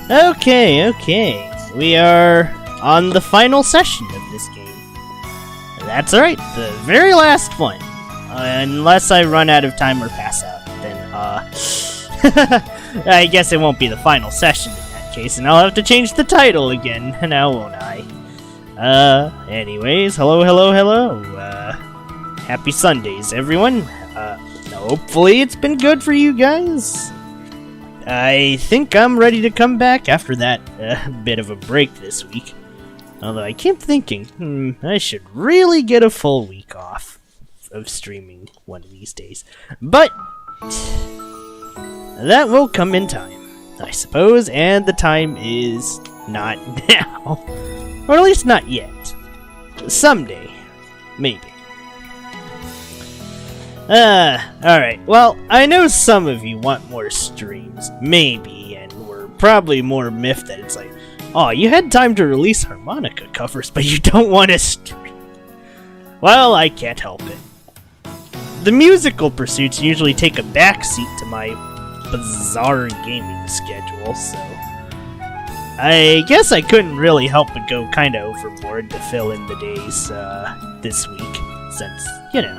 Okay. We are on the final session of this game. That's right, the very last one. Unless I run out of time or pass out, then, I guess it won't be the final session in that case, and I'll have to change the title again, now won't I? Anyways, hello. Happy Sundays, everyone. Hopefully it's been good for you guys. I think I'm ready to come back after that bit of a break this week. Although I keep thinking, I should really get a full week off of streaming one of these days. But that will come in time, I suppose, and the time is not now. Or at least not yet. Someday. Maybe. Alright. Well, I know some of you want more streams. Maybe, and we're probably more miffed that it's like, oh, you had time to release harmonica covers, but you don't want to stream. Well, I can't help it. The musical pursuits usually take a backseat to my bizarre gaming schedule, so I guess I couldn't really help but go kinda overboard to fill in the days, this week, since, you know.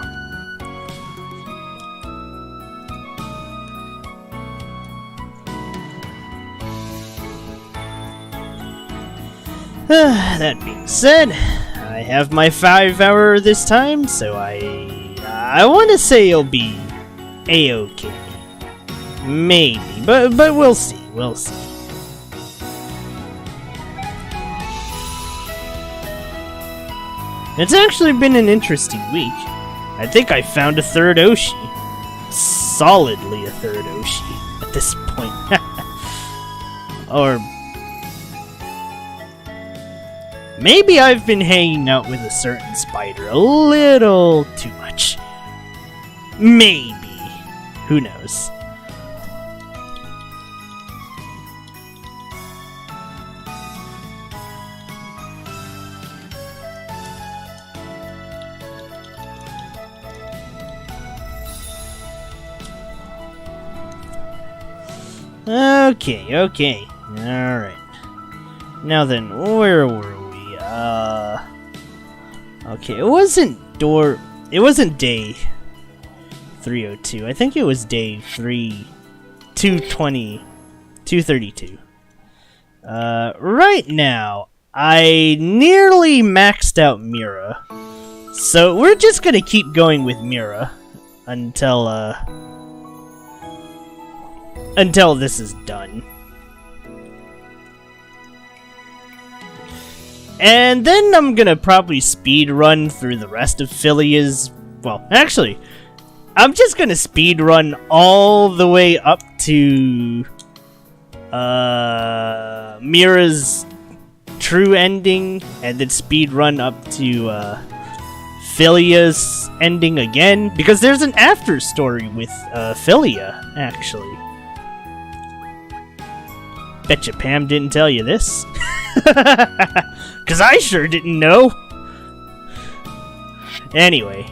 That being said, I have my 5-hour this time, so I want to say it'll be a-okay. Maybe, but we'll see. It's actually been an interesting week. I think I found a third Oshi. Solidly a third Oshi at this point. Or maybe I've been hanging out with a certain spider a little too much. Maybe. Who knows? Okay. Alright. Now then, where were we? Okay, it wasn't day 302. I think it was day 232. Right now, I nearly maxed out Mira. So we're just gonna keep going with Mira until this is done. And then I'm gonna probably speed run through the rest of Philia's. Well, actually, I'm just gonna speed run all the way up to Mira's true ending, and then speed run up to Philia's ending again, because there's an after story with Philia, actually. Betcha Pam didn't tell you this. Cause I sure didn't know. Anyway.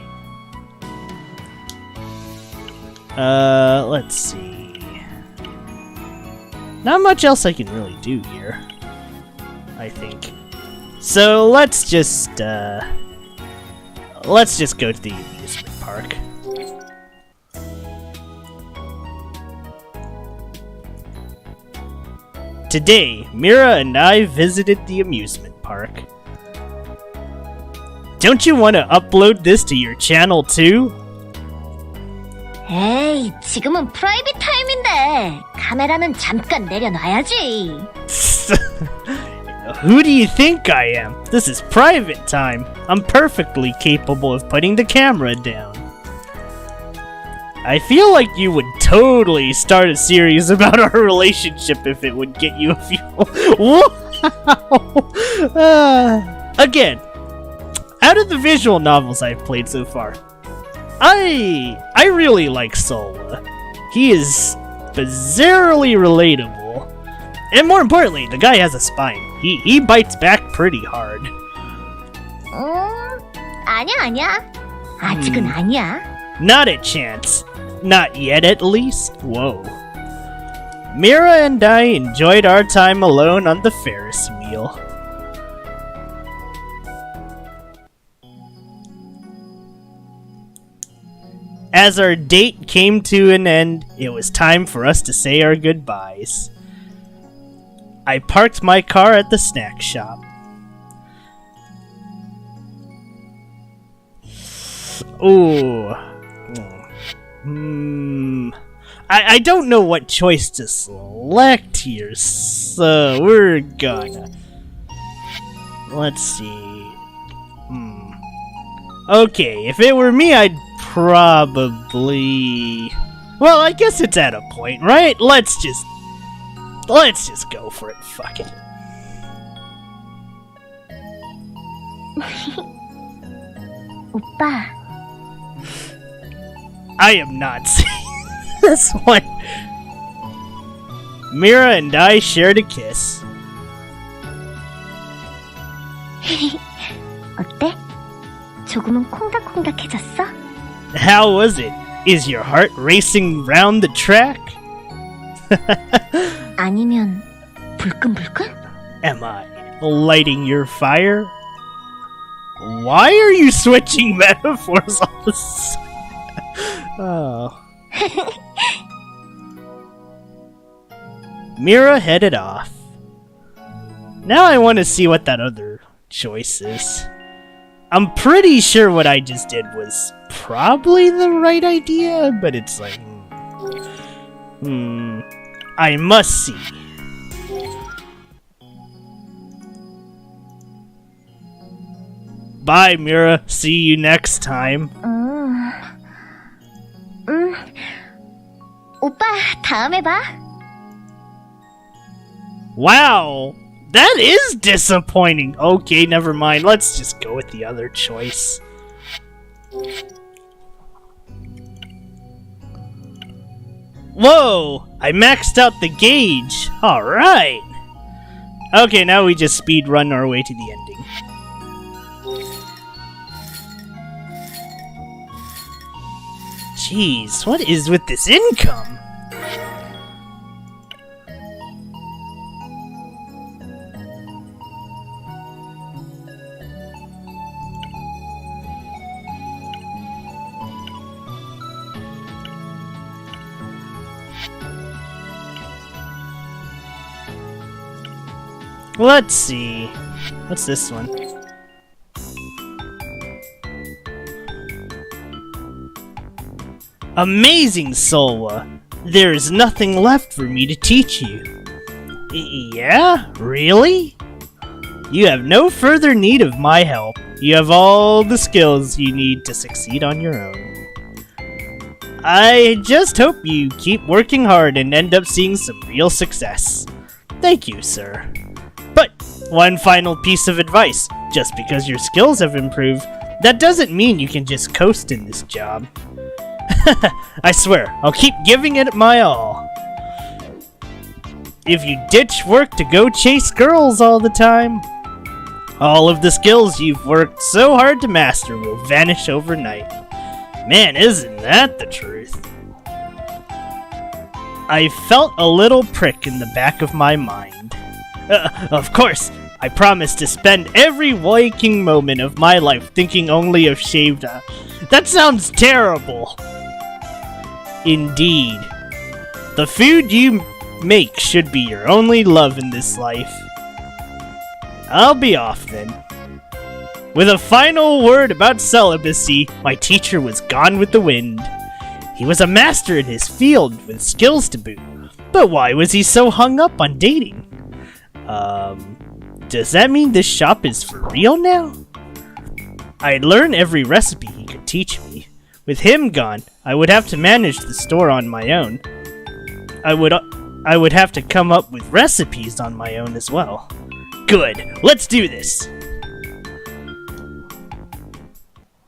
Let's see. Not much else I can really do here, I think. So let's just go to the amusement park. Today, Mira and I visited the amusement park. Don't you want to upload this to your channel too? 에이, 지금은 프라이빗 타임인데 카메라는 잠깐 내려놔야지. Who do you think I am? This is private time. I'm perfectly capable of putting the camera down. I feel like you would totally start a series about our relationship if it would get you a few. Wow! Again, out of the visual novels I've played so far, I really like Sola. He is bizarrely relatable, and more importantly, the guy has a spine. He bites back pretty hard. 아니야. 아직은 아니야. Not a chance. Not yet, at least. Whoa. Mira and I enjoyed our time alone on the Ferris wheel. As our date came to an end, it was time for us to say our goodbyes. I parked my car at the snack shop. Ooh. I don't know what choice to select here, so we're gonna... Let's see. Okay, if it were me, I'd probably... Well, I guess it's at a point, right? Let's just go for it. Fuck it. 오빠. I am not saying this one. Mira and I shared a kiss. 어때? 조금은 콩닥콩닥해졌어? How was it? Is your heart racing round the track? 아니면 불끈불끈? Am I lighting your fire? Why are you switching metaphors all of a sudden? Oh. Mira headed off. Now I want to see what that other choice is. I'm pretty sure what I just did was probably the right idea, but it's like... I must see. Bye, Mira. See you next time. 오빠, 다음에 봐. Wow, that is disappointing. Okay, never mind. Let's just go with the other choice. Whoa, I maxed out the gauge. Alright. Okay, now we just speed run our way to the ending. Jeez, what is with this income? Let's see. What's this one? Amazing, Solwa! There is nothing left for me to teach you. Yeah? Really? You have no further need of my help. You have all the skills you need to succeed on your own. I just hope you keep working hard and end up seeing some real success. Thank you, sir. But one final piece of advice. Just because your skills have improved, that doesn't mean you can just coast in this job. I swear, I'll keep giving it my all. If you ditch work to go chase girls all the time, all of the skills you've worked so hard to master will vanish overnight. Man, isn't that the truth? I felt a little prick in the back of my mind. Of course, I promised to spend every waking moment of my life thinking only of shaved... That sounds terrible! Indeed. The food you make should be your only love in this life. I'll be off then. With a final word about celibacy, my teacher was gone with the wind. He was a master in his field with skills to boot. But why was he so hung up on dating? Does that mean this shop is for real now? I'd learn every recipe he could teach me. With him gone, I would have to manage the store on my own. I would have to come up with recipes on my own as well. Good, let's do this!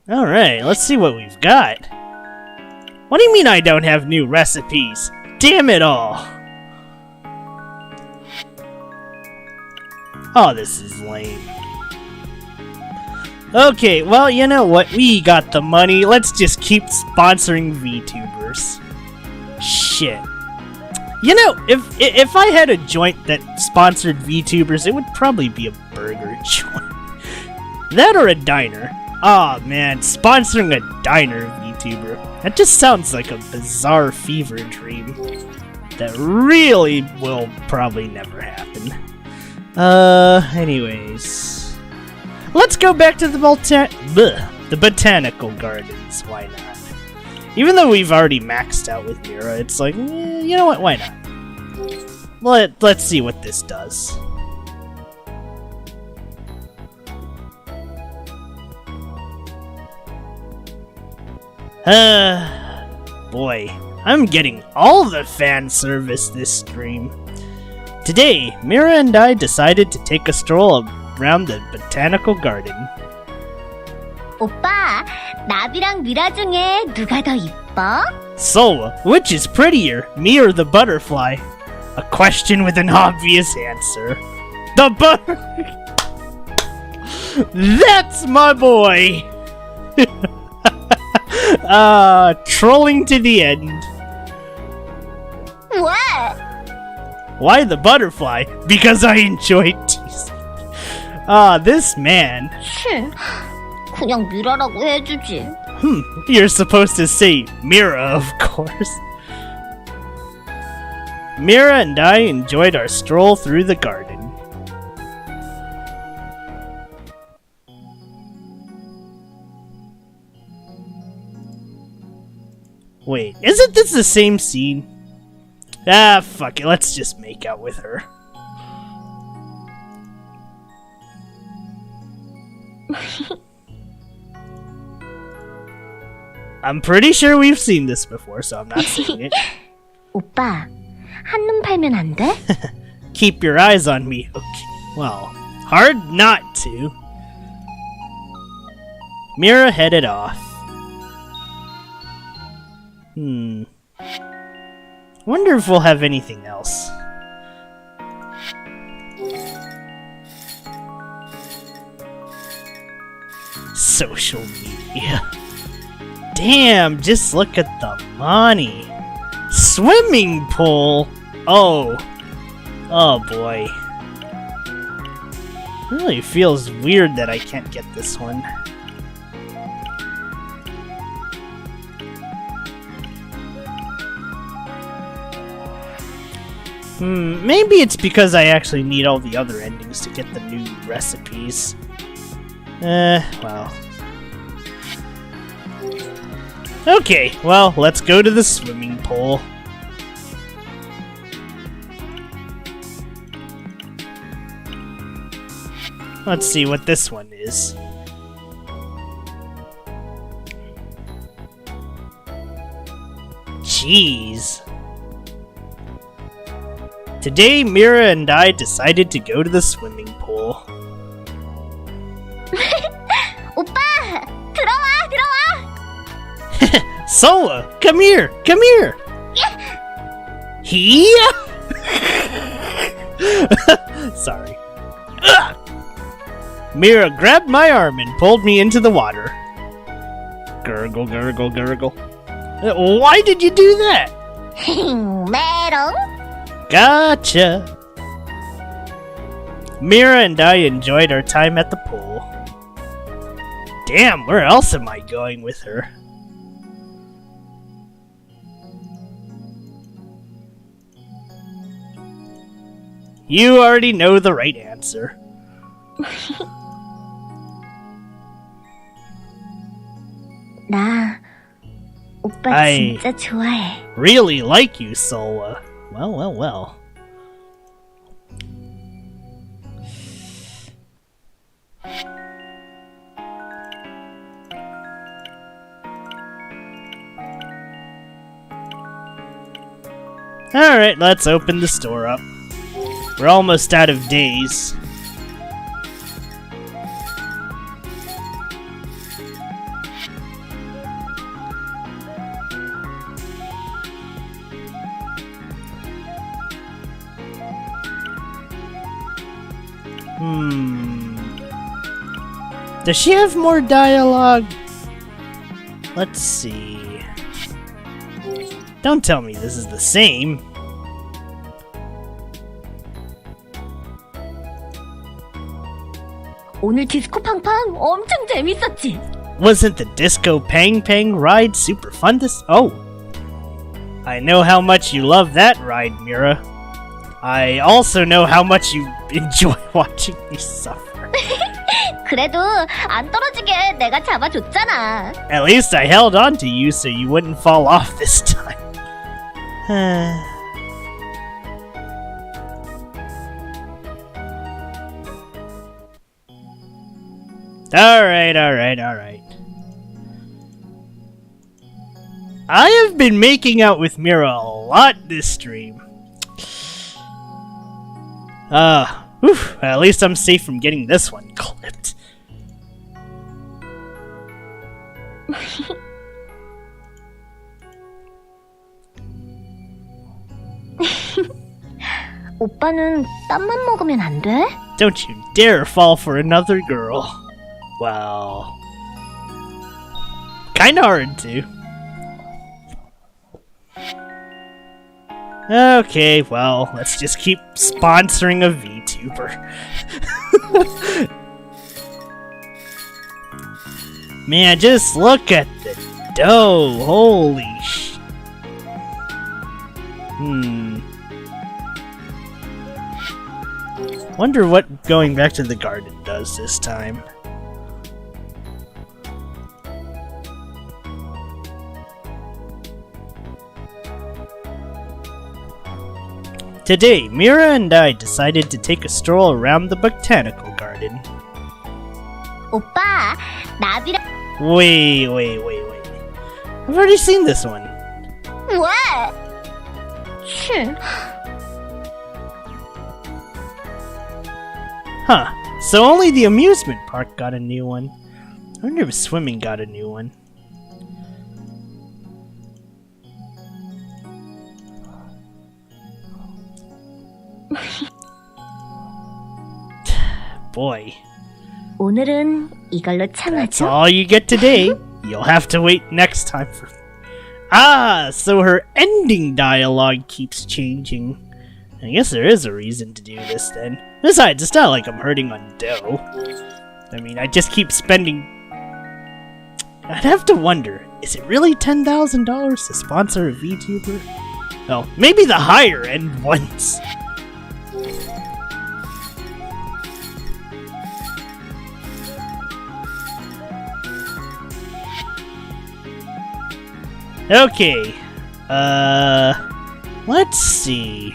Alright, let's see what we've got. What do you mean I don't have new recipes? Damn it all! Oh, this is lame. Okay, well, you know what? We got the money. Let's just keep sponsoring VTubers. Shit. You know, if I had a joint that sponsored VTubers, it would probably be a burger joint. That or a diner. Aw, man, sponsoring a diner VTuber. That just sounds like a bizarre fever dream that really will probably never happen. Anyways. Let's go back to the botanical gardens. Why not? Even though we've already maxed out with Mira, it's like, you know what? Why not? Let's see what this does. Boy, I'm getting all the fan service this stream. Today, Mira and I decided to take a stroll around the botanical garden. 오빠, 나비랑 미라 중에 누가 더 이뻐? So, which is prettier, me or the butterfly? A question with an obvious answer. The That's my boy! Trolling to the end. What? Why the butterfly? Because I enjoy teasing. This man. 그냥 미라라고 해주지. You're supposed to say Mira, of course. Mira and I enjoyed our stroll through the garden. Wait, isn't this the same scene? Ah, fuck it, let's just make out with her. I'm pretty sure we've seen this before, so I'm not saying it. 오빠, 한눈 팔면 안 돼? Keep your eyes on me. Okay, well, hard not to. Mira headed off. Wonder if we'll have anything else. Social media. Damn, just look at the money. Swimming pool. Oh boy. Really feels weird that I can't get this one. Maybe it's because I actually need all the other endings to get the new recipes. Well. Okay, well, let's go to the swimming pool. Let's see what this one is. Jeez. Today, Mira and I decided to go to the swimming pool. 오빠, 들어와, 들어와. Sola, come here, come here. Here? Sorry. Mira grabbed my arm and pulled me into the water. Gurgle, gurgle, gurgle. Why did you do that? 메롱. Gotcha! Mira and I enjoyed our time at the pool. Damn, where else am I going with her? You already know the right answer. 나 오빠 I 진짜 좋아해. really like you, Sola. Well, well, well. Alright, let's open the store up. We're almost out of days. Does she have more dialogue? Let's see. Don't tell me this is the same. 오늘 디스코 팡팡 엄청 재밌었지? Wasn't the disco pang pang ride super fun to Oh! I know how much you love that ride, Mira. I also know how much you enjoy watching me suffer. 그래도 안 떨어지게 내가 잡아줬잖아. At least I held on to you so you wouldn't fall off this time. Alright. I have been making out with Mira a lot this stream. At least I'm safe from getting this one clipped. 오빠는 땀만 먹으면 안 돼? Don't you dare fall for another girl. Well, kinda hard to. Okay, well, let's just keep sponsoring a VTuber. Man, just look at the dough. Holy sh... Wonder what going back to the garden does this time. Today, Mira and I decided to take a stroll around the botanical garden. 오빠, 나비랑... Wait. I've already seen this one. 왜? 치... Huh, so only the amusement park got a new one. I wonder if swimming got a new one. Boy. 오늘은 이걸로 That's 참아줘. all you get today. You'll have to wait next time for... so her ending dialogue keeps changing. I guess there is a reason to do this then. Besides, it's not like I'm hurting on dough. I mean, I just keep spending... I'd have to wonder, is it really $10,000 to sponsor a VTuber? Well, maybe the higher end ones. Okay, let's see.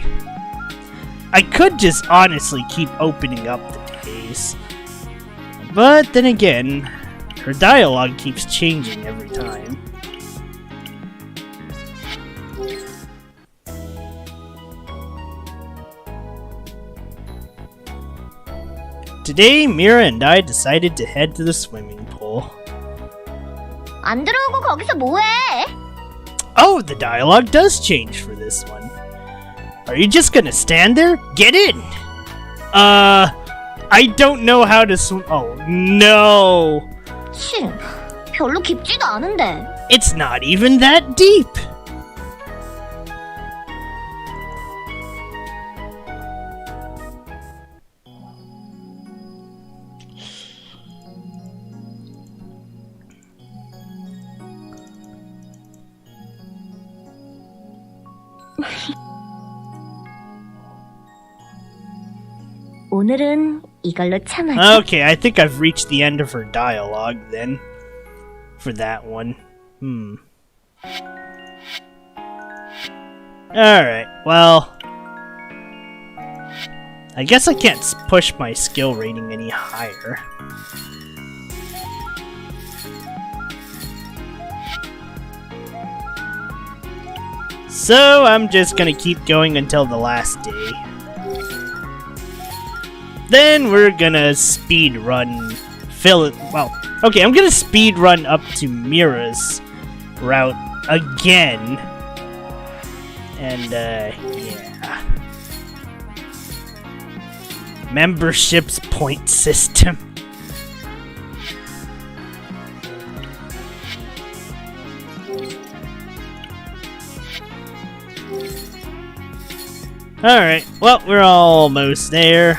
I could just honestly keep opening up the days. But then again, her dialogue keeps changing every time. Today, Mira and I decided to head to the swimming pool. 안 들어오고 거기서 뭐해? Oh, the dialogue does change for this one. Are you just gonna stand there? Get in! I don't know how to swim. Oh, no! 치, 별로 깊지도 않은데. It's not even that deep! 오늘은 이걸로 참아줘. Okay, I think I've reached the end of her dialogue then. For that one. Alright, well... I guess I can't push my skill rating any higher. So I'm just gonna keep going until the last day. Then we're gonna speed run, fill it. Well, okay, I'm gonna speed run up to Mira's route again, and yeah, memberships point system. Alright, well, we're almost there.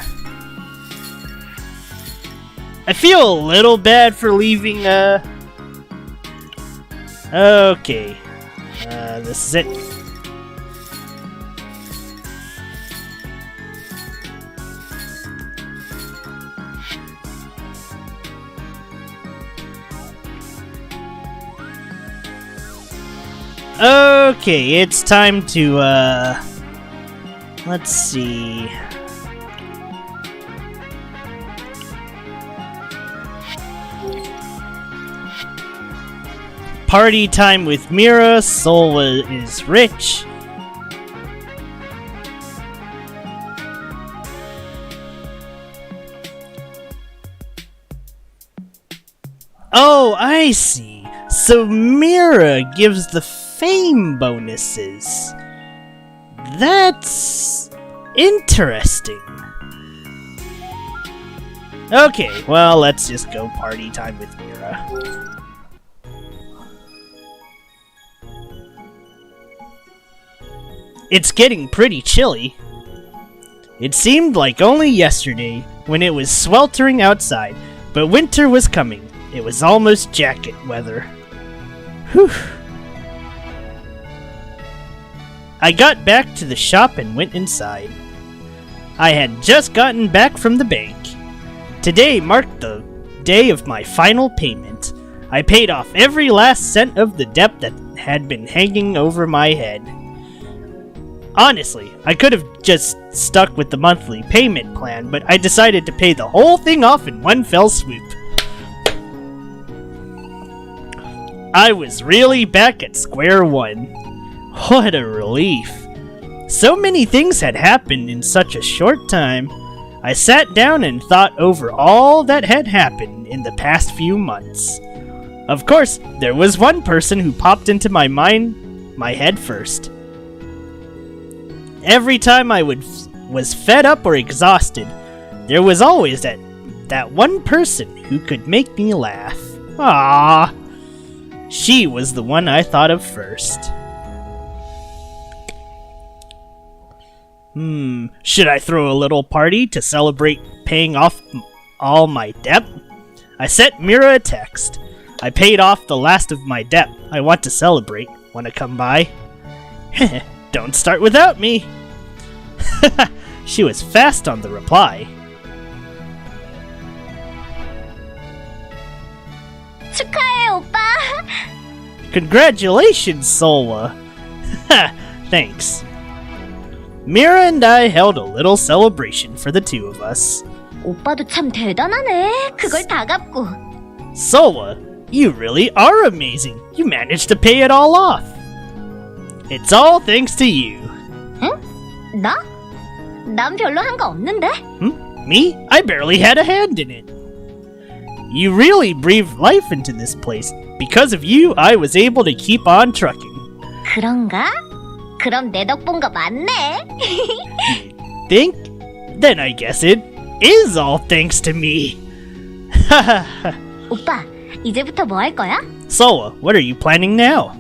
I feel a little bad for leaving, Okay. This is it. Okay, it's time to, let's see. Party time with Mira. Solwa is rich. Oh, I see. So Mira gives the fame bonuses. That's interesting. Okay, well, let's just go party time with Mira. It's getting pretty chilly. It seemed like only yesterday when it was sweltering outside, but winter was coming. It was almost jacket weather. Whew. I got back to the shop and went inside. I had just gotten back from the bank. Today marked the day of my final payment. I paid off every last cent of the debt that had been hanging over my head. Honestly, I could have just stuck with the monthly payment plan, but I decided to pay the whole thing off in one fell swoop. I was really back at square one. What a relief. So many things had happened in such a short time. I sat down and thought over all that had happened in the past few months. Of course, there was one person who popped into my head first. Every time I was fed up or exhausted, there was always that one person who could make me laugh. Ah, she was the one I thought of first. Should I throw a little party to celebrate paying off all my debt? I sent Mira a text. I paid off the last of my debt. I want to celebrate. Wanna come by? Don't start without me. She was fast on the reply. 축하해, 오빠. Congratulations, Solwa. Thanks. Mira and I held a little celebration for the two of us. 오빠도 참 대단하네. 그걸 다 갚고. Solwa, you really are amazing. You managed to pay it all off. It's all thanks to you. 응? 나? 난 별로 한 거 없는데? Me? I barely had a hand in it. You really breathed life into this place. Because of you, I was able to keep on trucking. 그런가? 그럼 내 덕 본 거 맞네. Think? Then I guess it is all thanks to me. 오빠, 이제부터 뭐 할 거야? Solwa, what are you planning now?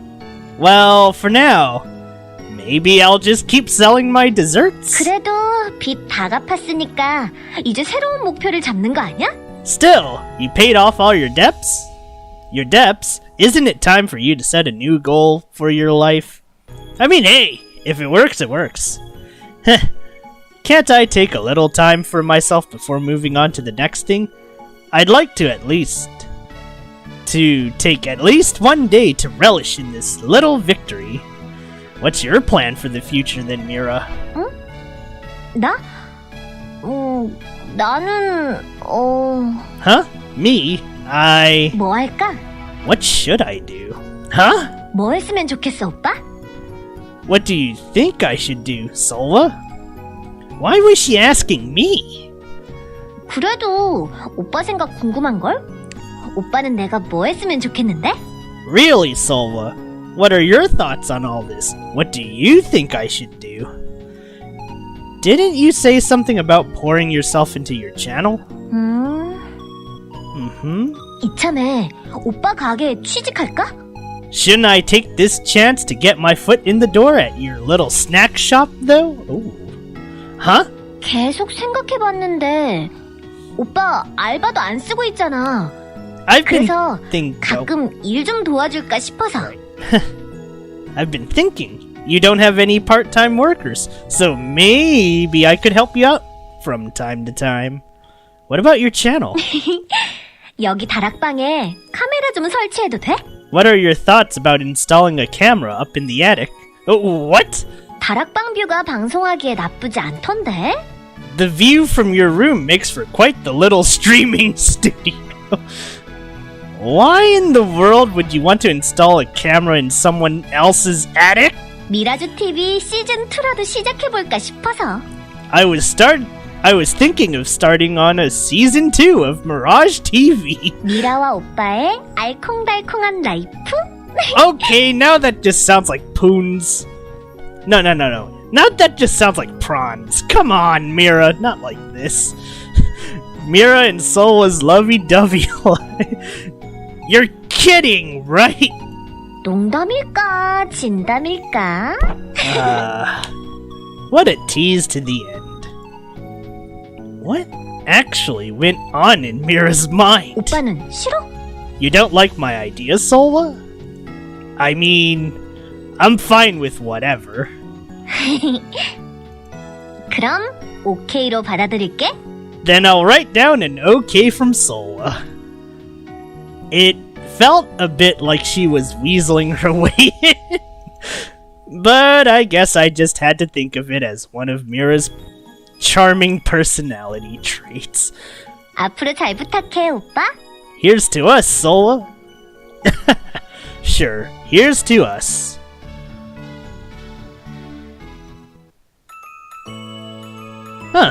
Well, for now, maybe I'll just keep selling my desserts. 그래도 빚 다 갚았으니까 이제 새로운 목표를 잡는 거 아니야? Still, you paid off all your debts? Your debts? Isn't it time for you to set a new goal for your life? I mean, hey, if it works, it works. Can't I take a little time for myself before moving on to the next thing? I'd like to take at least one day to relish in this little victory. What's your plan for the future then, Mira? 응? 나? 나는 Huh? Me? 뭐 할까? What should I do? Huh? 뭐 했으면 좋겠어, 오빠? What do you think I should do, Solwa? Why was she asking me? 그래도 오빠 생각 궁금한걸? 오빠는 내가 뭐 했으면 좋겠는데? Really, Solwa? What are your thoughts on all this? What do you think I should do? Didn't you say something about pouring yourself into your channel? 이참에 오빠 가게에 취직할까? Shouldn't I take this chance to get my foot in the door at your little snack shop, though? Ooh. Huh? 계속 생각해봤는데 오빠 알바도 안 쓰고 있잖아. I've been 그래서 think. 가끔 일 좀 도와줄까 싶어서. I've been thinking. You don't have any part-time workers, so maybe I could help you out from time to time. What about your channel? 여기 다락방에 카메라 좀 설치해도 돼? What are your thoughts about installing a camera up in the attic? What? 다락방 뷰가 방송하기에 나쁘지 않던데? The view from your room makes for quite the little streaming studio. Why in the world would you want to install a camera in someone else's attic? 미라주 TV 시즌 2라도 시작해볼까 싶어서. I was thinking of starting on a season 2 of Mirage TV. 미라와 오빠의 알콩달콩한 라이프? Okay, now that just sounds like poons. No. Now that just sounds like prawns. Come on, Mira, not like this. Mira and Sola's lovey-dovey. You're kidding, right? 농담일까? 진담일까? What a tease to the end. What actually went on in Mira's mind? 오빠는 싫어? You don't like my idea, Sola? I mean, I'm fine with whatever. 그럼 오케이로 받아들일게. Then I'll write down an okay from Sola. It felt a bit like she was weaseling her way in. But I guess I just had to think of it as one of Mira's charming personality traits. 앞으로 잘 부탁해, 오빠. Here's to us, Sola. Sure, here's to us. Huh.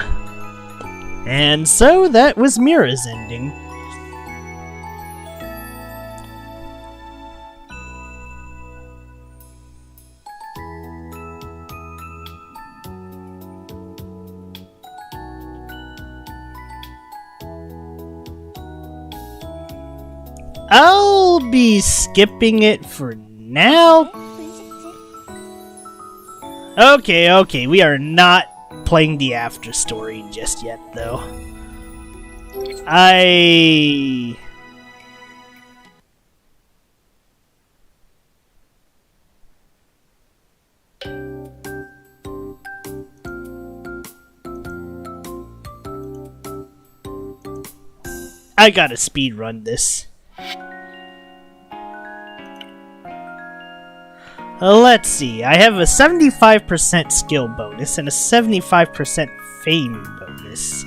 And so that was Mira's ending. I'll be skipping it for now. Okay, we are not playing the after story just yet, though. I gotta speed run this. Let's see, I have a 75% skill bonus and a 75% fame bonus.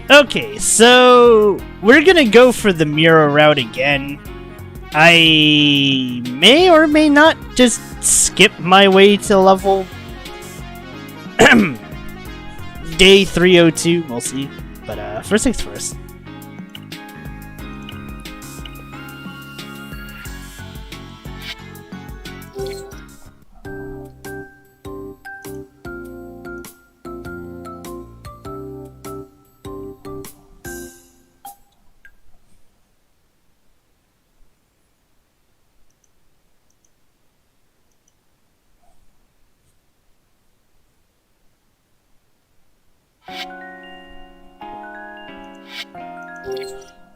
Okay, so we're gonna go for the Mira route again. I may or may not just skip my way to level day 302, we'll see. But first things first.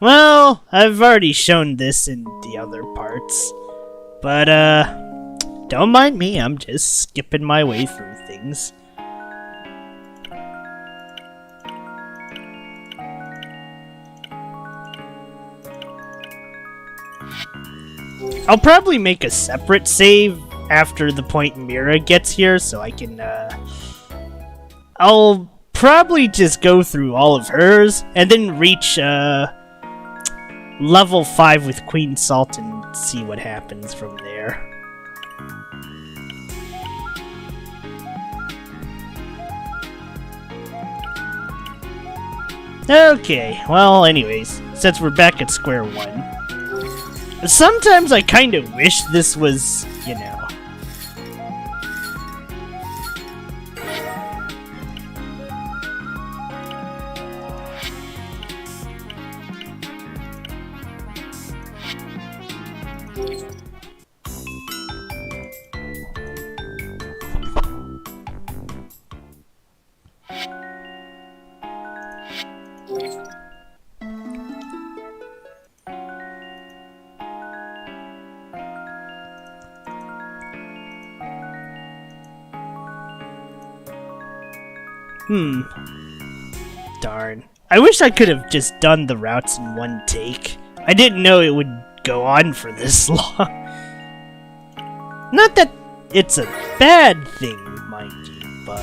Well, I've already shown this in the other parts, but don't mind me, I'm just skipping my way through things. I'll probably make a separate save after the point Mira gets here, so I can, I'll probably just go through all of hers, and then reach, level 5 with Queen Salt and see what happens from there. Okay, well anyways, since we're back at square one, Sometimes I kind of wish this was, you know... Darn. I wish I could have just done the routes in one take. I didn't know it would go on for this long. Not that it's a bad thing, mind you, but...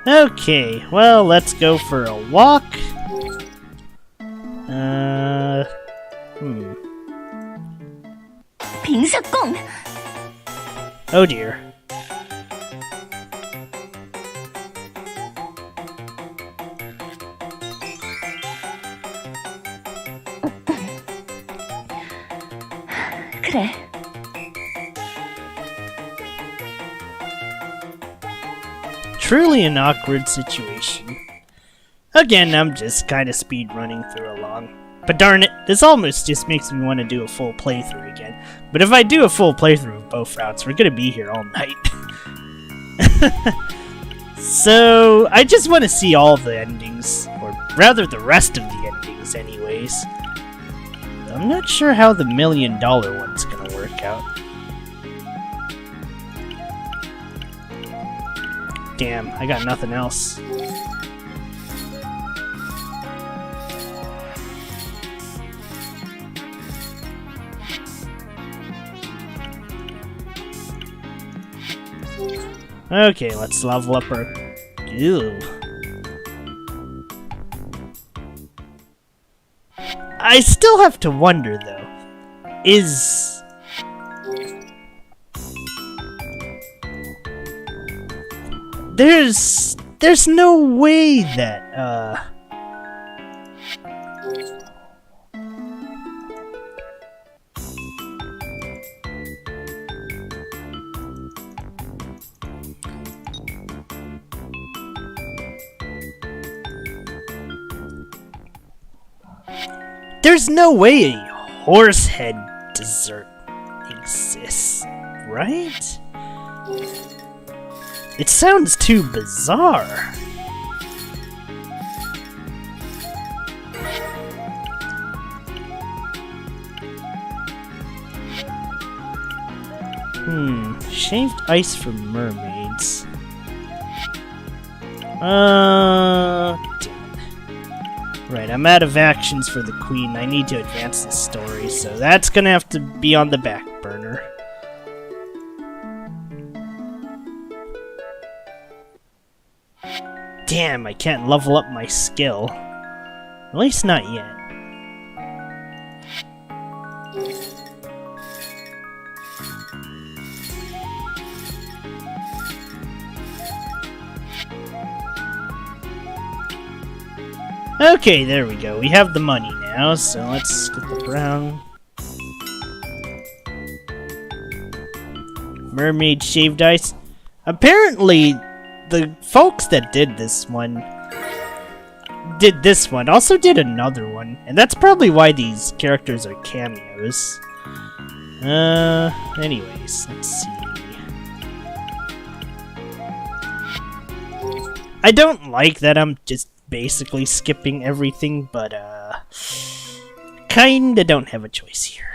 Okay, well, let's go for a walk. 빙사꽁! Oh dear. 그래. Truly an awkward situation. Again, I'm just kind of speed running through along. But darn it, this almost just makes me want to do a full playthrough again. But if I do a full playthrough of both routes, we're gonna be here all night. So, I just want to see all the endings, or rather the rest of the endings anyways. I'm not sure how the $1 million one's gonna work out. Damn, I got nothing else. Okay, let's level up our... Ew. I still have to wonder, though. Is... There's no way that, there's no way a horsehead dessert exists, right? It sounds too bizarre. Shaved ice for mermaids. Damn it. Right, I'm out of actions for the queen. I need to advance the story, so that's gonna have to be on the back burner. Damn, I can't level up my skill. At least not yet. Okay, there we go. We have the money now, so let's get the brown. Mermaid shaved ice. Apparently, the folks that did this one also did another one, and that's probably why these characters are cameos. Anyways, let's see. I don't like that I'm just basically skipping everything, but kinda don't have a choice here.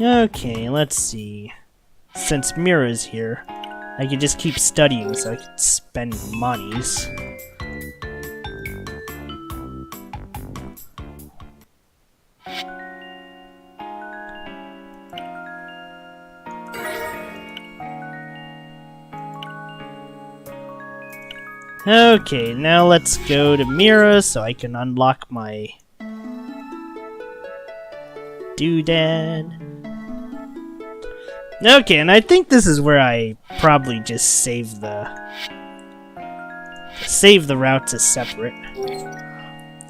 Okay, let's see. Since Mira's here, I can just keep studying so I can spend monies. Okay, now let's go to Mira so I can unlock my doodad. Okay, and I think this is where I probably just save the routes as separate.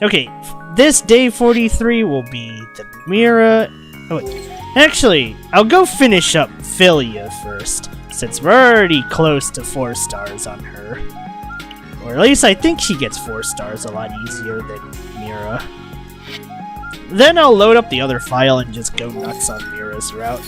Okay, this day 43 will be the Mira. Oh wait, actually, I'll go finish up Philia first, since we're already close to 4 stars on her. Or at least I think she gets 4 stars a lot easier than Mira. Then I'll load up the other file and just go nuts on Mira's route.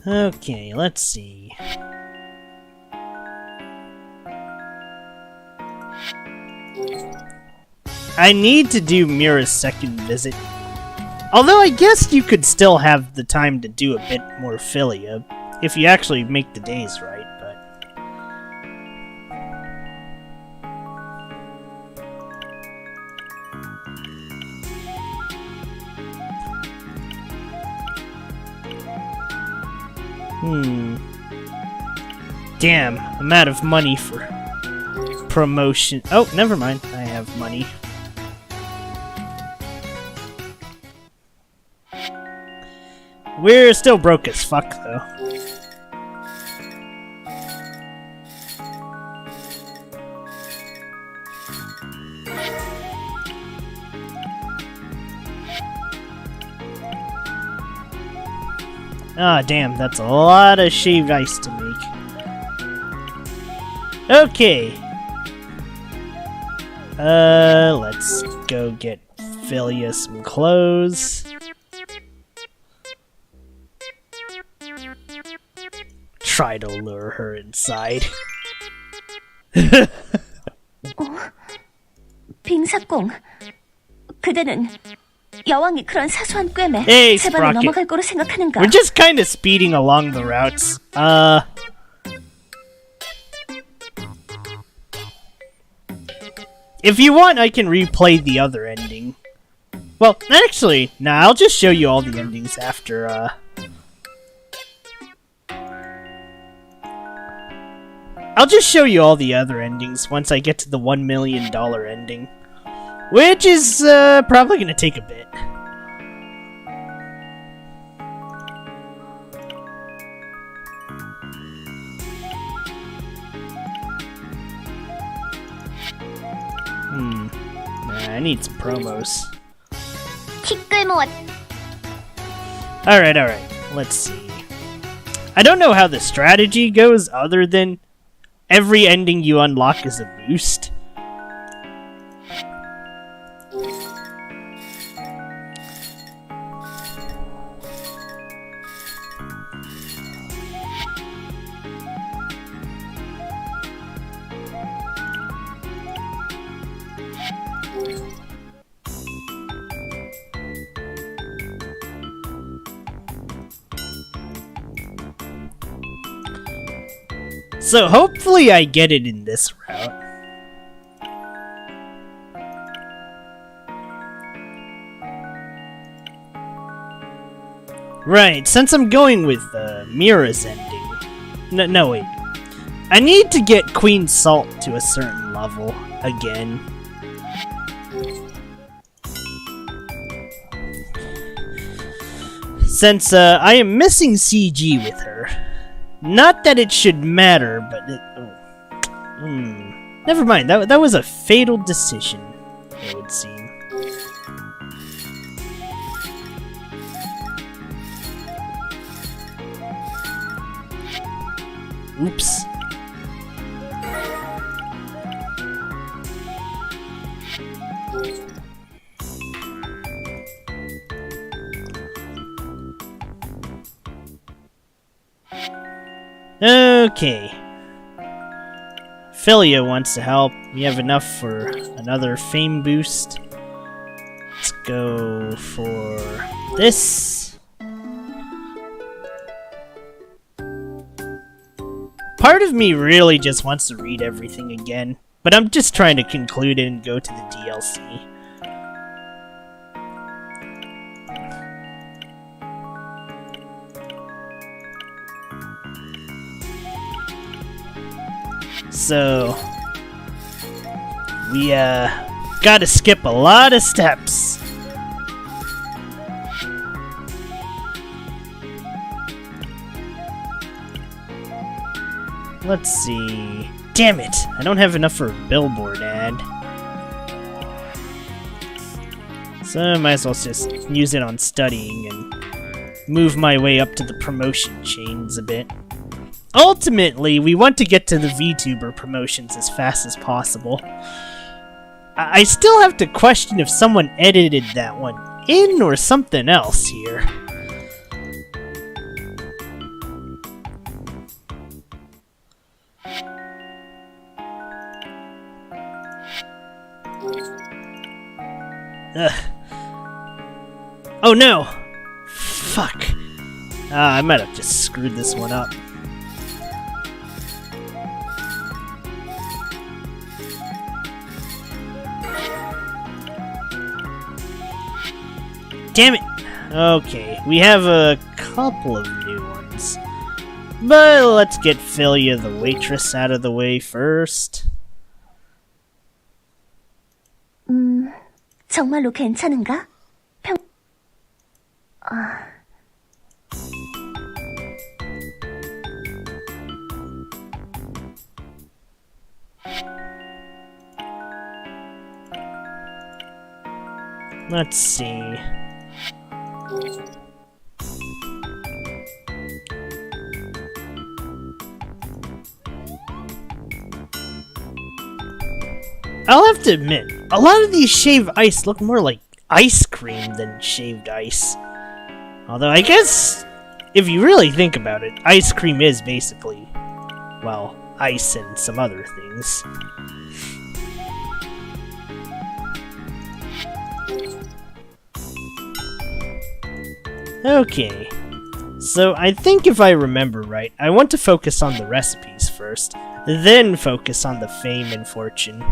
Okay, let's see. I need to do Mira's second visit. Although I guess you could still have the time to do a bit more Philia, if you actually make the days right, but... Damn, I'm out of money for promotion. Oh, never mind. I have money. We're still broke as fuck, though. Ah, damn, that's a lot of shaved ice to make. Okay. Let's go get Philia some clothes. Try to lure her inside. 빙사공. 그대는 여왕이 그런 사소한 꿰매 Hey, 세 번에 넘어갈 거로 생각하는가? We're just kind of speeding along the routes. If you want, I can replay the other ending. Well, actually, nah, I'll just show you all the endings after, I'll just show you all the other endings once I get to the $1 million ending. Which is, probably gonna take a bit. Nah, I need some promos. Alright, let's see. I don't know how the strategy goes other than every ending you unlock is a boost. So hopefully I get it in this route. Right, since I'm going with Mira's ending. No, wait. I need to get Queen Salt to a certain level again. Since I am missing CG with her. Not that it should matter, but it... Never mind, that was a fatal decision, it would seem. Oops. Okay. Philia wants to help. We have enough for another fame boost. Let's go for this. Part of me really just wants to read everything again, but I'm just trying to conclude it and go to the DLC. So, we gotta skip a lot of steps. Let's see. Damn it! I don't have enough for a billboard ad. So I might as well just use it on studying and move my way up to the promotion chains a bit. Ultimately, we want to get to the VTuber promotions as fast as possible. I still have to question if someone edited that one in or something else here. Ugh. Oh no! Fuck. I might have just screwed this one up. Damn it! Okay, we have a couple of new ones. But let's get Philia the waitress out of the way first. 정말로 괜찮은가? Let's see. I'll have to admit, a lot of these shaved ice look more like ice cream than shaved ice. Although I guess, if you really think about it, ice cream is basically, well, ice and some other things. Okay, so I think if I remember right, I want to focus on the recipes first, then focus on the fame and fortune.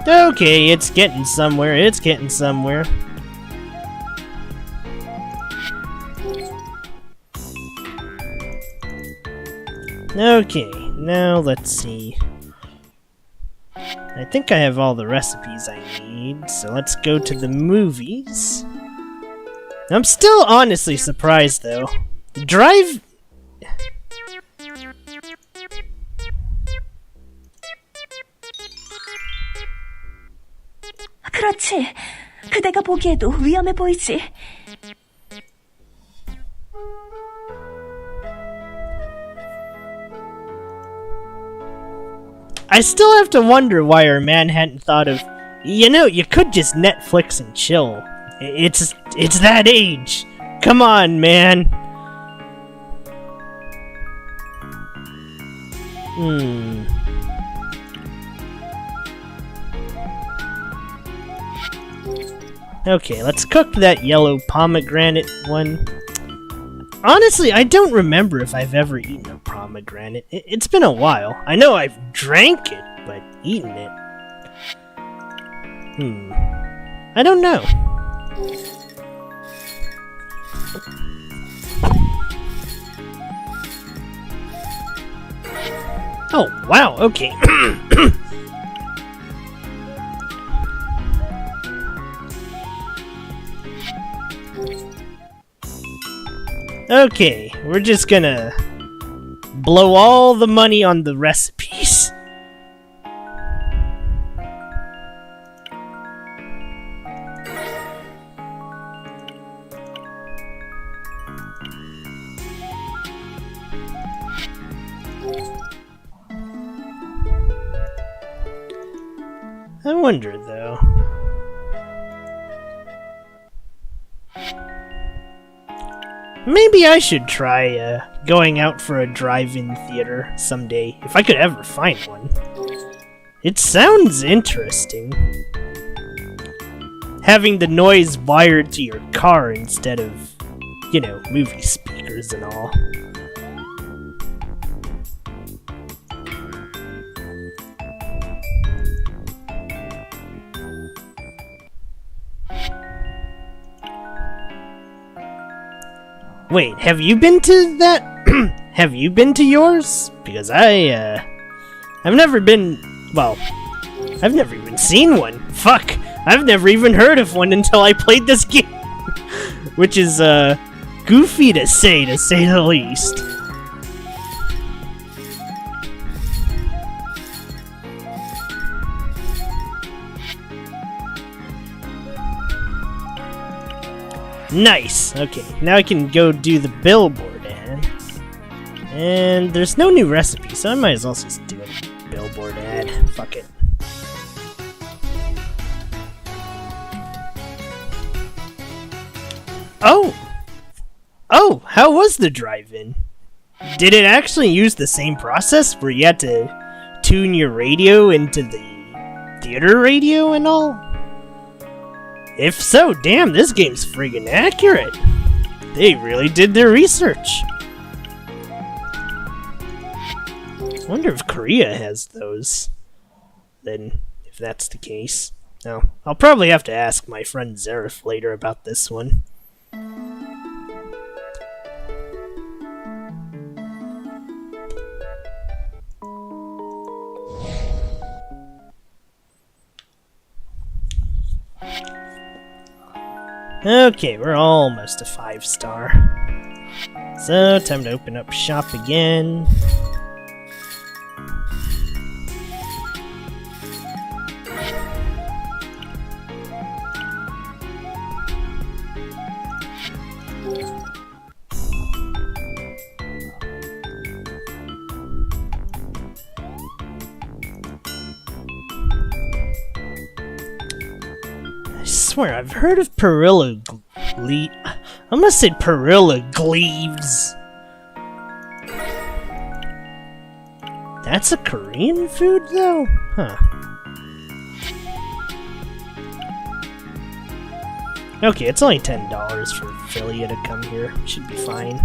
Okay, it's getting somewhere, it's getting somewhere. Okay, now let's see. I think I have all the recipes I need, so let's go to the movies. I'm still honestly surprised though. Drive... 그렇지. 그대가 보기에도 위험해 보이지. I still have to wonder why our man hadn't thought of, you know, you could just Netflix and chill. It's that age. Come on, man. Okay, let's cook that yellow pomegranate one. Honestly, I don't remember if I've ever eaten a pomegranate. It's been a while. I know I've drank it, but eaten it? I don't know. Oh, wow, okay. Okay, we're just gonna blow all the money on the recipes. I wonder, though. Maybe I should try going out for a drive-in theater someday, if I could ever find one. It sounds interesting. Having the noise wired to your car instead of, you know, movie speakers and all. Wait, have you been to that? Have you been to yours? Because I've never been. Well, I've never even seen one. Fuck, I've never even heard of one until I played this game, which is goofy to say the least. Nice! Okay, now I can go do the billboard ad. And there's no new recipe, so I might as well just do a billboard ad. Fuck it. Oh! Oh, how was the drive-in? Did it actually use the same process where you had to tune your radio into the theater radio and all? If so, damn, this game's friggin' accurate. They really did their research. I wonder if Korea has those. Then, if that's the case. Now, I'll probably have to ask my friend Zareth later about this one. Okay, we're almost a 5-star. So, time to open up shop again. I swear, I've heard of Perilla I almost said Perilla Gleaves. That's a Korean food, though? Huh. Okay, it's only $10 for Philia to come here. Should be fine.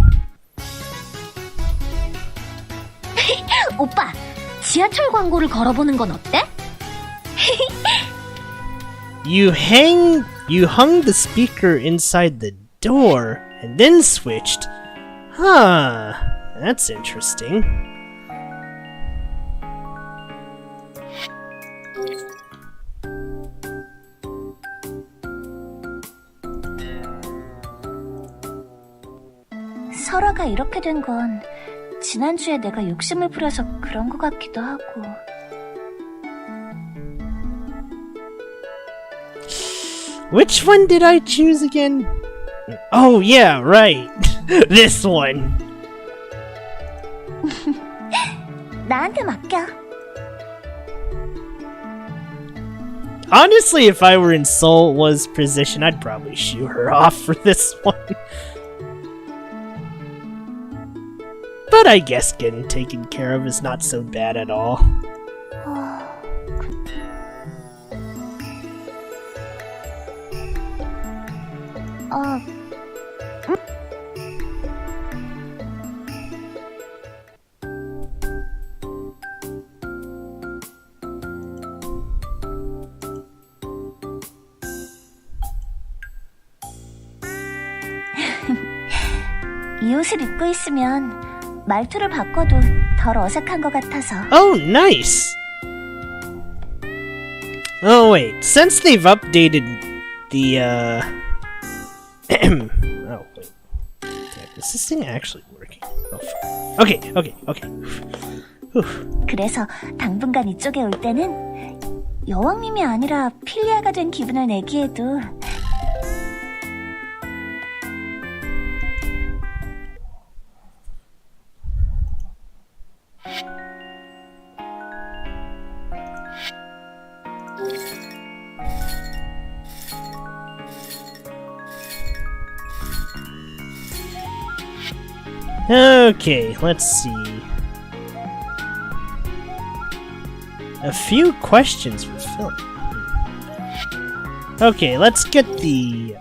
오빠, 지하철 광고를 걸어보는 건 어때? You hung the speaker inside the door and then switched. Huh, that's interesting. 설아가 이렇게 된 건 지난주에 내가 욕심을 부려서 그런 것 같기도 하고. Which one did I choose again? Oh yeah, right. This one. 나한테 맡겨. Honestly, if I were in Solwa's position, I'd probably shoo her off for this one. But I guess getting taken care of is not so bad at all. 이 옷을 입고 있으면 말투를 바꿔도 덜 어색한 것 같아서. Oh, nice! Oh wait, since they've updated the oh wait, is this thing actually working? Oh, okay. Whew. 그래서 당분간 이쪽에 올 때는 여왕님이 아니라 필리아가 된 기분을 내기에도 Okay, let's see. A few questions for Philip. Okay, let's get the...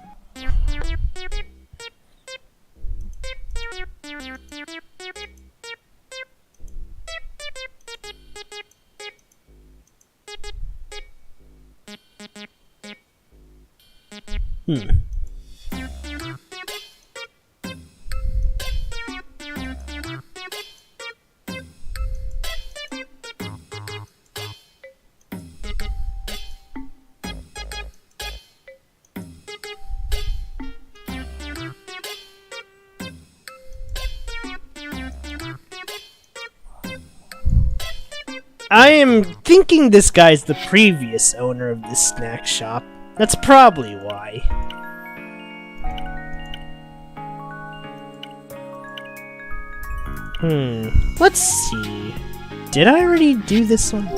I am thinking this guy's the previous owner of this snack shop. That's probably why. Let's see. Did I already do this one?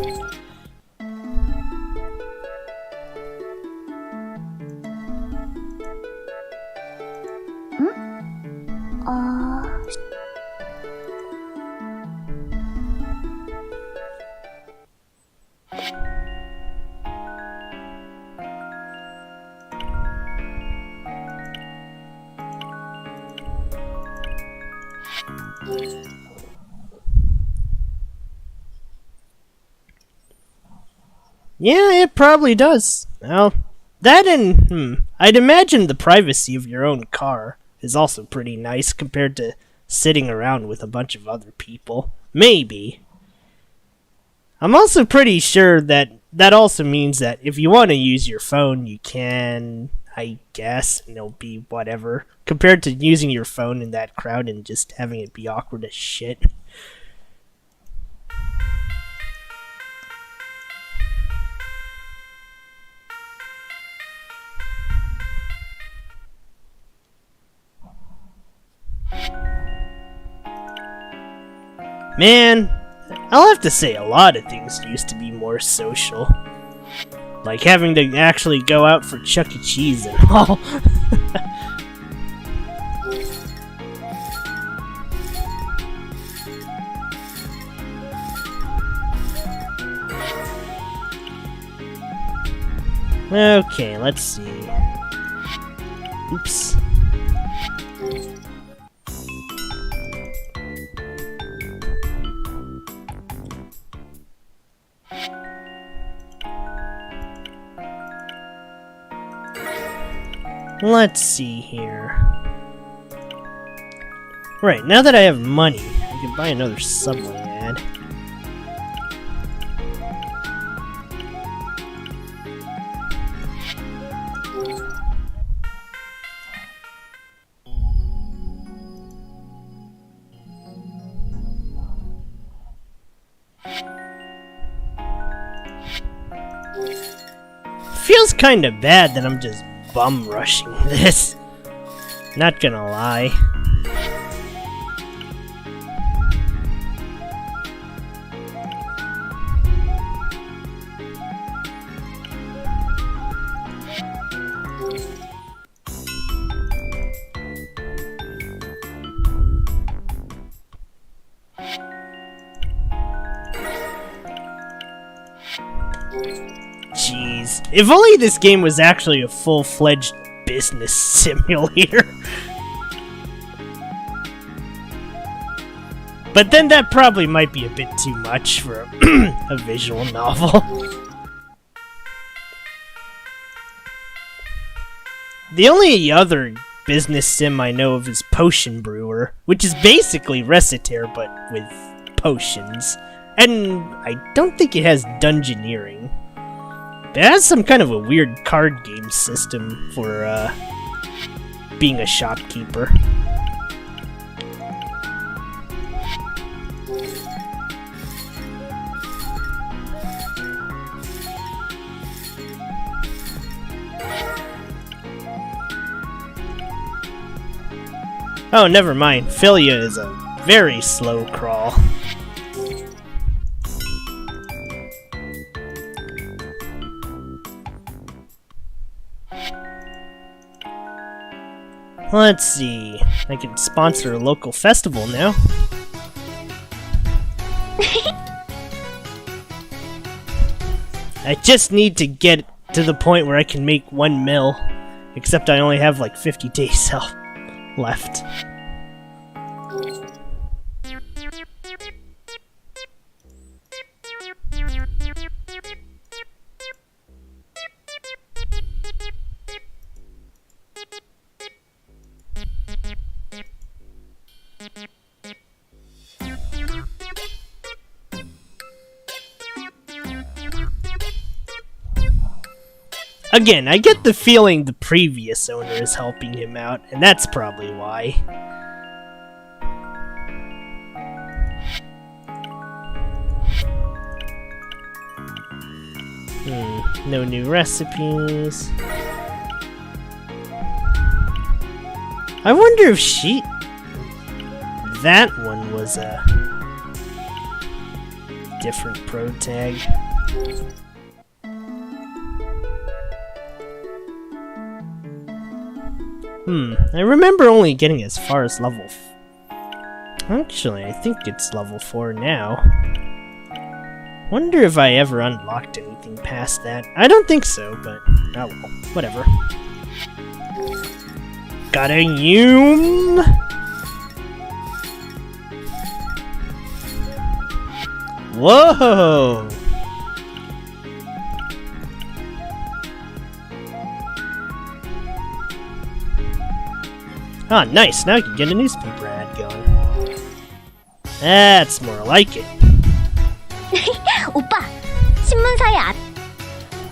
Yeah, it probably does. Well, that and, I'd imagine the privacy of your own car is also pretty nice compared to sitting around with a bunch of other people. Maybe. I'm also pretty sure that that also means that if you want to use your phone, you can, I guess, and it'll be whatever, compared to using your phone in that crowd and just having it be awkward as shit. Man, I'll have to say a lot of things used to be more social. Like having to actually go out for Chuck E. Cheese and all. Okay, let's see. Oops. Let's see here. Right, now that I have money, I can buy another Subway ad. Feels kinda bad that I'm just bum rushing this. Not gonna lie. Jeez. If only this game was actually a full-fledged business simulator. But then that probably might be a bit too much for a visual novel. The only other business sim I know of is Potion Brewer, which is basically Recitaire but with potions. And I don't think it has dungeoneering. It has some kind of a weird card game system for being a shopkeeper. Oh, never mind. Philia is a very slow crawl. let's see. I can sponsor a local festival now. I just need to get to the point where I can make 1 mil. Except I only have like 50 days left. Again, I get the feeling the previous owner is helping him out, and that's probably why. No new recipes. I wonder if that one was a different pro tag. I remember only getting as far as level Actually, I think it's level 4 now. Wonder if I ever unlocked anything past that. I don't think so, but oh well, whatever. Got a Yum! Whoa! Ah, nice. Now I can get a newspaper ad going. That's more like it. 오빠, 신문사에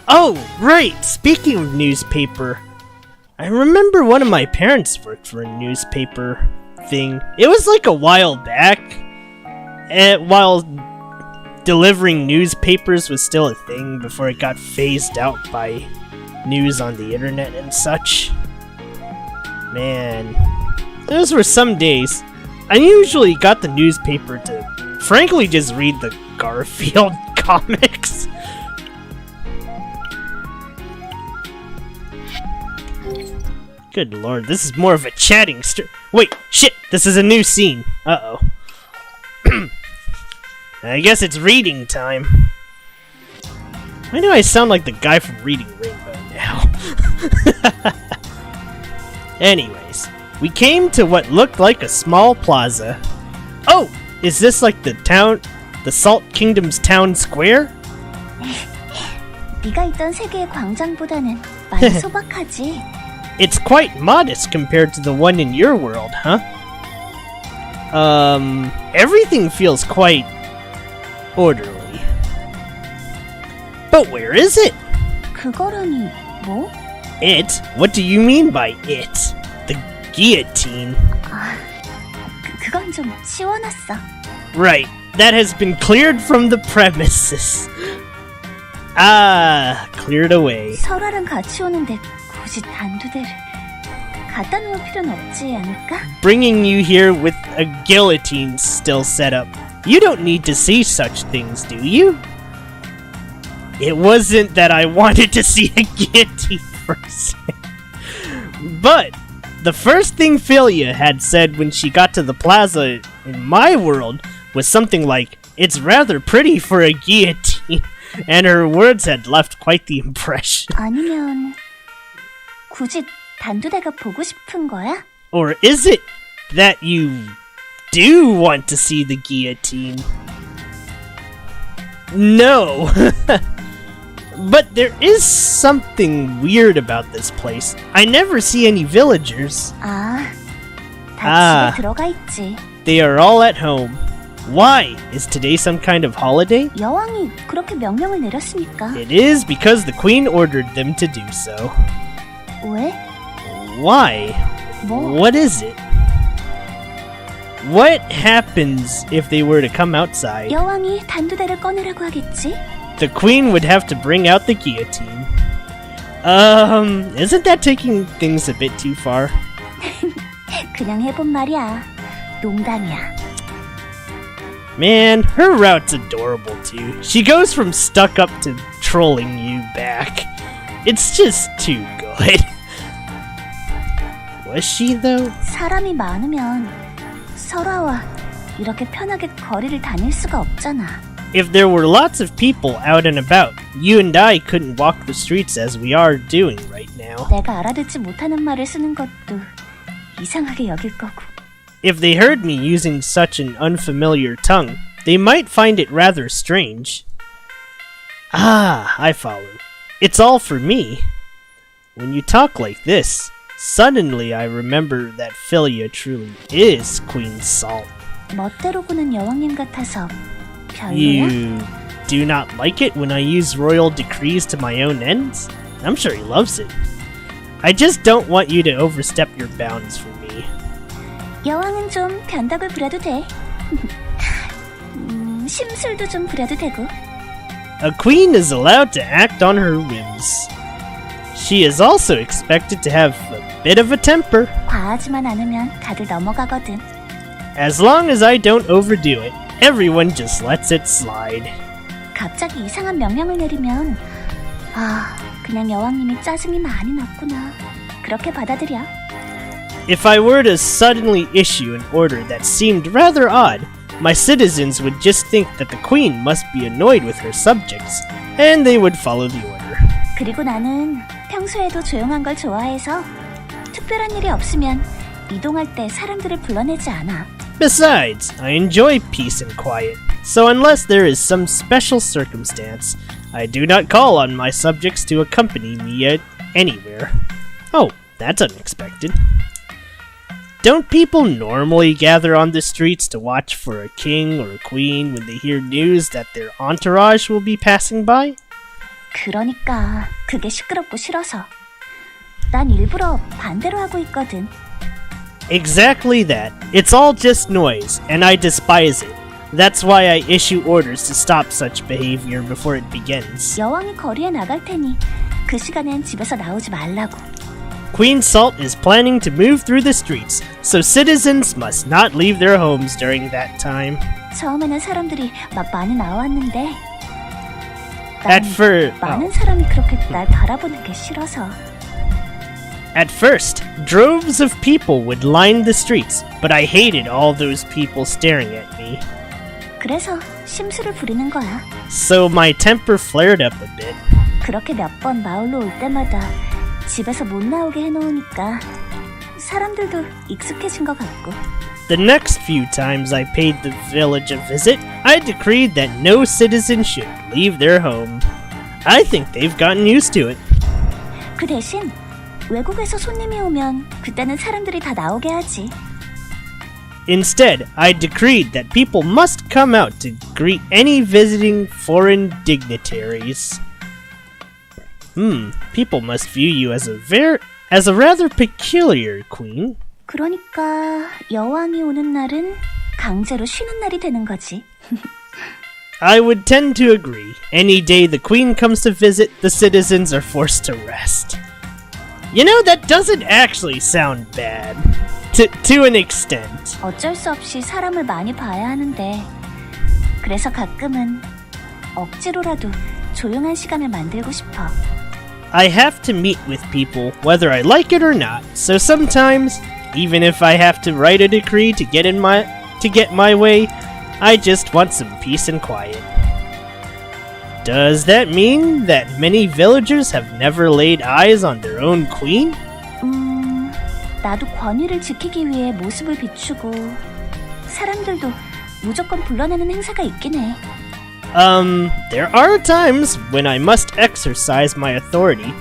Oh, right! Speaking of newspaper, I remember one of my parents worked for a newspaper thing. It was like a while back, while delivering newspapers was still a thing before it got phased out by news on the internet and such. Man, those were some days. I usually got the newspaper to, frankly, just read the Garfield comics. Good lord, this is more of a chatting Wait, shit, this is a new scene. Uh-oh. I guess it's reading time. Why do I sound like the guy from Reading Rainbow now? Anyways, we came to what looked like a small plaza. Oh, is this like the Salt Kingdom's town square? 네가 있던 세계의 광장보다는 많이 소박하지. It's quite modest compared to the one in your world, huh? Everything feels quite orderly. But where is it? 그거라니 뭐? It? What do you mean by it? The guillotine. 그건 좀 치워놨어. Right, that has been cleared from the premises. Ah, cleared away. 설화랑 같이 오는데 굳이 단두대를 갖다 놓을 필요는 없지 않을까? Bringing you here with a guillotine still set up. You don't need to see such things, do you? It wasn't that I wanted to see a guillotine per se. But the first thing Philia had said when she got to the plaza in my world was something like, "It's rather pretty for a guillotine," and her words had left quite the impression. 아니면 굳이 단두대가 보고 싶은 거야? Or is it that you do want to see the guillotine? No. But there is something weird about this place. I never see any villagers. 다 집에 들어가 있지. They are all at home. Why? Is today some kind of holiday? 여왕이 그렇게 명령을 내렸으니까. It is because the queen ordered them to do so. 왜? Why? 뭐? What is it? What happens if they were to come outside? 여왕이 단두대를 꺼내라고 하겠지? The queen would have to bring out the guillotine. Isn't that taking things a bit too far? 그냥 해본 말이야. 농담이야. Man, her route's adorable too. She goes from stuck up to trolling you back. It's just too good. Was she, though? 사람이 많으면 설아와 이렇게 편하게 거리를 다닐 수가 없잖아. If there were lots of people out and about, you and I couldn't walk the streets as we are doing right now. 내가 알아듣지 못하는 말을 쓰는 것도 이상하게 여길 거고. If they heard me using such an unfamiliar tongue, they might find it rather strange. Ah, I follow. It's all for me. When you talk like this, suddenly I remember that Philia truly is Queen Salt. 멋대로 구는 여왕님 같아서 별로야? You do not like it when I use royal decrees to my own ends? I'm sure he loves it. I just don't want you to overstep your bounds for me. 여왕은 좀 변덕을 부려도 돼. 심술도 좀 부려도 되고. A queen is allowed to act on her whims. She is also expected to have a bit of a temper. 과하지만 않으면 다들 넘어가거든. As long as I don't overdo it, everyone just lets it slide. 갑자기 이상한 명령을 내리면 그냥 여왕님이 짜증이 많이 났구나. 그렇게 받아들여. If I were to suddenly issue an order that seemed rather odd, my citizens would just think that the queen must be annoyed with her subjects, and they would follow the order. 그리고 나는 평소에도 조용한 걸 좋아해서 특별한 일이 없으면 이동할 때 사람들을 불러내지 않아. Besides, I enjoy peace and quiet, so unless there is some special circumstance, I do not call on my subjects to accompany me anywhere. Oh, that's unexpected. Don't people normally gather on the streets to watch for a king or a queen when they hear news that their entourage will be passing by? 그러니까 그게 시끄럽고 싫어서 난 일부러 반대로 하고 있거든. Exactly that. It's all just noise, and I despise it. That's why I issue orders to stop such behavior before it begins. 여왕이 거리에 나갈 테니 그 시간엔 집에서 나오지 말라고. Queen Salt is planning to move through the streets, so citizens must not leave their homes during that time. 처음에는 사람들이 막 많이 나왔는데 많은 At 사람이 그렇게 날 바라보는 게 싫어서. At first, droves of people would line the streets, but I hated all those people staring at me. 그래서 심술을 부리는 거야. So my temper flared up a bit. 그렇게 몇 번 마을로 올 때마다 집에서 못 나오게 해놓으니까 사람들도 익숙해진 것 같고. The next few times I paid the village a visit, I decreed that no citizen should leave their home. I think they've gotten used to it. 그 대신 외국에서 손님이 오면 그때는 사람들이 다 나오게 하지. Instead, I decreed that people must come out to greet any visiting foreign dignitaries. People must view you as a rather peculiar queen. 그러니까 여왕이 오는 날은 강제로 쉬는 날이 되는 거지. I would tend to agree. Any day the queen comes to visit, the citizens are forced to rest. You know, that doesn't actually sound bad. To an extent. 어쩔 수 없이 사람을 많이 봐야 하는데 그래서 가끔은 억지로라도 조용한 시간을 만들고 싶어. I have to meet with people whether I like it or not, so sometimes, even if I have to write a decree to get my way, I just want some peace and quiet. Does that mean that many villagers have never laid eyes on their own queen? 나도 권위를 지키기 위해 모습을 비추고 사람들도 무조건 불러내는 행사가 있긴 해. There are times when I must exercise my authority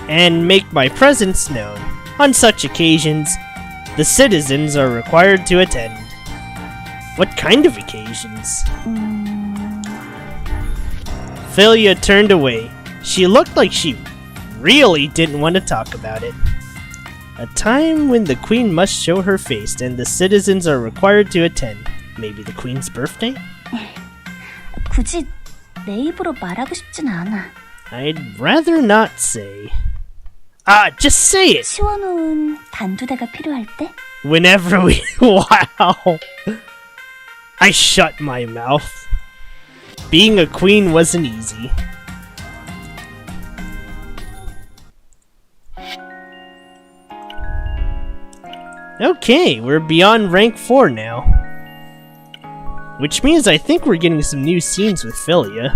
and make my presence known. On such occasions, the citizens are required to attend. What kind of occasions? Philia turned away. She looked like she really didn't want to talk about it. A time when the queen must show her face and the citizens are required to attend. Maybe the queen's birthday? 굳이 내 입으로 말하고 싶진 않아. I'd rather not say. Just say it! 치워놓은 단두대가 필요할 때? Whenever we... Wow! I shut my mouth. Being a queen wasn't easy. Okay, we're beyond rank 4 now. Which means I think we're getting some new scenes with Philia.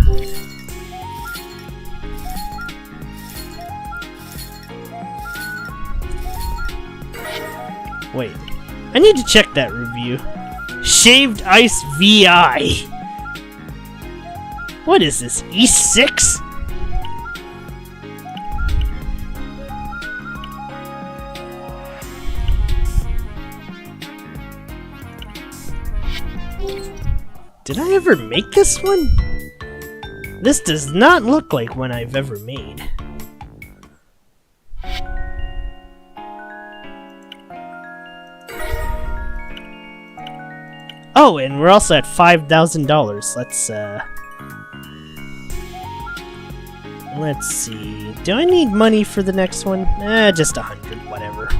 Wait, I need to check that review. Shaved Ice VI. What is this, E6? Did I ever make this one? This does not look like one I've ever made. Oh, and we're also at $5,000. Let's see. Do I need money for the next one? Just 100, whatever.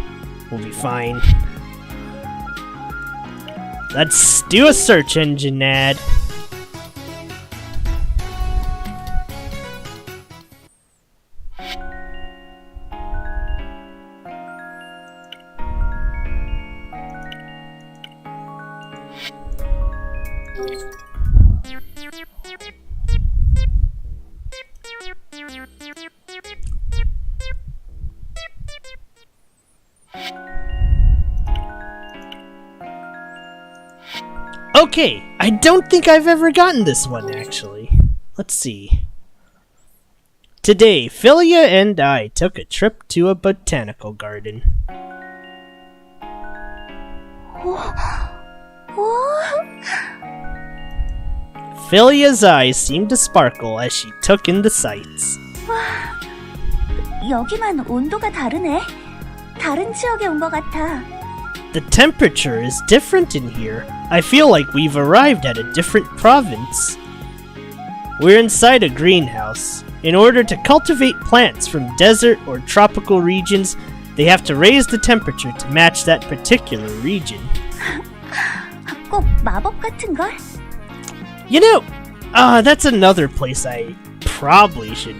We'll be fine. Let's do a search engine ad. Okay, I don't think I've ever gotten this one, actually. Let's see. Today, Philia and I took a trip to a botanical garden. Philia's eyes seemed to sparkle as she took in the sights. 여기만 온도가 다르네. 다른 지역에 온 것 같아. The temperature is different in here. I feel like we've arrived at a different province. We're inside a greenhouse. In order to cultivate plants from desert or tropical regions, they have to raise the temperature to match that particular region. 꼭 마법 같은 걸? You know, that's another place I probably should...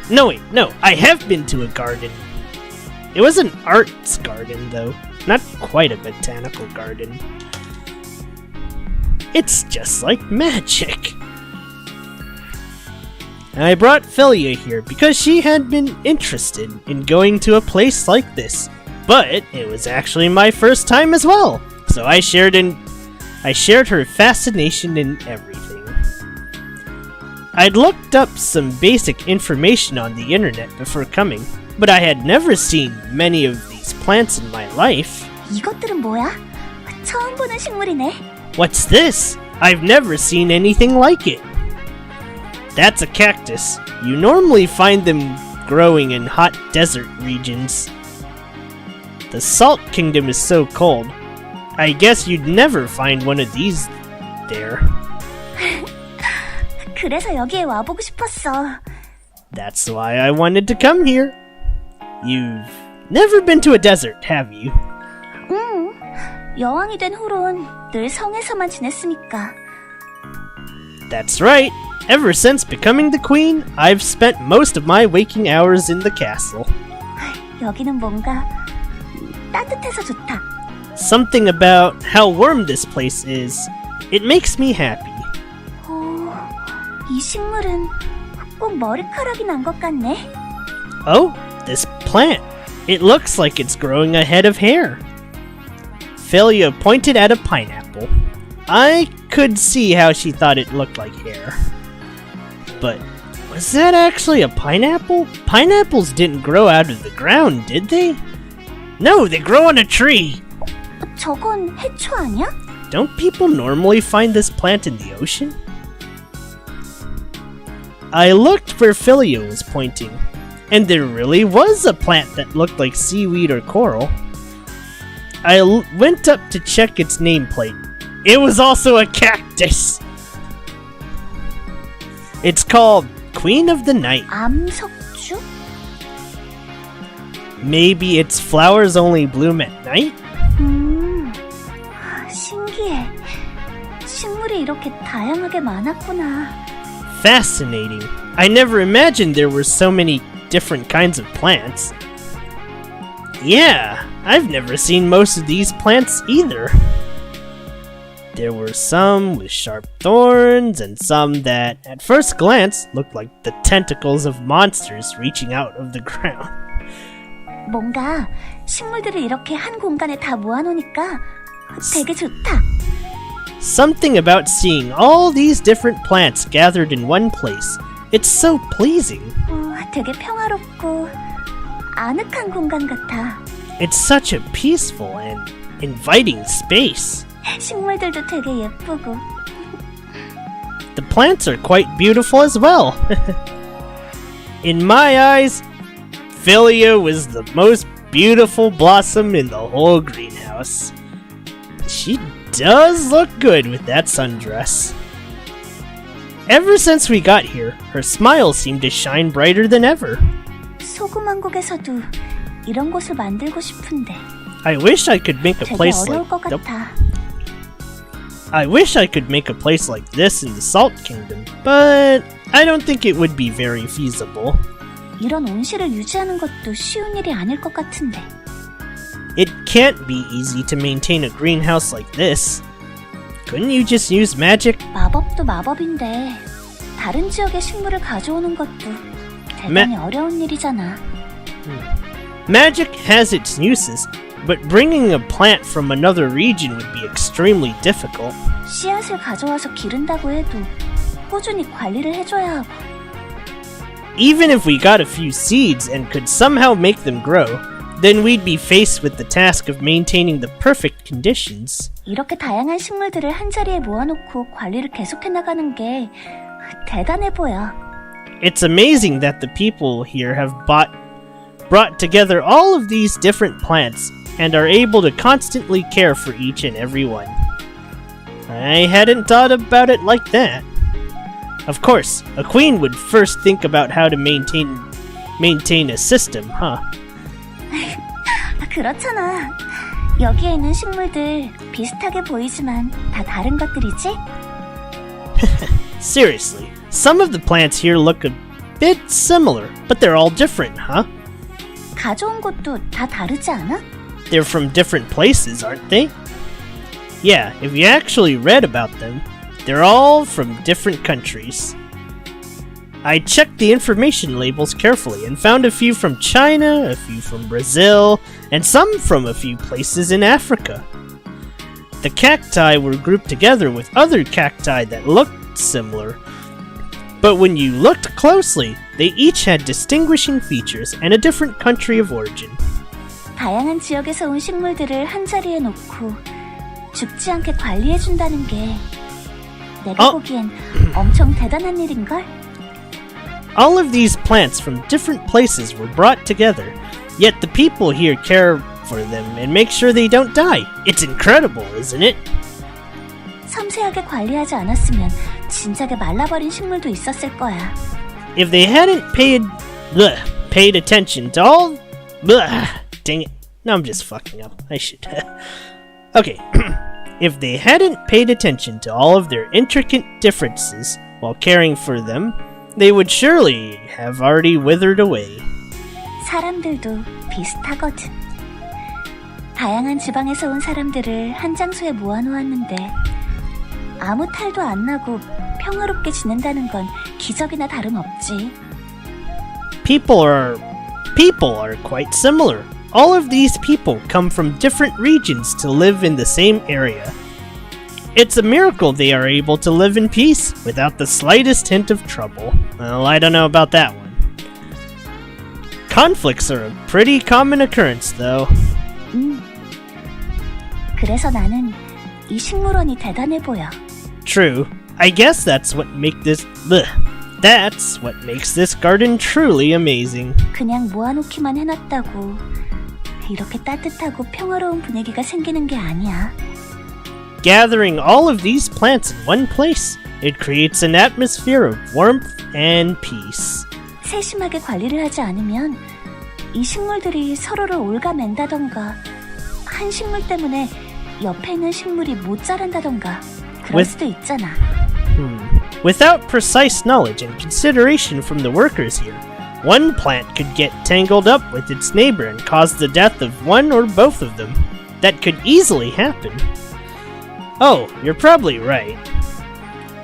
No, wait, no, I have been to a garden. It was an arts garden, though. Not quite a botanical garden. It's just like magic. I brought Philia here because she had been interested in going to a place like this, but it was actually my first time as well. So I shared her fascination in everything. I'd looked up some basic information on the internet before coming, but I had never seen many of these plants in my life. 이것들은 뭐야? 처음 보는 식물이네. What's this? I've never seen anything like it. That's a cactus. You normally find them growing in hot desert regions. The Salt Kingdom is so cold. I guess you'd never find one of these there. 그래서 여기에 와보고 싶었어. That's why I wanted to come here. You've never been to a desert, have you? 응. 여왕이 된 후론 늘 성에서만 지냈으니까. That's right. Ever since becoming the queen, I've spent most of my waking hours in the castle. 여기는 뭔가 따뜻해서 좋다. Something about how warm this place is. It makes me happy. 이 식물은 꼭 머리카락이 난 것 같네. Oh, this plant. It looks like it's growing a head of hair. Philia pointed at a pineapple. I could see how she thought it looked like hair. But was that actually a pineapple? Pineapples didn't grow out of the ground, did they? No, they grow on a tree. 저건 해초 아니야? Don't people normally find this plant in the ocean? I looked where Philia was pointing, and there really was a plant that looked like seaweed or coral. I went up to check its nameplate. It was also a cactus! It's called Queen of the Night. 암석주? Maybe its flowers only bloom at night? 신기해. 식물이 이렇게 다양하게 많았구나. Fascinating. I never imagined there were so many different kinds of plants. Yeah, I've never seen most of these plants either. There were some with sharp thorns and some that, at first glance, looked like the tentacles of monsters reaching out of the ground. 뭔가 식물들을 이렇게 한 공간에 다 모아놓으니까 되게 좋다. Something about seeing all these different plants gathered in one place. It's so pleasing. 되게 평화롭고 아늑한 공간 같아. It's such a peaceful and inviting space. 식물들도 되게 예쁘고. The plants are quite beautiful as well. In my eyes, Philia was the most beautiful blossom in the whole greenhouse. She does look good with that sundress. Ever since we got here, her smile seemed to shine brighter than ever. 소금왕국에서도 이런 곳을 만들고 싶은데. I wish I could make a 되게 place 어려울 것 like 같아. I wish I could make a place like this in the Salt Kingdom, but I don't think it would be very feasible. 이런 온실을 유지하는 것도 쉬운 일이 아닐 것 같은데. It can't be easy to maintain a greenhouse like this. Couldn't you just use magic? 마법도 마법인데 다른 지역의 식물을 가져오는 것도 대단히 어려운 일이잖아. Magic has its uses, but bringing a plant from another region would be extremely difficult. 씨앗을 가져와서 기른다고 해도 꾸준히 관리를 해줘야 하고. Even if we got a few seeds and could somehow make them grow, then we'd be faced with the task of maintaining the perfect conditions. 이렇게 다양한 식물들을 한자리에 모아놓고 관리를 계속해 나가는 게 대단해 보여. It's amazing that the people here have brought together all of these different plants and are able to constantly care for each and every one. I hadn't thought about it like that. Of course, a queen would first think about how to maintain a system, huh? 그렇잖아. 여기에 있는 식물들 비슷하게 보이지만 다 다른 것들이지? Seriously, some of the plants here look a bit similar, but they're all different, huh? 가져온 것도 다 다르지 않아? They're from different places, aren't they? Yeah, if you actually read about them, they're all from different countries. I checked the information labels carefully and found a few from China, a few from Brazil, and some from a few places in Africa. The cacti were grouped together with other cacti that looked similar, but when you looked closely, they each had distinguishing features and a different country of origin. 다양한 지역에서 온 식물들을 한자리에 놓고 죽지 않게 관리해준다는 게 내가 보기엔 엄청 대단한 일인걸? All of these plants from different places were brought together, yet the people here care for them and make sure they don't die. It's incredible, isn't it? 섬세하게 관리하지 않았으면 진작에 말라버린 식물도 있었을 거야. If they hadn't paid attention to all... Dang it. No, I'm just fucking up. I should... Okay. If they hadn't paid attention to all of their intricate differences while caring for them, they would surely have already withered away. 사람들도 비슷하거든. 다양한 지방에서 온 사람들을 한 장소에 모아놓았는데 아무 탈도 안 나고 평화롭게 지낸다는 건 기적이나 다름없지. People are quite similar. All of these people come from different regions to live in the same area. It's a miracle they are able to live in peace without the slightest hint of trouble. Well, I don't know about that one. Conflicts are a pretty common occurrence, though. 그래서 나는 이 식물원이 대단해 보여. True. I guess that's what makes this garden truly amazing. 그냥 모아놓기만 해놨다고 이렇게 따뜻하고 평화로운 분위기가 생기는 게 아니야. Gathering all of these plants in one place, it creates an atmosphere of warmth and peace. 세심하게 관리를 하지 않으면 이 식물들이 서로를 옭아맨다던가 한 식물 때문에 옆에 있는 식물이 못 자란다던가 그럴 수도 있잖아. Without precise knowledge and consideration from the workers here, One plant could get tangled up with its neighbor and cause the death of one or both of them. That could easily happen. Oh, you're probably right.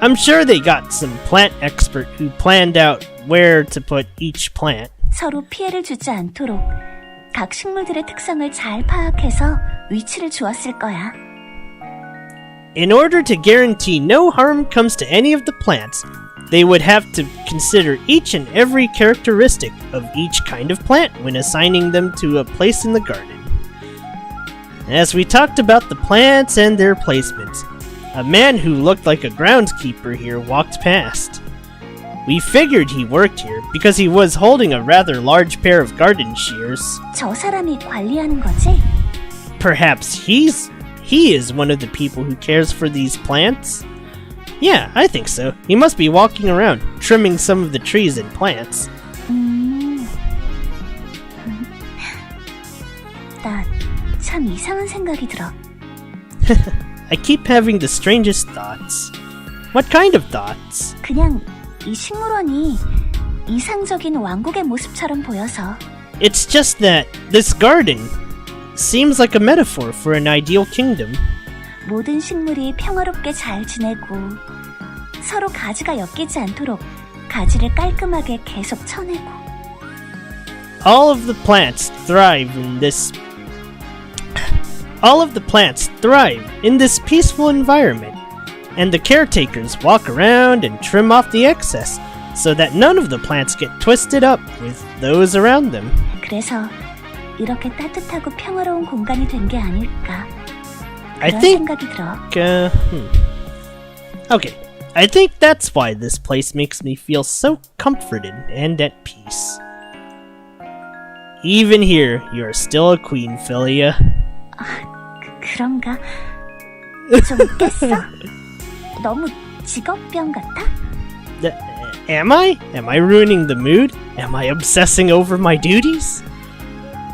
I'm sure they got some plant expert who planned out where to put each plant. 서로 피해를 주지 않도록 각 식물들의 특성을 잘 파악해서 위치를 주었을 거야. In order to guarantee no harm comes to any of the plants, they would have to consider each and every characteristic of each kind of plant when assigning them to a place in the garden. As we talked about the plants and their placements, a man who looked like a groundskeeper here walked past. We figured he worked here because he was holding a rather large pair of garden shears. 저 사람이 관리하는 거지? Perhaps he is one of the people who cares for these plants? Yeah, I think so. He must be walking around, trimming some of the trees and plants. 나 참 이상한 생각이 들어. I keep having the strangest thoughts. What kind of thoughts? 그냥 이 식물원이 이상적인 왕국의 모습처럼 보여서. It's just that this garden seems like a metaphor for an ideal kingdom. 모든 식물이 평화롭게 잘 지내고 서로 가지가 엮이지 않도록 가지를 깔끔하게 계속 쳐내고. All of the plants thrive in this peaceful environment, and the caretakers walk around and trim off the excess so that none of the plants get twisted up with those around them. 그래서 이렇게 따뜻하고 평화로운 공간이 된 게 아닐까. I 그런 think 생각이 들어. Okay, I think that's why this place makes me feel so comforted and at peace. Even here, you're still a queen, Philia. 그런가? 좀 깼어? 너무 직업병 같아? Am I? Am I ruining the mood? Am I obsessing over my duties?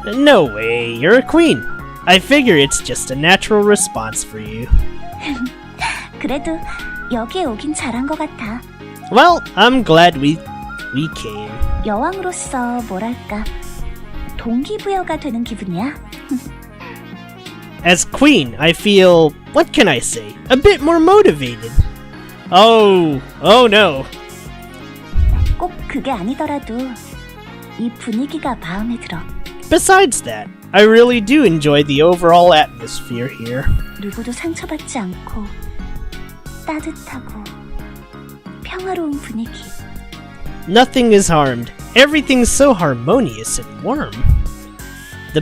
No way, you're a queen. I figure it's just a natural response for you. 그래도 여기에 오긴 잘한 것 같아. Well, I'm glad we came. 여왕으로서 뭐랄까 동기부여가 되는 기분이야. As queen, I feel, what can I say, a bit more motivated. Oh no. 꼭 그게 아니더라도 이 분위기가 마음에 들어. Besides that, I really do enjoy the overall atmosphere here. 누구도 상처받지 않고 따뜻하고 평화로운 분위기. Nothing is harmed. Everything's so harmonious and warm. The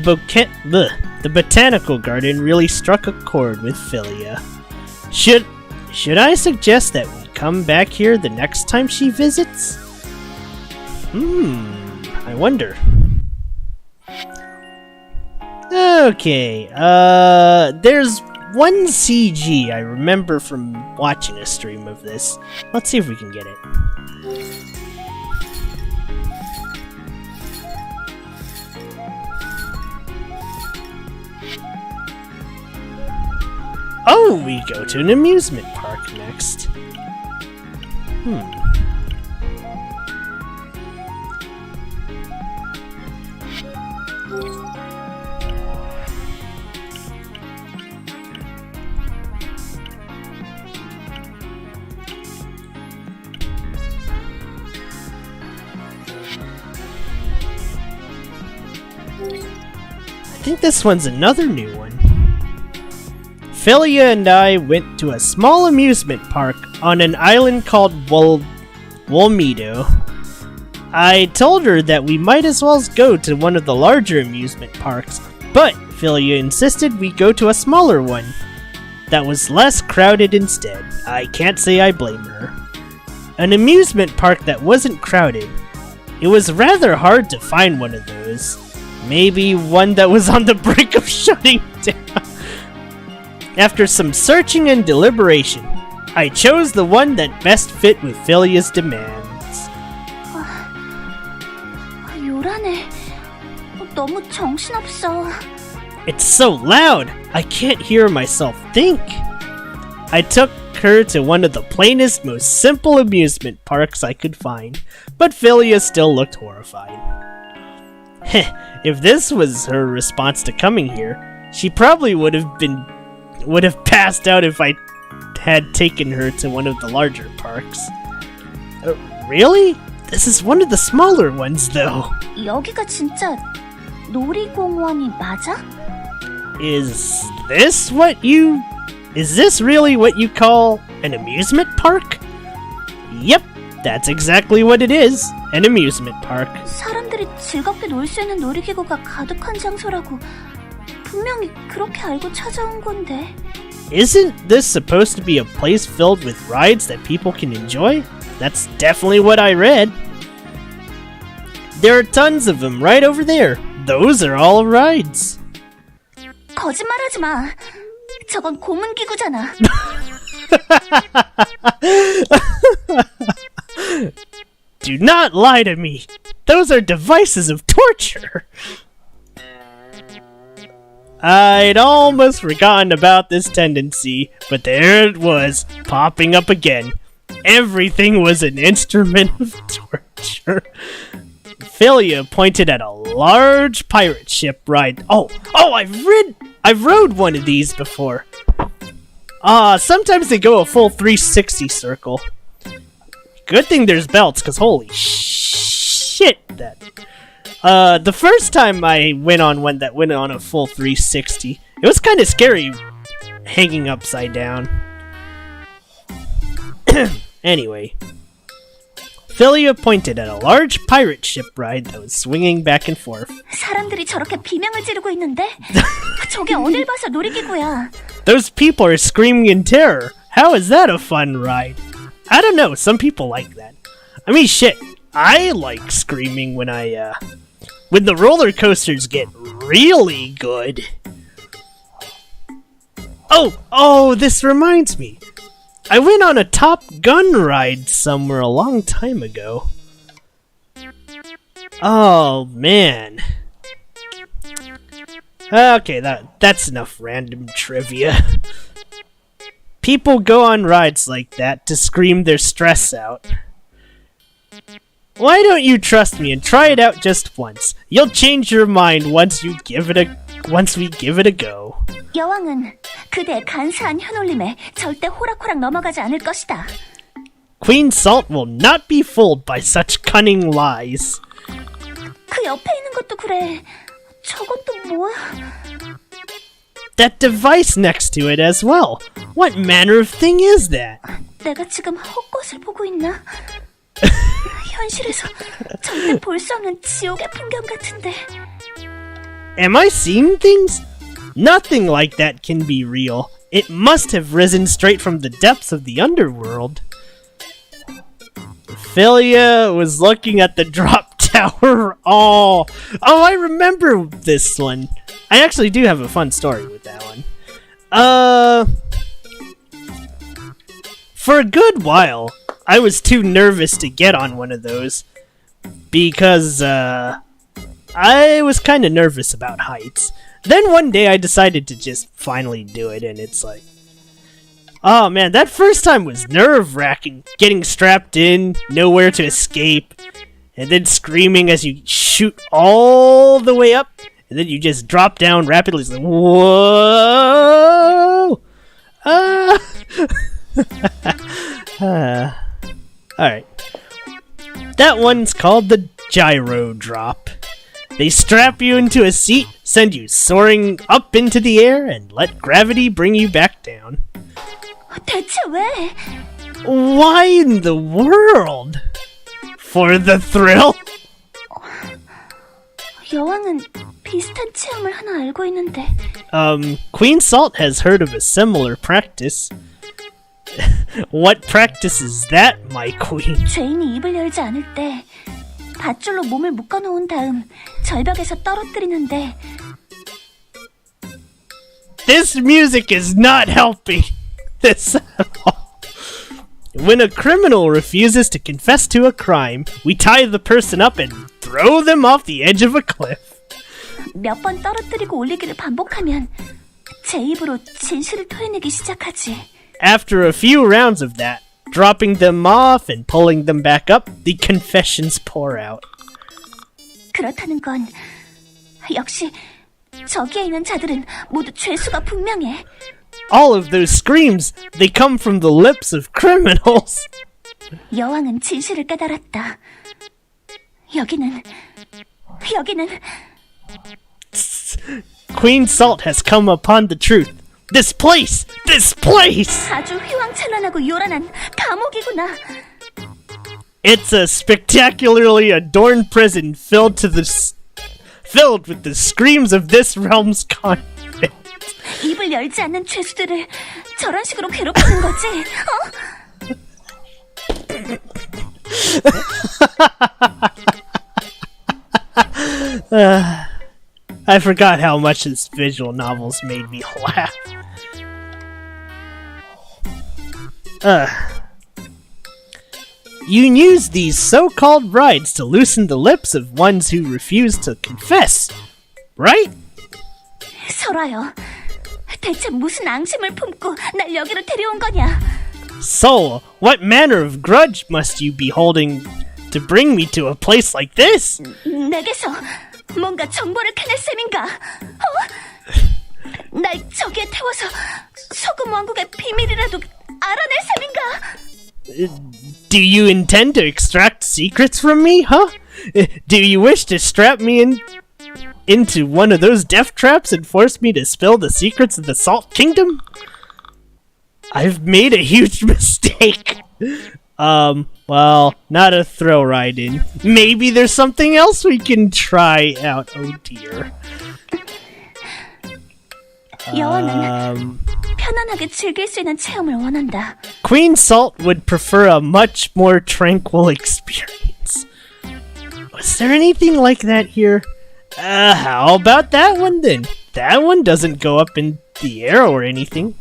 botanical garden really struck a chord with Philia. Should I suggest that we come back here the next time she visits? I wonder. Okay, there's one CG I remember from watching a stream of this. Let's see if we can get it. Oh, we go to an amusement park next. I think this one's another new one. Philia and I went to a small amusement park on an island called Wolmido. I told her that we might as well go to one of the larger amusement parks, but Philia insisted we go to a smaller one that was less crowded instead. I can't say I blame her. An amusement park that wasn't crowded. It was rather hard to find one of those. Maybe one that was on the brink of shutting down. After some searching and deliberation, I chose the one that best fit with Philia's demands. 요란해. 너무 정신없어. It's so loud, I can't hear myself think. I took her to one of the plainest, most simple amusement parks I could find, but Philia still looked horrified. Heh, if this was her response to coming here, she probably would have passed out if I had taken her to one of the larger parks. Really? This is one of the smaller ones, though. 여기가 진짜 놀이공원이 맞아? Is this really what you call an amusement park? Yep, that's exactly what it is, an amusement park. 사람들이 즐겁게 놀 수 있는 놀이기구가 가득한 장소라고 분명히 그렇게 알고 찾아온 건데. Isn't this supposed to be a place filled with rides that people can enjoy? That's definitely what I read. There are tons of them right over there. Those are all rides. 거짓말하지 마. 저건 고문기구잖아. Do not lie to me. Those are devices of torture. I'd almost forgotten about this tendency, but there it was, popping up again. Everything was an instrument of torture. Philia pointed at a large pirate ship ride. Oh, I've rode one of these before. Sometimes they go a full 360 circle. Good thing there's belts, cause holy shit, the first time I went on one that went on a full 360, it was kind of scary hanging upside down. Anyway, Philia pointed at a large pirate ship ride that was swinging back and forth. 사람들이 저렇게 비명을 지르고 있는데? 저게 어딜 봐서 놀이기구야. Those people are screaming in terror. How is that a fun ride? I don't know, some people like that. I mean, shit, I like screaming when when the roller coasters get really good. Oh, this reminds me. I went on a Top Gun ride somewhere a long time ago. Oh, man. Okay, that's enough random trivia. People go on rides like that to scream their stress out. Why don't you trust me and try it out just once? You'll change your mind once we give it a go. 여왕은 그대의 간사한 현올림에 절대 호락호락 넘어가지 않을 것이다. Queen Salt will not be fooled by such cunning lies. 그 옆에 있는 것도 그래. 저것도 뭐야? That device next to it as well. What manner of thing is that? 내가 지금 헛것을 보고 있나? 현실에서 절대 볼 수 없는 지옥의 풍경 같은데. Am I seeing things? Nothing like that can be real. It must have risen straight from the depths of the underworld. Philia was looking at the drop tower. Oh, I remember this one. I actually do have a fun story with that one. For a good while, I was too nervous to get on one of those because I was kind of nervous about heights. Then one day I decided to just finally do it, and it's like, oh man, that first time was nerve-wracking. Getting strapped in, nowhere to escape, and then screaming as you shoot all the way up, and then you just drop down rapidly. It's like, whoa! Alright. That one's called the gyro drop. They strap you into a seat, send you soaring up into the air, and let gravity bring you back down. 대체 왜? Why in the world? For the thrill? 여왕은 비슷한 체험을 하나 알고 있는데. Queen Salt has heard of a similar practice. What practice is that, my queen? 죄인이 입을 열지 않을 때 밧줄로 몸을 묶어놓은 다음 절벽에서 떨어뜨리는데. This music is not helping this at all. When a criminal refuses to confess to a crime, we tie the person up and throw them off the edge of a cliff. 몇 번 떨어뜨리고 올리기를 반복하면 제 입으로 진실을 토해내기 시작하지. After a few rounds of that, dropping them off and pulling them back up, the confessions pour out. 그렇다는 건 역시 저기에 있는 자들은 모두 죄수가 분명해. All of those screams, they come from the lips of criminals. 여왕은 진실을 깨달았다. 여기는 Queen Salt has come upon the truth. This place! 아주 휘황찬란하고 요란한 감옥이구나. It's a spectacularly adorned prison filled with the screams of this realm's convict. 입을 열지 않는 죄수들을 저런 식으로 괴롭히는 거지? I forgot how much this visual novels made me laugh. You use these so-called rides to loosen the lips of ones who refuse to confess, right? 설아요, 대체 무슨 앙심을 품고 날 여기로 데려온 거냐? Soul, what manner of grudge must you be holding to bring me to a place like this? 내게서 뭔가 정보를 캐낼 셈인가? 날 저기에 태워서 소금 왕국의 비밀이라도 알아낼 셈인가? Do you intend to extract secrets from me, huh? Do you wish to strap me into one of those death traps and force me to spill the secrets of the Salt Kingdom? I've made a huge mistake. Well, not a thrill ride in. Maybe there's something else we can try out. Oh dear. 여왕은 편안하게 즐길 수 있는 체험을 원한다. Queen Salt would prefer a much more tranquil experience. Was there anything like that here? How about that one then? That one doesn't go up in the air or anything.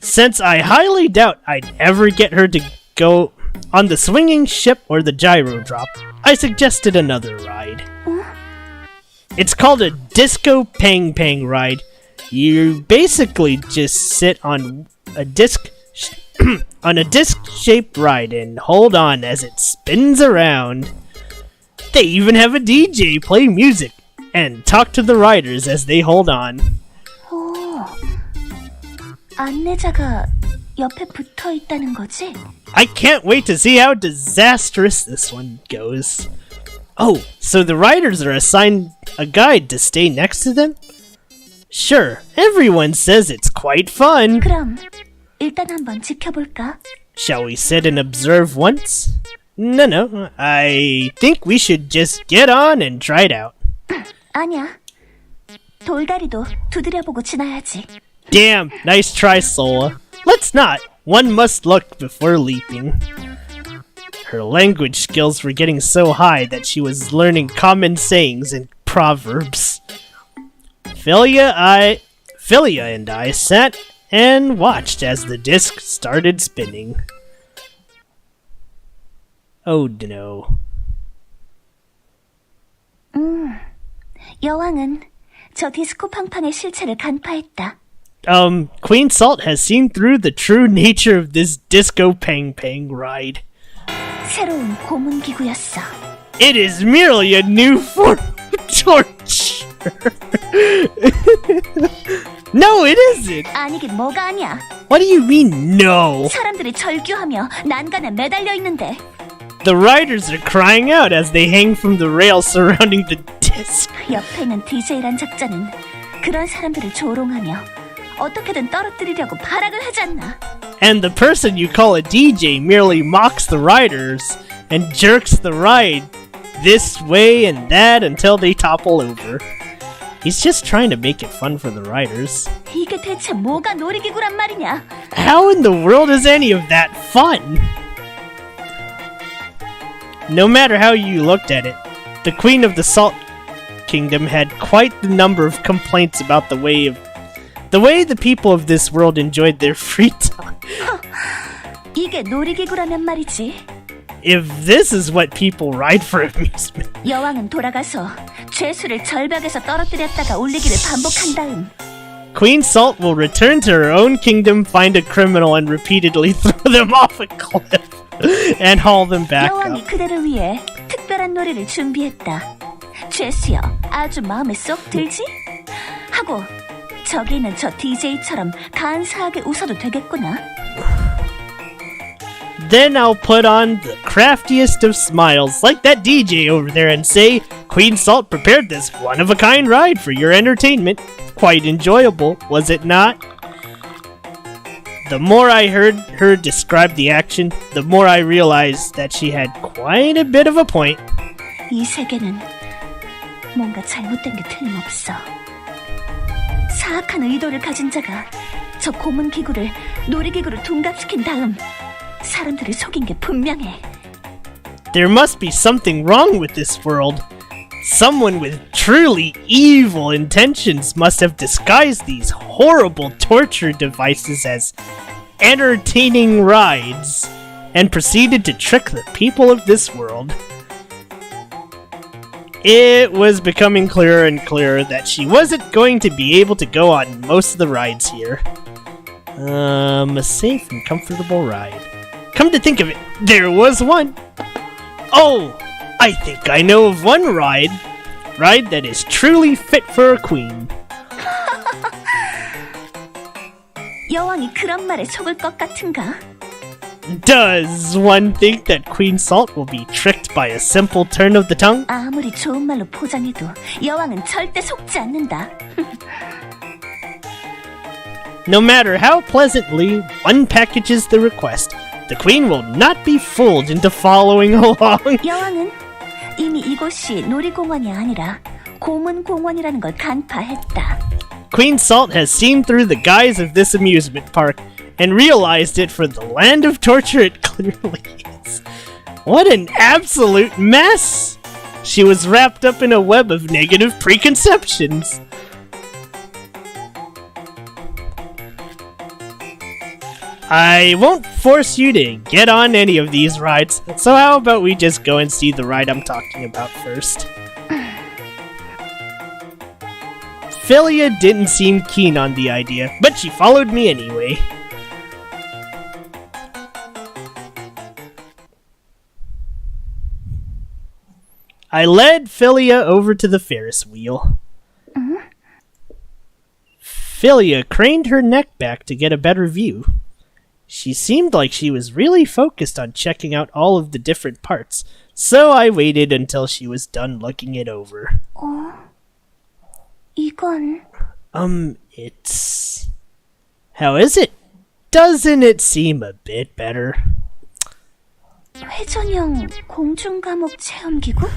Since I highly doubt I'd ever get her to go on the swinging ship or the gyro drop, I suggested another ride. It's called a Disco Pang Pang ride. You basically just sit on a disc-shaped ride and hold on as it spins around. They even have a DJ play music and talk to the riders as they hold on. 안내자가 옆에 붙어 있다는 거지? I can't wait to see how disastrous this one goes. Oh, so the riders are assigned a guide to stay next to them? Sure, everyone says it's quite fun. 그럼 일단 한번 지켜볼까? Shall we sit and observe once? No, I think we should just get on and try it out. 아니야. 돌다리도 두드려보고 지나야지. Damn, nice try, Sola. Let's not. One must look before leaping. Her language skills were getting so high that she was learning common sayings and proverbs. Philia and I sat and watched as the disc started spinning. Oh no. 여왕은 저 디스코 팡팡의 실체를 간파했다. Queen Salt has seen through the true nature of this Disco Pang Pang ride. 새로운 고문 기구였어. It is merely a new form of torture. No, it isn't. 아니긴 뭐가 아니야. What do you mean, no? 사람들이 절규하며 난간에 매달려 있는데. The riders are crying out as they hang from the rails surrounding the disc. 옆에 있는 DJ란 작자는 그런 사람들을 조롱하며 어떻게든 떨어뜨리려고 발악을 하지 않나. And the person you call a DJ merely mocks the riders and jerks the ride this way and that until they topple over. He's just trying to make it fun for the riders. 이게 대체 뭐가 놀이기구란 말이냐? How in the world is any of that fun? No matter how you looked at it, the Queen of the Salt Kingdom had quite the number of complaints about the way the people of this world enjoyed their free time. 이게 놀이기구라면 말이지. If this is what people ride for amusement. 여왕은 돌아가서 죄수를 절벽에서 떨어뜨렸다가 올리기를 반복한 다음 Queen Salt will return to her own kingdom, find a criminal, and repeatedly throw them off a cliff and haul them back 여왕이 up. 그대를 위해 특별한 노래를 준비했다. 제시여, 아주 마음에 쏙 들지? 하고 저기 있는 저 DJ처럼 간사하게 웃어도 되겠구나. Then I'll put on the craftiest of smiles, like that DJ over there, and say, Queen Salt prepared this one-of-a-kind ride for your entertainment. Quite enjoyable, was it not? The more I heard her describe the action, the more I realized that she had quite a bit of a point. 이 세계는 뭔가 잘못된 게 틀림없어. 사악한 의도를 가진 자가 저 고문 기구를 놀이기구로 둔갑시킨 다음 사람들을 속인 게 분명해. There must be something wrong with this world. Someone with truly evil intentions must have disguised these horrible torture devices as entertaining rides and proceeded to trick the people of this world. It was becoming clearer and clearer that she wasn't going to be able to go on most of the rides here. A safe and comfortable ride. Come to think of it, there was one. Oh, I think I know of one ride that is truly fit for a queen. 여왕이 그런 말에 속을 것 같은가? Does one think that Queen Salt will be tricked by a simple turn of the tongue? 아무리 좋은 말로 포장해도 여왕은 절대 속지 않는다. No matter how pleasantly one packages the request, the queen will not be fooled into following along. 여왕은 이미 이곳이 놀이공원이 아니라 고문공원이라는 걸 간파했다. Queen Salt has seen through the guise of this amusement park and realized it for the land of torture it clearly is. What an absolute mess! She was wrapped up in a web of negative preconceptions. I won't force you to get on any of these rides, so how about we just go and see the ride I'm talking about first? Philia didn't seem keen on the idea, but she followed me anyway. I led Philia over to the Ferris wheel. Philia craned her neck back to get a better view. She seemed like she was really focused on checking out all of the different parts, so I waited until she was done looking it over. 이건... It's... How is it? Doesn't it seem a bit better? 회전형 공중감옥 체험기구?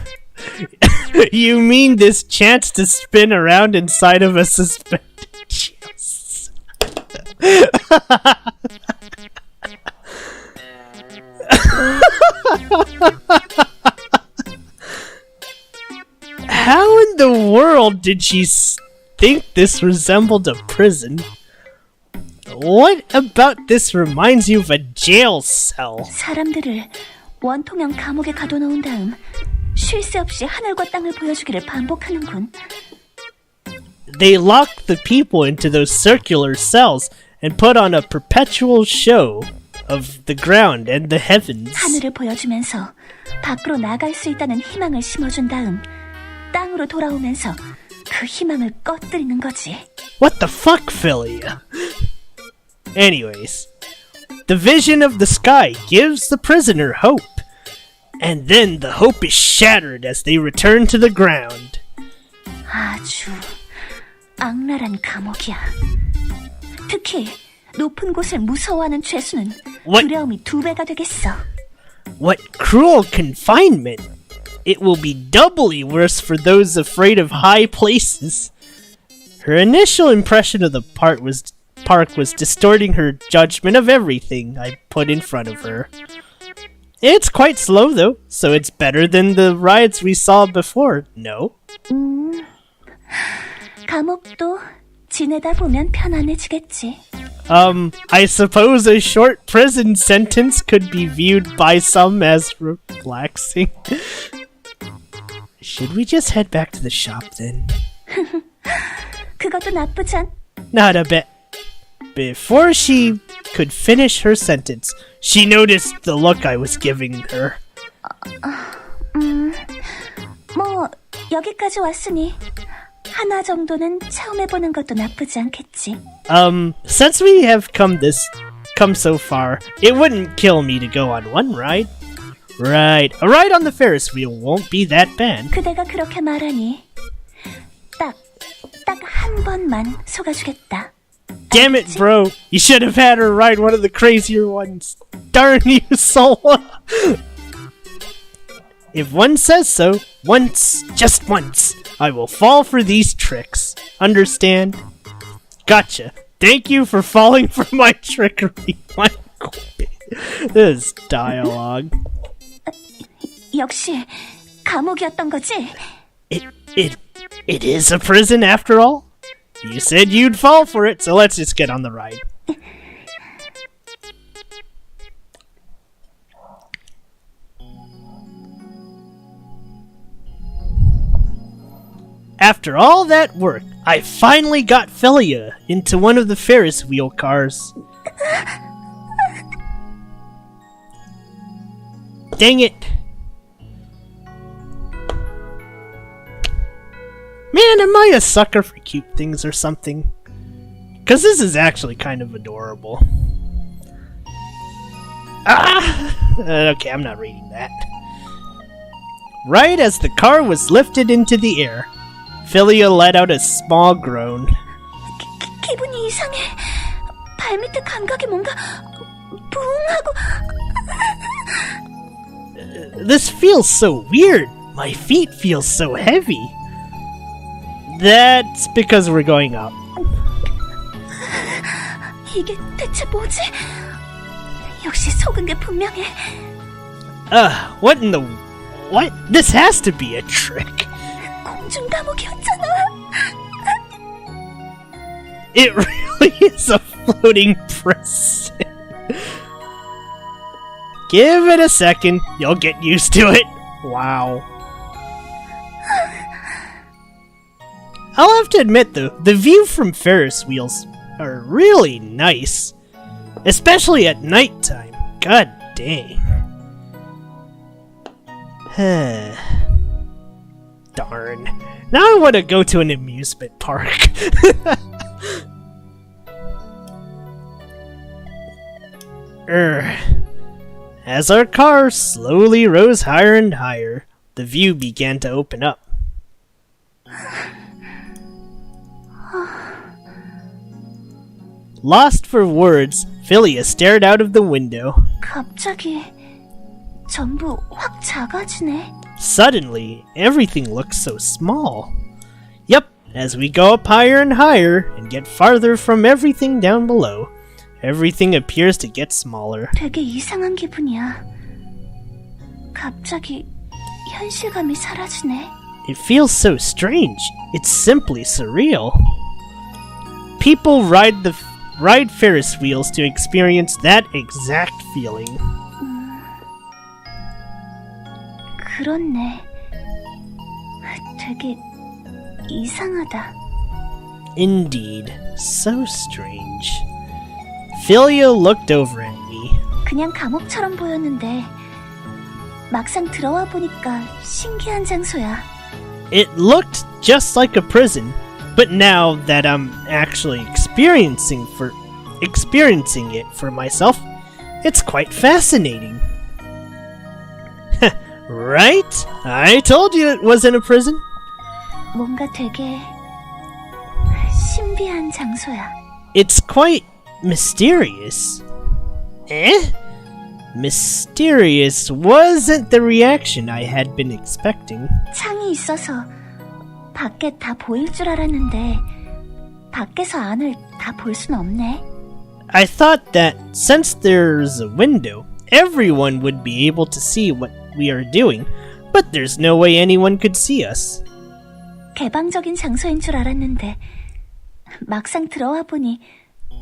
You mean this chance to spin around inside of a suspended chest? How in the world did she think this resembled a prison? What about this reminds you of a jail cell? 사람들을 원통형 감옥에 가둬놓은 다음 쉴 새 없이 하늘과 땅을 보여주기를 반복하는군. They locked the people into those circular cells and put on a perpetual show of the ground and the heavens. 하늘을 보여주면서 밖으로 나갈 수 있다는 희망을 심어준 다음 땅으로 돌아오면서 그 희망을 꺼뜨리는 거지. What the fuck, Philia? Anyways, the vision of the sky gives the prisoner hope, and then the hope is shattered as they return to the ground. 아주 악랄한 감옥이야. 특히 높은 곳을 무서워하는 죄수는 What? 두려움이 2배가 되겠어. What cruel confinement! It will be doubly worse for those afraid of high places. Her initial impression of the park was distorting her judgment of everything I put in front of her. It's quite slow though, so it's better than the rides we saw before, no? 감옥도 지내다 보면 편안해지겠지. I suppose a short prison sentence could be viewed by some as relaxing. Should we just head back to the shop then? 그것도 나쁘지 않... Not a bit. Before she could finish her sentence, she noticed the look I was giving her. 뭐 여기까지 왔으니 하나 정도는 처음 해보는 것도 나쁘지 않겠지. Since we have come so far, it wouldn't kill me to go on one ride. Right, a ride on the Ferris wheel won't be that bad. 그대가 그렇게 말하니 딱 한 번만 속아주겠다. Damn it, bro! You should have had her ride one of the crazier ones. Darn you, Sola! If one says so, once, just once, I will fall for these tricks. Understand? Gotcha. Thank you for falling for my trickery. This dialogue. 역시 감옥이었던 거지? It is a prison after all? You said you'd fall for it, so let's just get on the ride. After all that work, I finally got Philia into one of the Ferris wheel cars. Dang it. Man, am I a sucker for cute things or something? Because this is actually kind of adorable. Okay, I'm not reading that. Right as the car was lifted into the air, Philia let out a small groan. 기분이 이상해. 발밑에 감각이 뭔가 부응하고. This feels so weird. My feet feel so heavy. That's because we're going up. 이게 대체 뭐지? 역시 속은 게 분명해. What in the... What? This has to be a trick. 공중 감옥이었잖아. It really is a floating prison. Give it a second. You'll get used to it. Wow. I'll have to admit though, the view from Ferris wheels are really nice. Especially at nighttime. God dang. Darn. Now I want to go to an amusement park. As our car slowly rose higher and higher, the view began to open up. Lost for words, Philia stared out of the window. 갑자기 전부 확 작아지네. Suddenly, everything looks so small. Yep, as we go up higher and higher and get farther from everything down below, everything appears to get smaller. 되게 이상한 기분이야. 갑자기 현실감이 사라지네. It feels so strange. It's simply surreal. People ride Ferris wheels to experience that exact feeling. 그렇네. 되게 이상하다. Indeed, so strange. Philia looked over at me. 그냥 감옥처럼 보였는데 막상 들어와 보니까 신기한 장소야. It looked just like a prison, but now that I'm actually experiencing it for myself, it's quite fascinating. Right? I told you it wasn't a prison. 뭔가 되게 신비한 장소야. It's quite mysterious. Mysterious wasn't the reaction I had been expecting. 창이 있어서 밖에 다 보일 줄 알았는데 밖에서 안을 다 볼 순 없네. I thought that since there's a window, everyone would be able to see what we are doing, but there's no way anyone could see us. 개방적인 장소인 줄 알았는데 막상 들어와 보니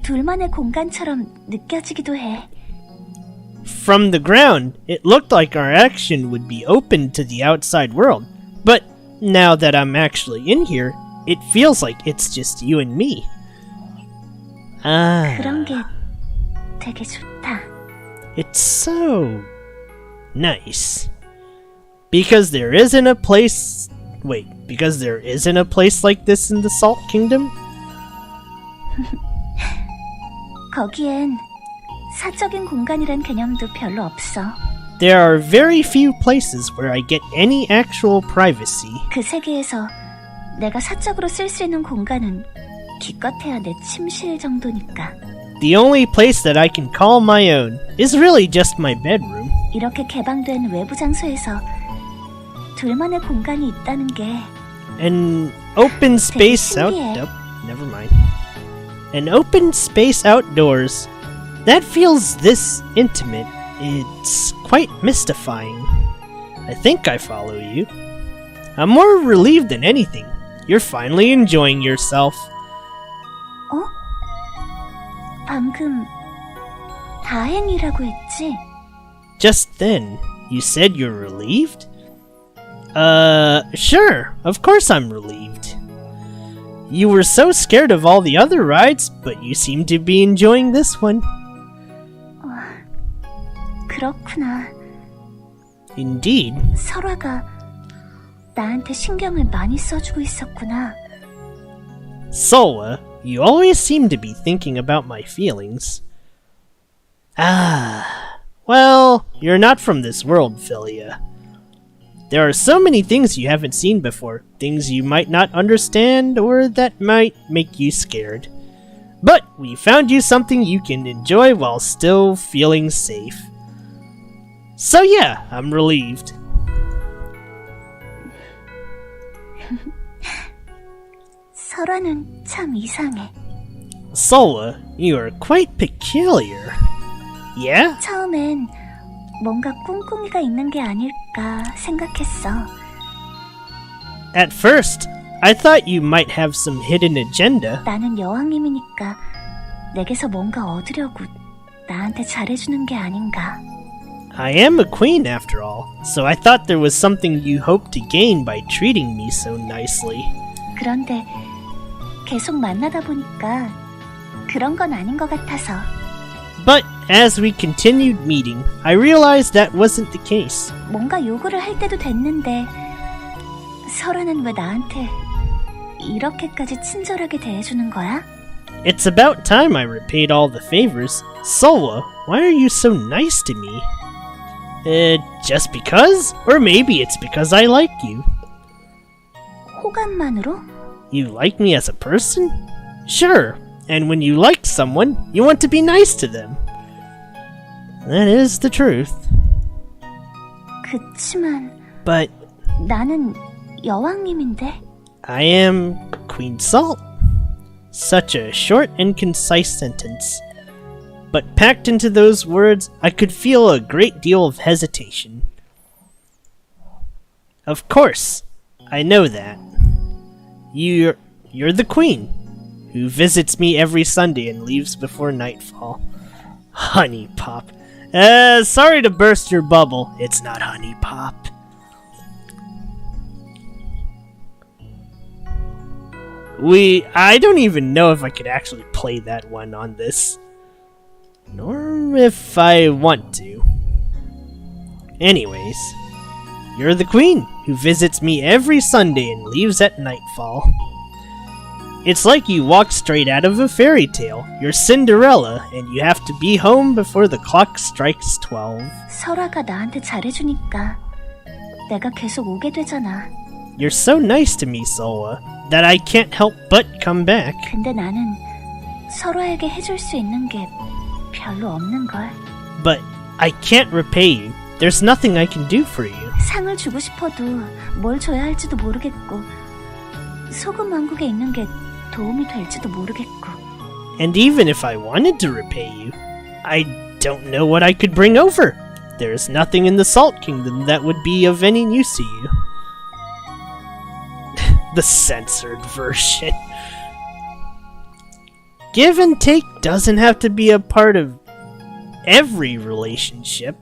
둘만의 공간처럼 느껴지기도 해. From the ground, it looked like our action would be open to the outside world, but now that I'm actually in here, it feels like it's just you and me. 그런 게 되게 좋다. It's so nice. Because there isn't a place... Wait, because there isn't a place like this in the Salt Kingdom? 거기엔 사적인 공간이란 개념도 별로 없어. There are very few places where I get any actual privacy. 그 세계에서 내가 사적으로 쓸 수 있는 공간은 기껏해야 내 침실 정도니까. The only place that I can call my own is really just my bedroom. 이렇게 개방된 외부 장소에서 둘만의 공간이 있다는 게 An open space out... 신기해. Nope, never mind. An open space outdoors. That feels this intimate. It's quite mystifying. I think I follow you. I'm more relieved than anything. You're finally enjoying yourself. 어? 방금 다행이라고 했지? Just then, you said you're relieved? Sure. Of course I'm relieved. You were so scared of all the other rides, but you seem to be enjoying this one. 그렇구나. Indeed. 설화가 나한테 신경을 많이 써주고 있었구나. Solwa, you always seem to be thinking about my feelings. Well, you're not from this world, Philia. There are so many things you haven't seen before, things you might not understand or that might make you scared. But we found you something you can enjoy while still feeling safe. So yeah, I'm relieved. 설화는 참 이상해. Solwa, you are quite peculiar. Yeah? 처음엔 뭔가 꿍꿍이가 있는 게 아닐까 생각했어. At first, I thought you might have some hidden agenda. 나는 여왕님이니까 내게서 뭔가 얻으려고 나한테 잘해주는 게 아닌가. I am a queen after all, so I thought there was something you hoped to gain by treating me so nicely. 그런데 계속 만나다 보니까 그런 건 아닌 것 같아서. But as we continued meeting, I realized that wasn't the case. 뭔가 요구를 할 때도 됐는데 설아는 왜 나한테 이렇게까지 친절하게 대해주는 거야? It's about time I repaid all the favors. Solwa, why are you so nice to me? Just because? Or maybe it's because I like you. 호감만으로? You like me as a person? Sure, and when you like someone, you want to be nice to them. That is the truth. 그치만 But 나는 여왕님인데? I am Queen Salt. Such a short and concise sentence. But packed into those words, I could feel a great deal of hesitation. Of course, I know that. You're the queen, who visits me every Sunday and leaves before nightfall. Honey Pop. Sorry to burst your bubble. It's not Honey Pop. I don't even know if I could actually play that one on this. Nor if I want to. Anyways, you're the queen who visits me every Sunday and leaves at nightfall. It's like you walked straight out of a fairy tale. You're Cinderella and you have to be home before the clock strikes 12. 설아가 나한테 잘해주니까 내가 계속 오게 되잖아. You're so nice to me, Solwa, that I can't help but come back. 근데 나는 설아에게 해줄 수 있는 게 별로 없는걸. But I can't repay you. There's nothing I can do for you. 상을 주고 싶어도 뭘 줘야 할지도 모르겠고 소금 왕국에 있는 게 도움이 될지도 모르겠고. And even if I wanted to repay you, I don't know what I could bring over. There's nothing in the Salt Kingdom that would be of any use to you. The censored version. Give and take doesn't have to be a part of every relationship.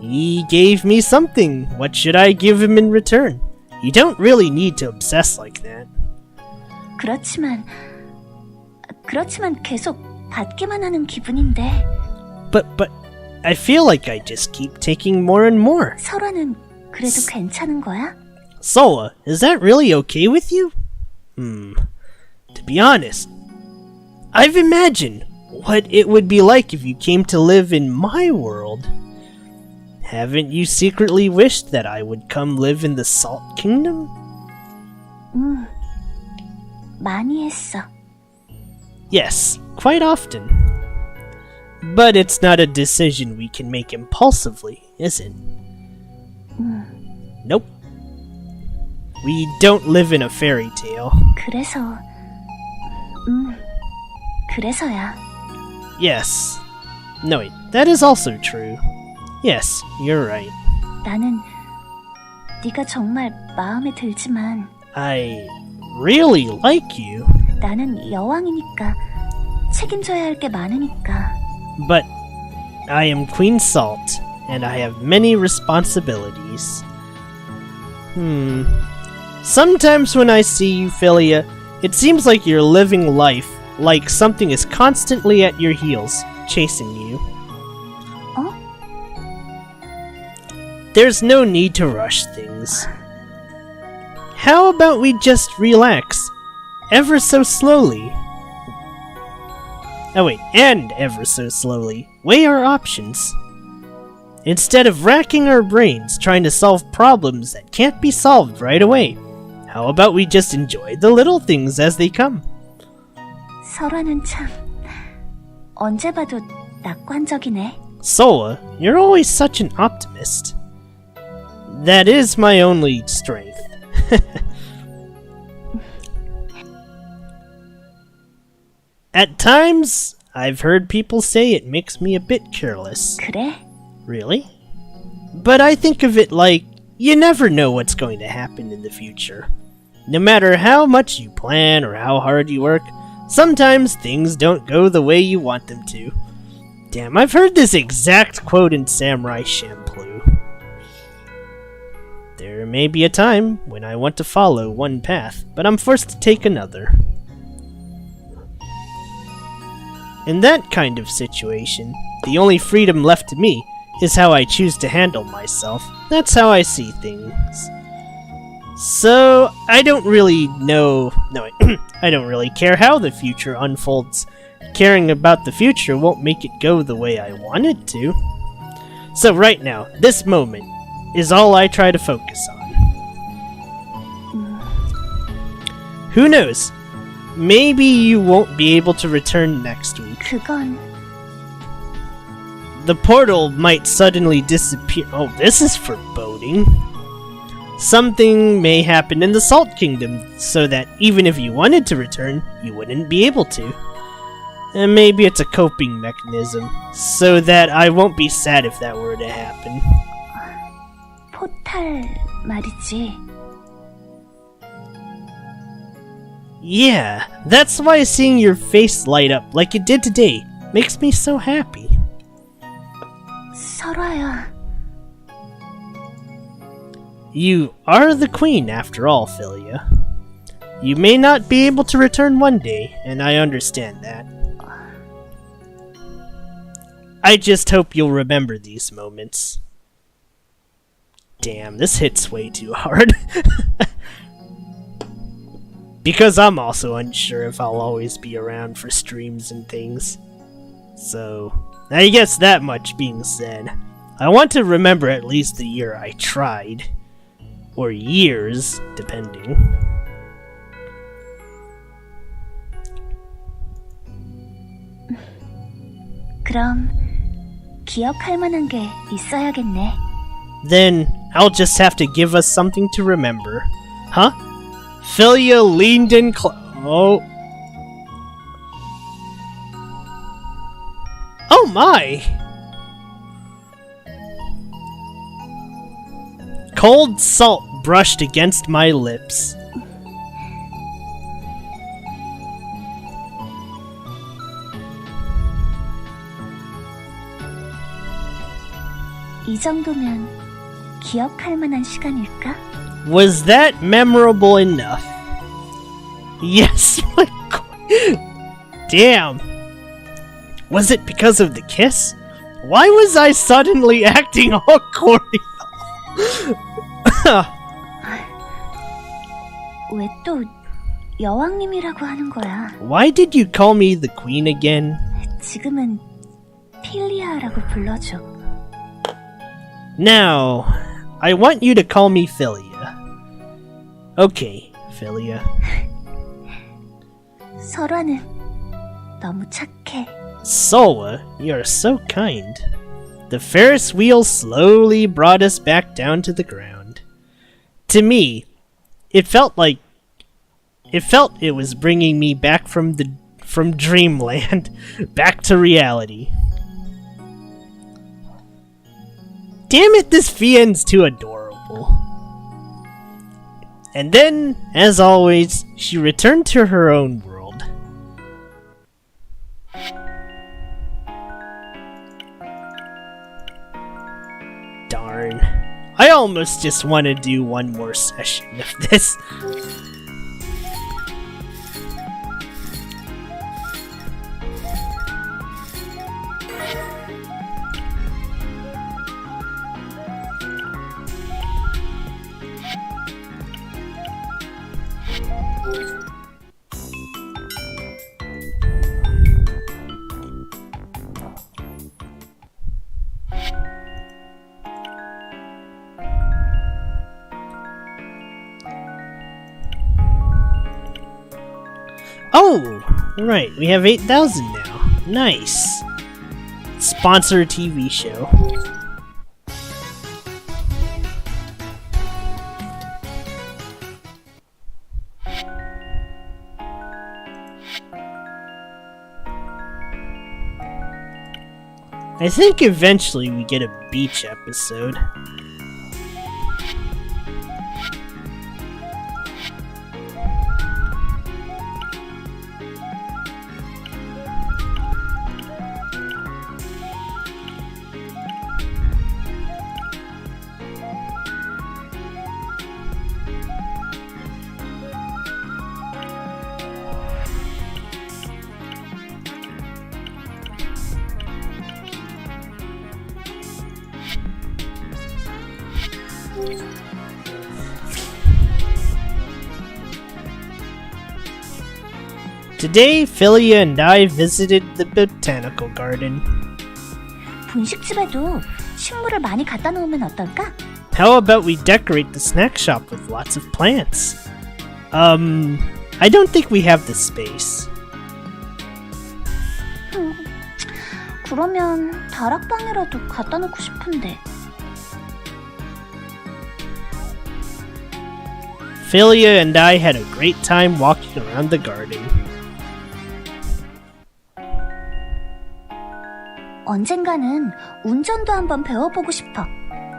He gave me something. What should I give him in return? You don't really need to obsess like that. 그렇지만 그렇지만 계속 받기만 하는 기분인데. But I feel like I just keep taking more and more. 설화는 그래도 괜찮은 거야? Sola, is that really okay with you? To be honest, I've imagined what it would be like if you came to live in my world. Haven't you secretly wished that I would come live in the Salt Kingdom? 많이 했어. Yes, quite often. But it's not a decision we can make impulsively, is it? Nope. We don't live in a fairy tale. 그래서야. Yes. No, wait, that is also true. Yes, you're right. 나는 네가 정말 마음에 들지만 I really like you. 나는 여왕이니까 책임져야 할 게 많으니까. But I am Queen Salt, and I have many responsibilities. Sometimes when I see you, Philia, it seems like you're living life like something is constantly at your heels, chasing you. 어? There's no need to rush things. How about we just relax, ever so slowly? Oh wait, and ever so slowly, weigh our options. Instead of racking our brains trying to solve problems that can't be solved right away, how about we just enjoy the little things as they come? 설화는 참 언제 봐도 낙관적이네. Sola, you're always such an optimist. That is my only strength. At times, I've heard people say it makes me a bit careless. 그래? Really? But I think of it like, you never know what's going to happen in the future. No matter how much you plan or how hard you work, sometimes things don't go the way you want them to. Damn, I've heard this exact quote in Samurai Champloo. There may be a time when I want to follow one path, but I'm forced to take another. In that kind of situation, the only freedom left to me is how I choose to handle myself. That's how I see things. So, I don't really know... No, I don't really care how the future unfolds. Caring about the future won't make it go the way I want it to. So right now, this moment, is all I try to focus on. Who knows? Maybe you won't be able to return next week. 그건 The portal might suddenly disappear. Oh, this is foreboding. Something may happen in the Salt Kingdom, so that even if you wanted to return, you wouldn't be able to. And maybe it's a coping mechanism, so that I won't be sad if that were to happen. 포탈 말이지. Yeah, that's why seeing your face light up like it did today makes me so happy. 설화야. You are the queen after all, Philia. You may not be able to return one day, and I understand that. I just hope you'll remember these moments. Damn, this hits way too hard. Because I'm also unsure if I'll always be around for streams and things. So, I guess that much being said, I want to remember at least the year I tried. Or years, depending. 그럼 기억할 만한 게 있어야겠네. Then, I'll just have to give us something to remember. Huh? Philia leaned in Oh my! Cold salt brushed against my lips. 이 정도면 기억할 만한 시간일까? Was that memorable enough? Yes, my Damn. Was it because of the kiss? Why was I suddenly acting all cordial? 왜 또 여왕님이라고 하는 거야? Why did you call me the queen again? 지금은 필리아라고 불러줘. Now, I want you to call me Philia. Okay, Philia. 설화는 너무 착해. Solwa, you are so kind. The Ferris wheel slowly brought us back down to the ground. To me, it felt it was bringing me back from dreamland back to reality. Damn it, this Fienne's too adorable. And then, as always, she returned to her own world. Darn. I almost just want to do one more session of this. Oh, right, we have 8,000 now. Nice. Sponsor a TV show. I think eventually we get a beach episode. Today, Philia and I visited the botanical garden. 분식집에도 식물을 많이 갖다 놓으면 어떨까? How about we decorate the snack shop with lots of plants? I don't think we have the space. 그러면 다락방이라도 갖다 놓고 싶은데. Philia and I had a great time walking around the garden. 언젠가는 운전도 한번 배워보고 싶어.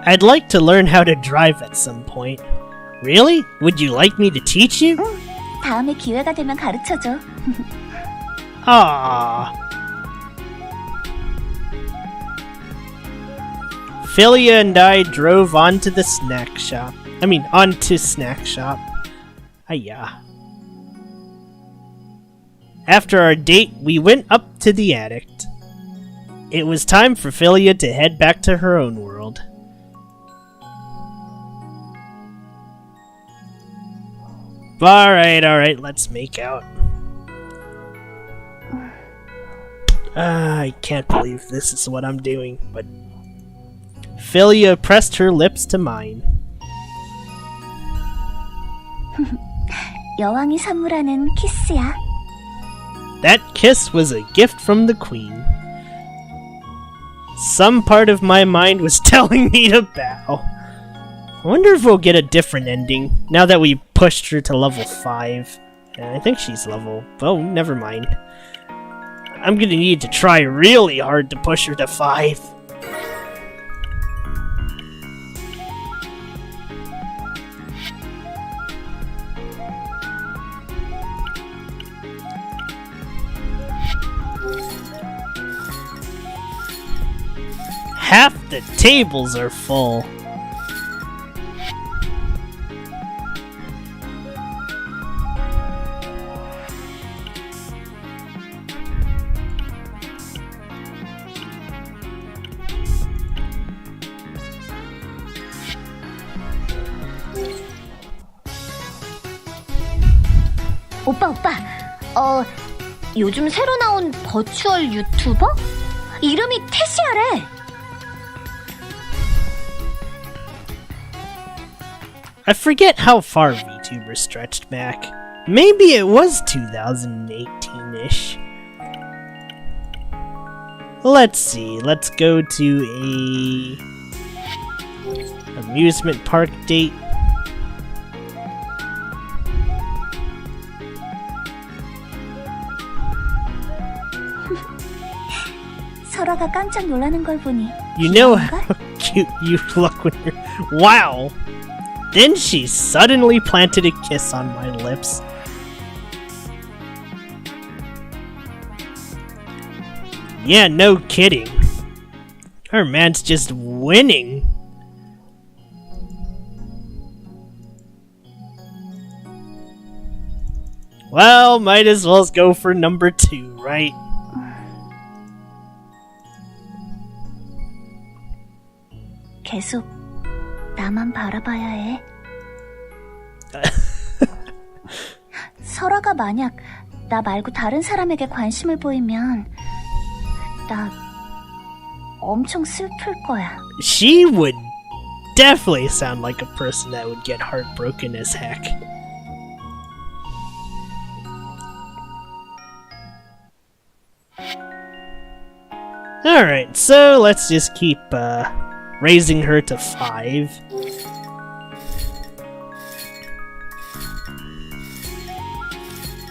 I'd like to learn how to drive at some point. Really? Would you like me to teach you? 응, 다음에 기회가 되면 가르쳐줘. Ah. Philia and I drove onto snack shop. Hiya. After our date, we went up to the attic. It was time for Philia to head back to her own world. Alright, let's make out. I can't believe this is what I'm doing, but... Philia pressed her lips to mine. 여왕이 선물하는 키스야. That kiss was a gift from the queen. Some part of my mind was telling me to bow. I wonder if we'll get a different ending now that we pushed her to level 5. I think she's level... Oh, never mind. I'm gonna need to try really hard to push her to 5. Half the tables are full. 오빠. 요즘 새로 나온 버추얼 유튜버? 이름이 태시아래. I forget how far VTuber stretched back. Maybe it was 2018-ish. Let's see, let's go to a amusement park date. 설아가 깜짝 놀라는 걸 보니 You know 귀여운걸? how cute you look when you're... Wow! Then she suddenly planted a kiss on my lips. Yeah, no kidding. Her man's just winning. Well, might as well go for number 2, right? 계속 나만 바라봐야 해. 설아가 만약 나 말고 다른 사람에게 관심을 보이면 나 엄청 슬플 거야. She would definitely sound like a person that would get heartbroken as heck. Alright, so let's just keep raising her to 5.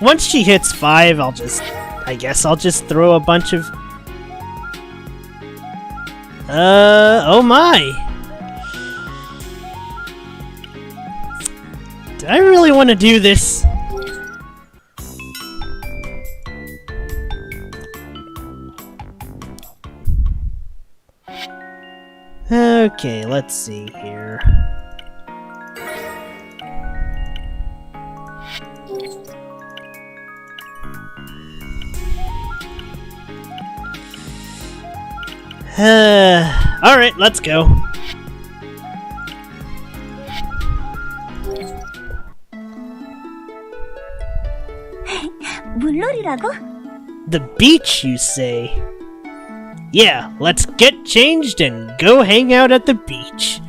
Once she hits 5, I guess I'll just throw a bunch of... oh my! Do I really want to do this? Okay, let's see here. Alright, let's go. 물놀이라고? The beach, you say? Yeah, let's get changed and go hang out at the beach.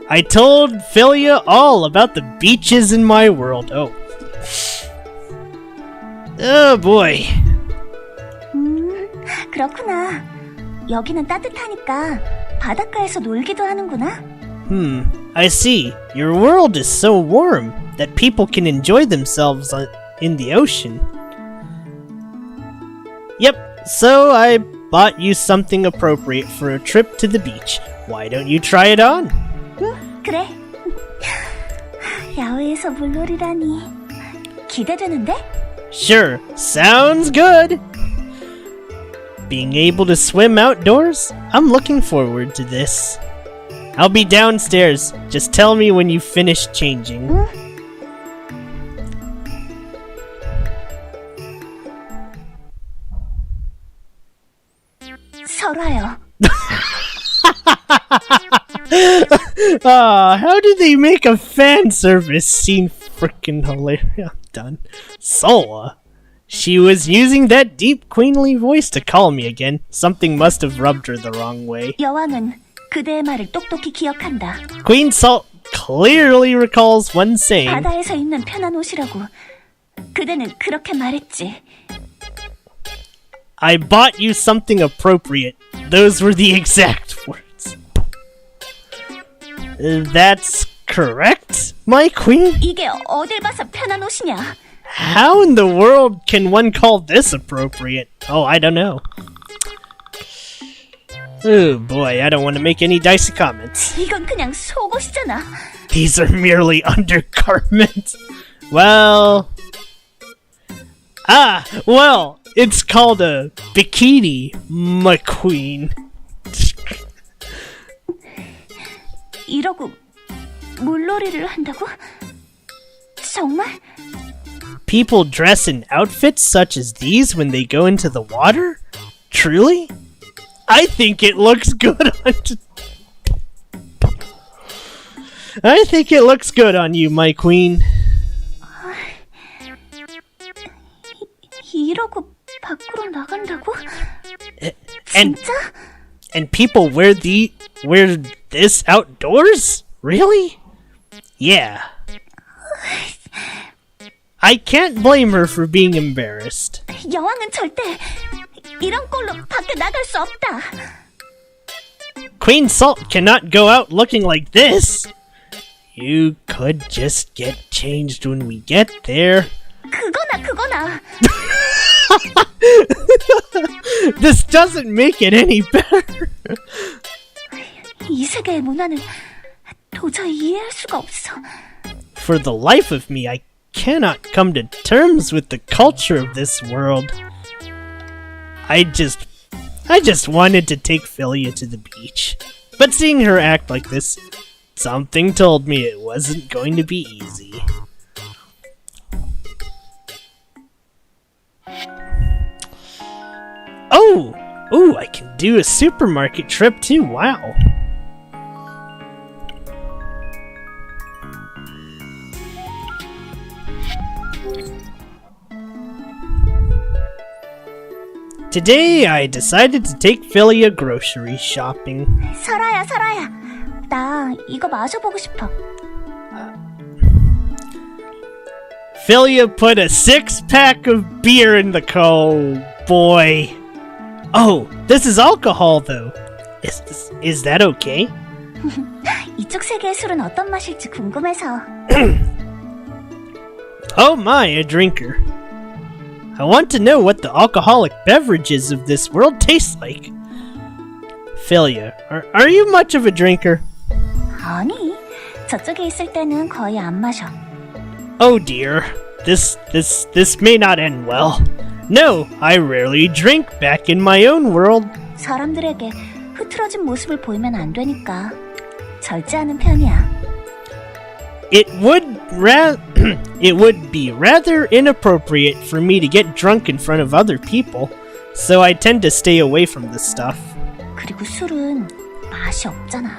I told Philia all about the beaches in my world. Oh boy. 그렇구나. 여기는 따뜻하니까 바닷가에서 놀기도 하는구나. I see. Your world is so warm that people can enjoy themselves in the ocean. Yep, so I bought you something appropriate for a trip to the beach. Why don't you try it on? 그래. 야외에서 물놀이라니. 기대되는데? Sure, sounds good. Being able to swim outdoors? I'm looking forward to this. I'll be downstairs. Just tell me when you finish changing. 설아요. How did they make a fan service scene freaking hilarious? I'm done. Sola. She was using that deep queenly voice to call me again. Something must have rubbed her the wrong way. 여왕은 그대의 말을 똑똑히 기억한다. Queen Salt clearly recalls one saying. 바다에서 입는 편한 옷이라고. 그대는 그렇게 말했지. I bought you something appropriate. Those were the exact words. That's correct, my queen? 이게 어딜 봐서 편한 옷이냐? How in the world can one call this appropriate? Oh, I don't know. Oh boy, I don't want to make any dicey comments. 이건 그냥 속옷이잖아. These are merely undergarments. Well... well, it's called a bikini, my queen. 이러고 물놀이를 한다고? 정말? People dress in outfits such as these when they go into the water? Truly? I think it looks good on... I think it looks good on you, my queen. 이러고 밖으로 나간다고? And 진짜? and people wear this outdoors? Really? Yeah. I can't blame her for being embarrassed. 여왕은 절대 이런 꼴로 밖에 나갈 수 없다. Queen Salt cannot go out looking like this. You could just get changed when we get there. 그거나. This doesn't make it any better. 이 세계의 문화는 도저히 이해할 수가 없어. For the life of me, I cannot come to terms with the culture of this world. I just wanted to take Philia to the beach. But seeing her act like this, something told me it wasn't going to be easy. Oh, I can do a supermarket trip too, wow. Today, I decided to take Philia grocery shopping. 설아야. 나 이거 마셔보고 싶어. Philia put a 6-pack of beer in the oh boy. Oh, this is alcohol though. Is that okay? 이쪽 세계의 술은 어떤 맛일지 궁금해서. Oh my, a drinker. I want to know what the alcoholic beverages of this world taste like. Philia, are you much of a drinker? 아니, 저쪽에 있을 때는 거의 안 마셔. Oh dear, this may not end well. No, I rarely drink back in my own world. 사람들에게 흐트러진 모습을 보이면 안 되니까 절제하는 편이야. It would be rather inappropriate for me to get drunk in front of other people, so I tend to stay away from this stuff. 그리고 술은 맛이 없잖아.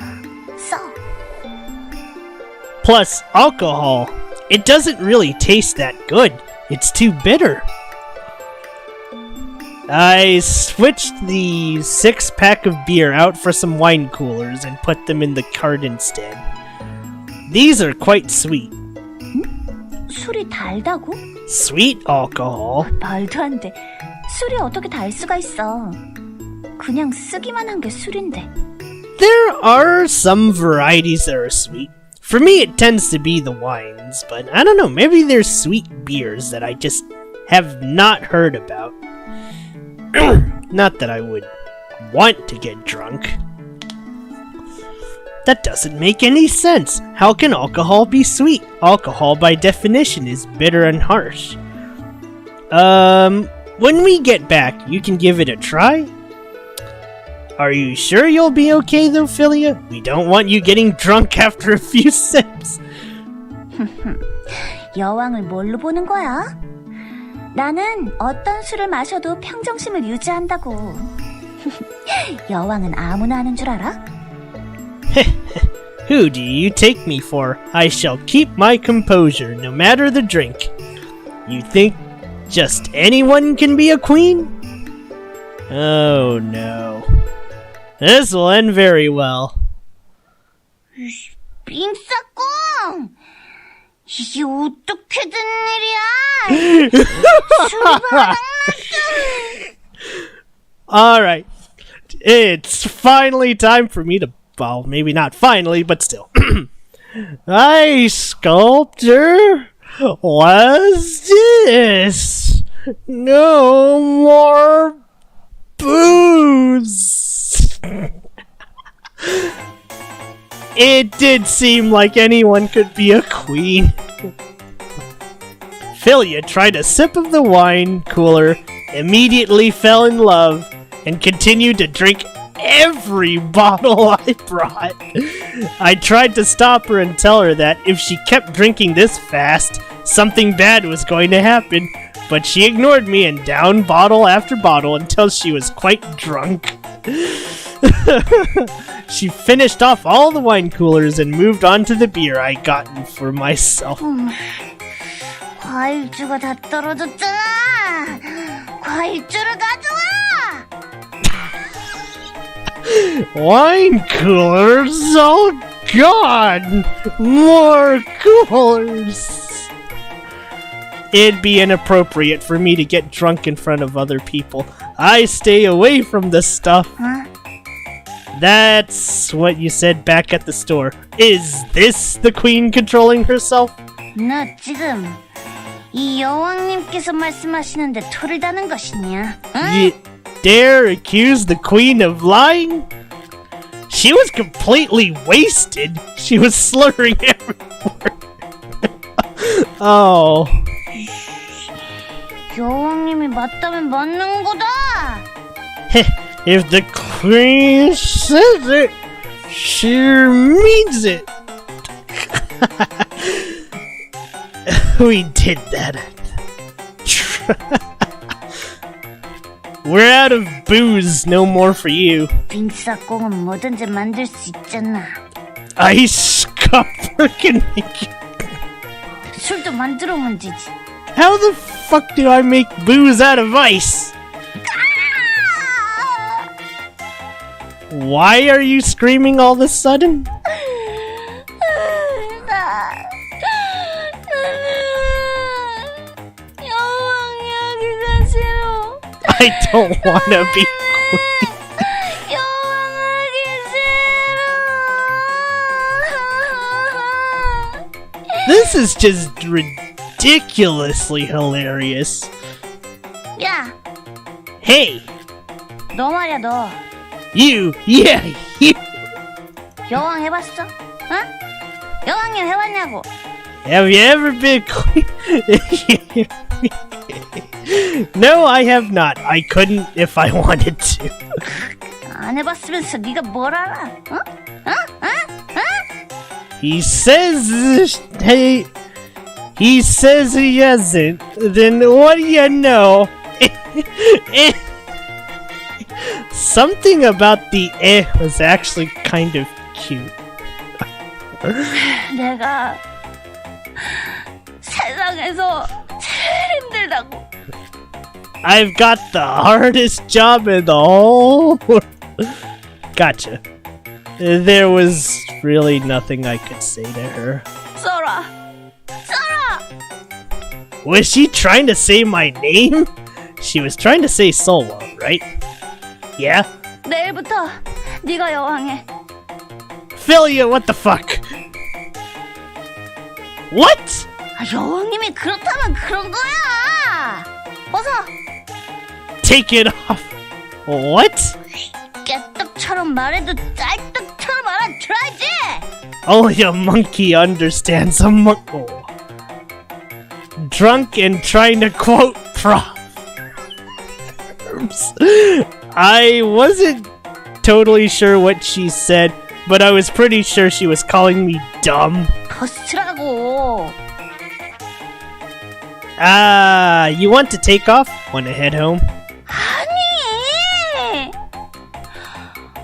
써. Plus, alcohol. It doesn't really taste that good. It's too bitter. I switched the 6-pack of beer out for some wine coolers and put them in the cart instead. These are quite sweet. 술이 달다고? Sweet alcohol? 말도 안 돼. 술이 어떻게 달 수가 있어. 그냥 쓰기만 한 게 술인데. There are some varieties that are sweet. For me, it tends to be the wines, but I don't know, maybe there's sweet beers that I just have not heard about. Not that I would want to get drunk. That doesn't make any sense. How can alcohol be sweet? Alcohol, by definition, is bitter and harsh. When we get back, you can give it a try? Are you sure you'll be okay though, Philia? We don't want you getting drunk after a few sips. 여왕을 뭘로 보는 거야? 나는 어떤 술을 마셔도 평정심을 유지한다고. 여왕은 아무나 하는 줄 알아? Who do you take me for? I shall keep my composure, no matter the drink. You think just anyone can be a queen? Oh no. This will end very well. 빙싸꽁! 이게 어떻게 된 일이야? 술이 바닥났어! Alright. It's finally time for me to... Well, maybe not finally, but still. Hi, sculptor. What's this? No more booze. It did seem like anyone could be a queen. Philia tried a sip of the wine cooler, immediately fell in love, and continued to drink every bottle I brought. I tried to stop her and tell her that if she kept drinking this fast, something bad was going to happen, but she ignored me and downed bottle after bottle until she was quite drunk. She finished off all the wine coolers and moved on to the beer I gotten for myself. 과일주가 다 떨어졌잖아. 일주를 가져와! Wine coolers? Oh god! More coolers! It'd be inappropriate for me to get drunk in front of other people. I stay away from this stuff. Huh? That's what you said back at the store. Is this the queen controlling herself? 너 지금 이 여왕님께서 말씀하시는데 토를 다는 것이냐? 응? You dare accuse the queen of lying? She was completely wasted. She was slurring every word. Oh. 여왕님이 맞다면 맞는 거다! If the queen says it, she means it. We did that. We're out of booze. No more for you. 빈싸공은 뭐든지 만들 수 있잖아. Ice copper can make it. 술도 만들어 오면 되지. How the fuck do I make booze out of ice? Why are you screaming all of a sudden? 여왕이야기가 싫어. I don't wanna be queen. 여왕하기 싫어. This is just ridiculously hilarious. 야, Hey, 너 말이야 너. you. 여왕 해봤어? 어? 여왕님 해봤냐고? Have you ever been queen? No, I have not. I couldn't if I wanted to. 안 해봤으면서 네가 뭘 알아? 어? He says he hasn't. Then what do you know? Something about the was actually kind of cute. 내가 세상에서 제일 힘들다고. I've got the hardest job in the whole world. Gotcha. There was really nothing I could say to her. 썰어. Was she trying to say my name? She was trying to say Solo, right? Yeah? 내일부터 네가 여왕해. Philia, what the fuck? What? 아, 여왕님이 그렇다면 그런 거야. 벗어. Take it off. What? 깨떡처럼 말해도 짤떡처럼 알아들어야지. Only a monkey understands a monkey. Drunk and trying to quote proverbs. I wasn't totally sure what she said, but I was pretty sure she was calling me dumb. 벗으라고. You want to take off? Want to head home? 아니.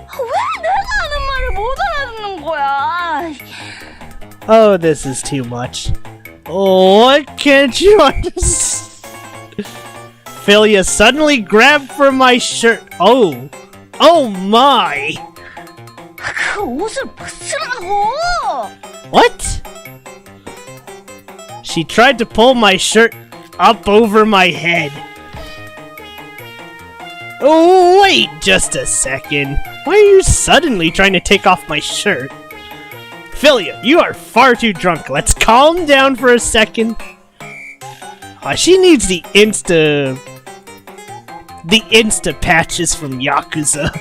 왜 내가 하는 말을 못 알아듣는 거야? Oh, this is too much. What can't you understand? Philia suddenly grabbed for my shirt. Oh my! 그 옷을 벗으라고. What? She tried to pull my shirt up over my head. Oh, wait just a second. Why are you suddenly trying to take off my shirt? Philia, you are far too drunk. Let's calm down for a second. She needs the insta patches from Yakuza.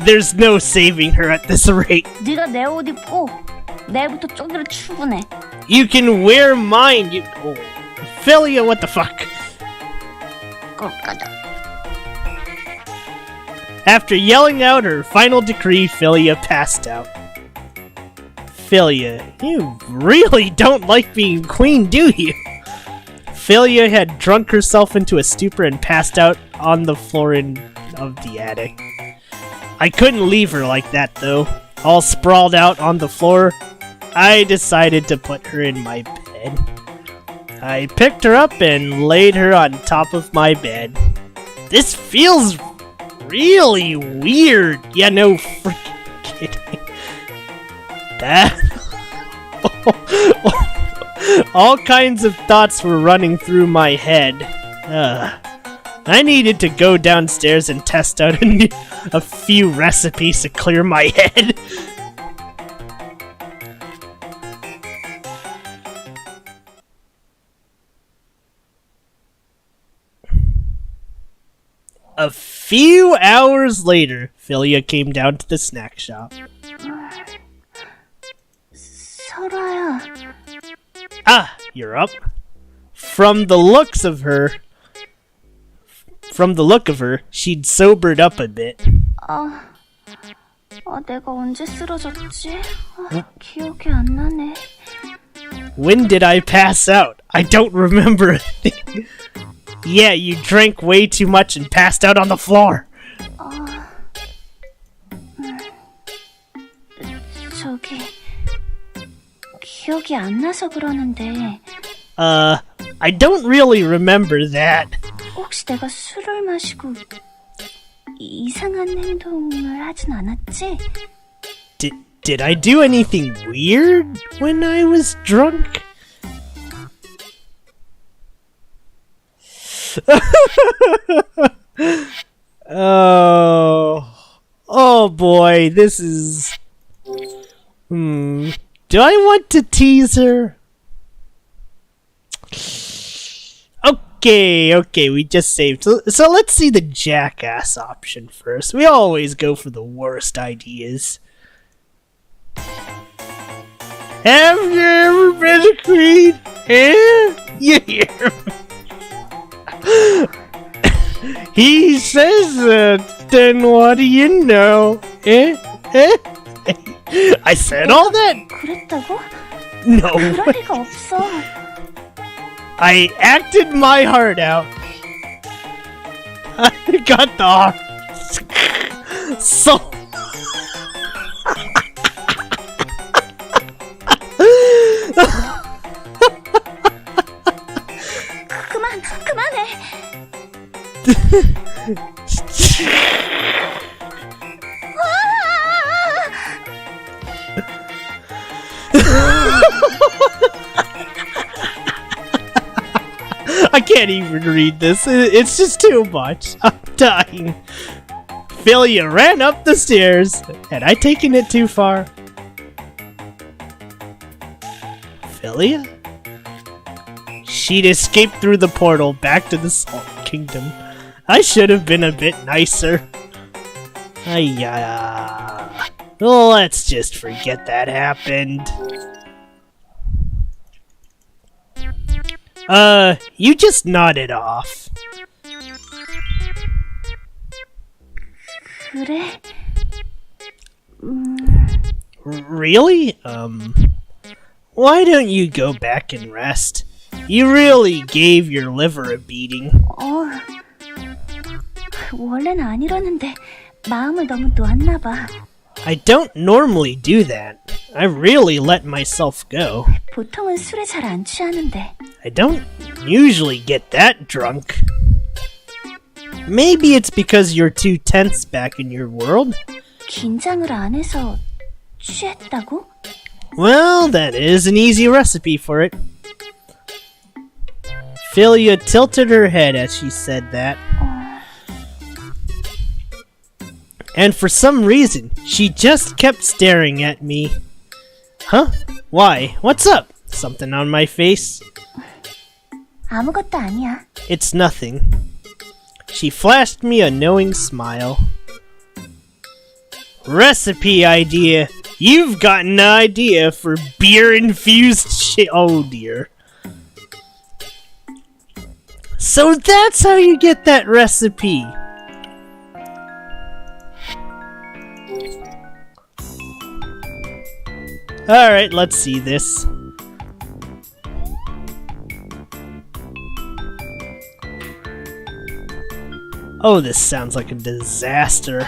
There's no saving her at this rate. 네가 내 옷 입고 내일부터 저기로 출근해. You can wear mine. Philia, what the fuck? 꼭 가자. After yelling out her final decree, Philia passed out. Philia, you really don't like being queen, do you? Philia had drunk herself into a stupor and passed out on the floor of the attic. I couldn't leave her like that, though. All sprawled out on the floor, I decided to put her in my bed. I picked her up and laid her on top of my bed. This feels really weird. Yeah, no freaking kidding. That... All kinds of thoughts were running through my head. I needed to go downstairs and test out a few recipes to clear my head. A few hours later, Philia came down to the snack shop. 설아야. Ah, you're up. From the look of her, she'd sobered up a bit. 내가 언제 쓰러졌지? 기억이 안 나네. When did I pass out? I don't remember a thing. Yeah, you drank way too much and passed out on the floor. 저기 기억이 안 나서 그러는데. I don't really remember that. 혹시 내가 술을 마시고 이상한 행동을 하진 않았지? Did I do anything weird when I was drunk? Oh boy, this is... Do I want to tease her? Okay, we just saved. So let's see the jackass option first. We always go for the worst ideas. Have you ever been a queen? Eh? You hear me? He says that, then what do you know? Eh? I said all that? 그랬다고? No. 그럴 리가 없어. I acted my heart out. I got the heart. So... 그만해. I can't even read this. It's just too much. I'm dying. Philia ran up the stairs. Had I taken it too far? Philia? She'd escaped through the portal back to the Salt Kingdom. I should have been a bit nicer. Let's just forget that happened. You just nodded off. 그래? Really? Why don't you go back and rest? You really gave your liver a beating. 원래는 안 이러는데 마음을 너무 놓았나 봐. I don't normally do that. I really let myself go. 보통은 술에 잘 안 취하는데. I don't usually get that drunk. Maybe it's because you're too tense back in your world? 긴장을 안 해서 취했다고? Well, that is an easy recipe for it. Philia tilted her head as she said that. And for some reason, she just kept staring at me. Huh? Why? What's up? Something on my face? 아무것도 아니야. It's nothing. She flashed me a knowing smile. Recipe idea! You've got an idea for beer-infused shit. Oh dear. So that's how you get that recipe. Alright, let's see this. Oh, this sounds like a disaster.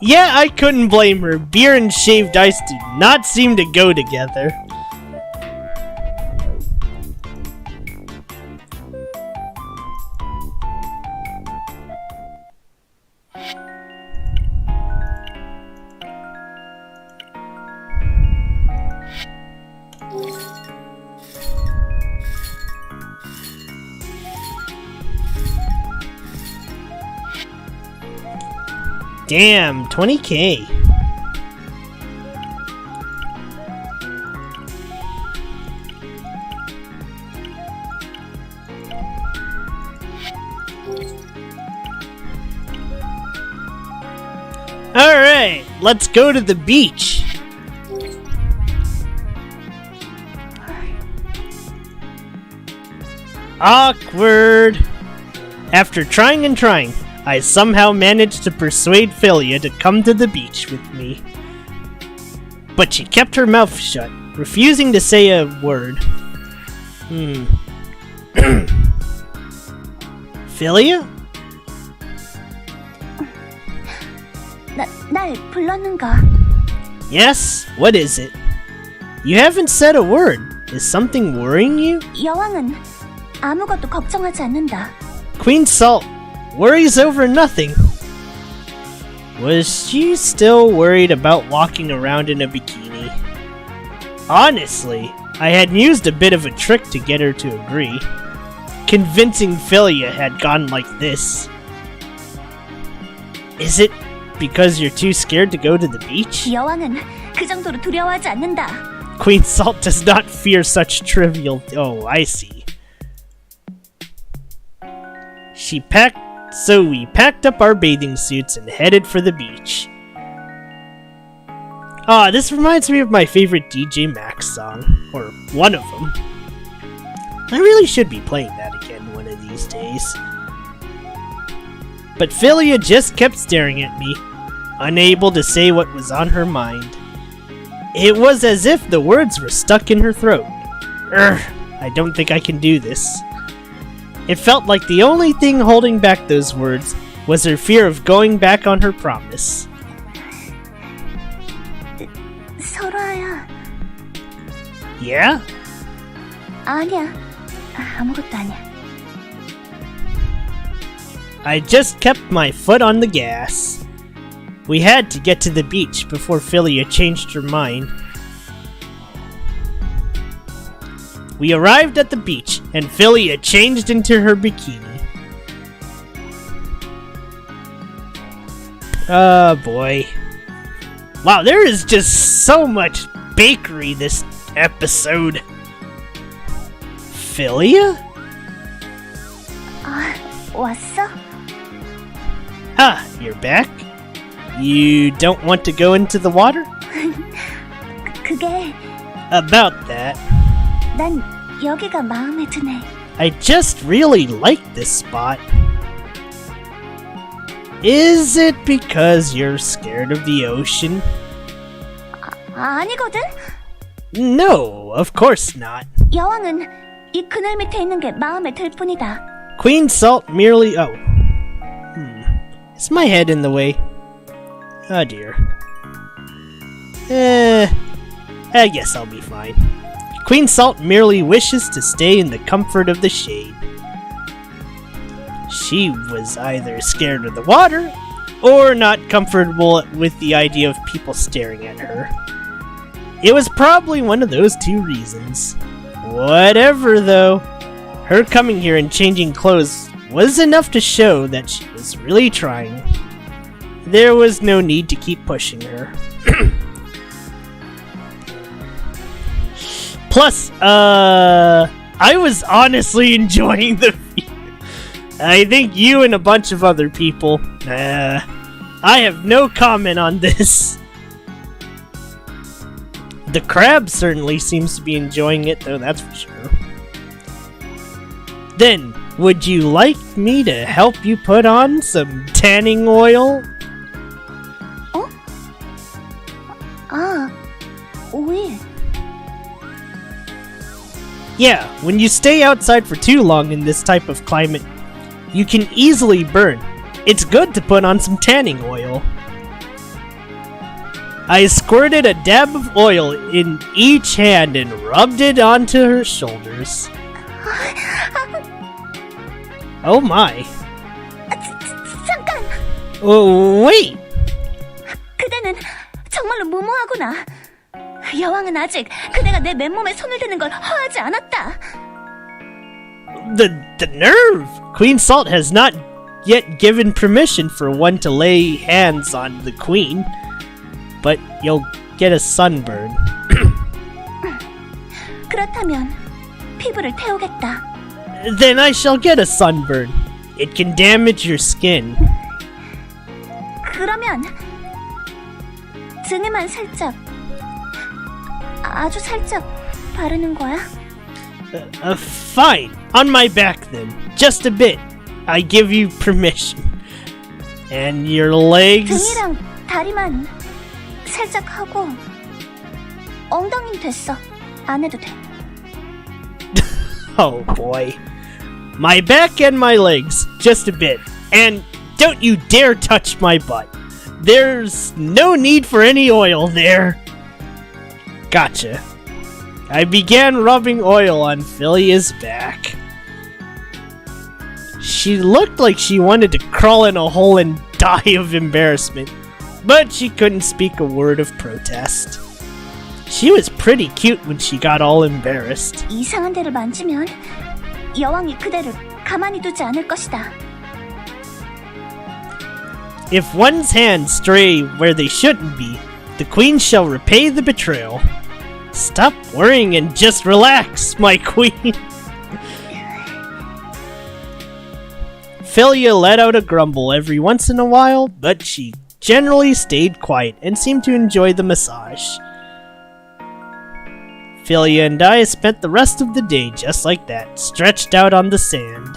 Yeah, I couldn't blame her. Beer and shaved ice do not seem to go together. Damn, 20K. Alright, let's go to the beach. Awkward. After trying and trying, I somehow managed to persuade Philia to come to the beach with me. But she kept her mouth shut, refusing to say a word. Philia? 날 불렀는가? Yes, what is it? You haven't said a word. Is something worrying you? 여왕은 아무것도 걱정하지 않는다. Queen Salt worries over nothing. Was she still worried about walking around in a bikini? Honestly, I had used a bit of a trick to get her to agree. Convincing Philia had gone like this. Is it because you're too scared to go to the beach? 여왕은 그 정도로 두려워하지 않는다. Queen Salt does not fear such trivial... Oh, I see. So we packed up our bathing suits and headed for the beach. Ah, this reminds me of my favorite DJ Max song. Or one of them. I really should be playing that again one of these days. But Philia just kept staring at me, unable to say what was on her mind. It was as if the words were stuck in her throat. I don't think I can do this. It felt like the only thing holding back those words was her fear of going back on her promise. 설아야. Yeah? 아니야. 아무것도 아니야. I just kept my foot on the gas. We had to get to the beach before Philia changed her mind. We arrived at the beach, and Philia changed into her bikini. Oh boy. Wow, there is just so much bakery this episode. Philia? 왔어? Ah, you're back? You don't want to go into the water? 그게 About that. 난 여기가 마음에 드네. I just really like this spot. Is it because you're scared of the ocean? 아니거든? No, of course not. 여왕은 이 그늘 밑에 있는 게 마음에 들 뿐이다. Queen Salt merely... Oh. Is my head in the way? Oh dear. I guess I'll be fine. Queen Salt merely wishes to stay in the comfort of the shade. She was either scared of the water, or not comfortable with the idea of people staring at her. It was probably one of those two reasons. Whatever though, her coming here and changing clothes was enough to show that she was really trying. There was no need to keep pushing her. Plus, I was honestly enjoying the view. I think you and a bunch of other people. I have no comment on this. The crab certainly seems to be enjoying it, though, that's for sure. Then, would you like me to help you put on some tanning oil? 오일. Yeah, when you stay outside for too long in this type of climate, you can easily burn. It's good to put on some tanning oil. I squirted a dab of oil in each hand and rubbed it onto her shoulders. Oh my. 잠깐! Oh, wait! 그대는 정말로 무모하구나. 여왕은 아직 그대가 내 맨몸에 손을 대는 걸 허하지 않았다. The nerve! Queen Salt has not yet given permission for one to lay hands on the queen. But you'll get a sunburn. 그렇다면 피부를 태우겠다. Then I shall get a sunburn. It can damage your skin. 그러면 등에만 살짝, 아주 살짝 바르는 거야? Fine. On my back then. Just a bit. I give you permission. And your legs? 등이랑 다리만 살짝 하고 엉덩이는 됐어. 안 해도 돼. Oh boy. My back and my legs. Just a bit. And don't you dare touch my butt. There's no need for any oil there. Gotcha. I began rubbing oil on Philia's back. She looked like she wanted to crawl in a hole and die of embarrassment, but she couldn't speak a word of protest. She was pretty cute when she got all embarrassed. 이상한 데를 만지면 여왕이 그대를 가만히 두지 않을 것이다. If one's hands stray where they shouldn't be, the queen shall repay the betrayal. Stop worrying and just relax, my queen. Philia let out a grumble every once in a while, but she generally stayed quiet and seemed to enjoy the massage. Philia and I spent the rest of the day just like that, stretched out on the sand.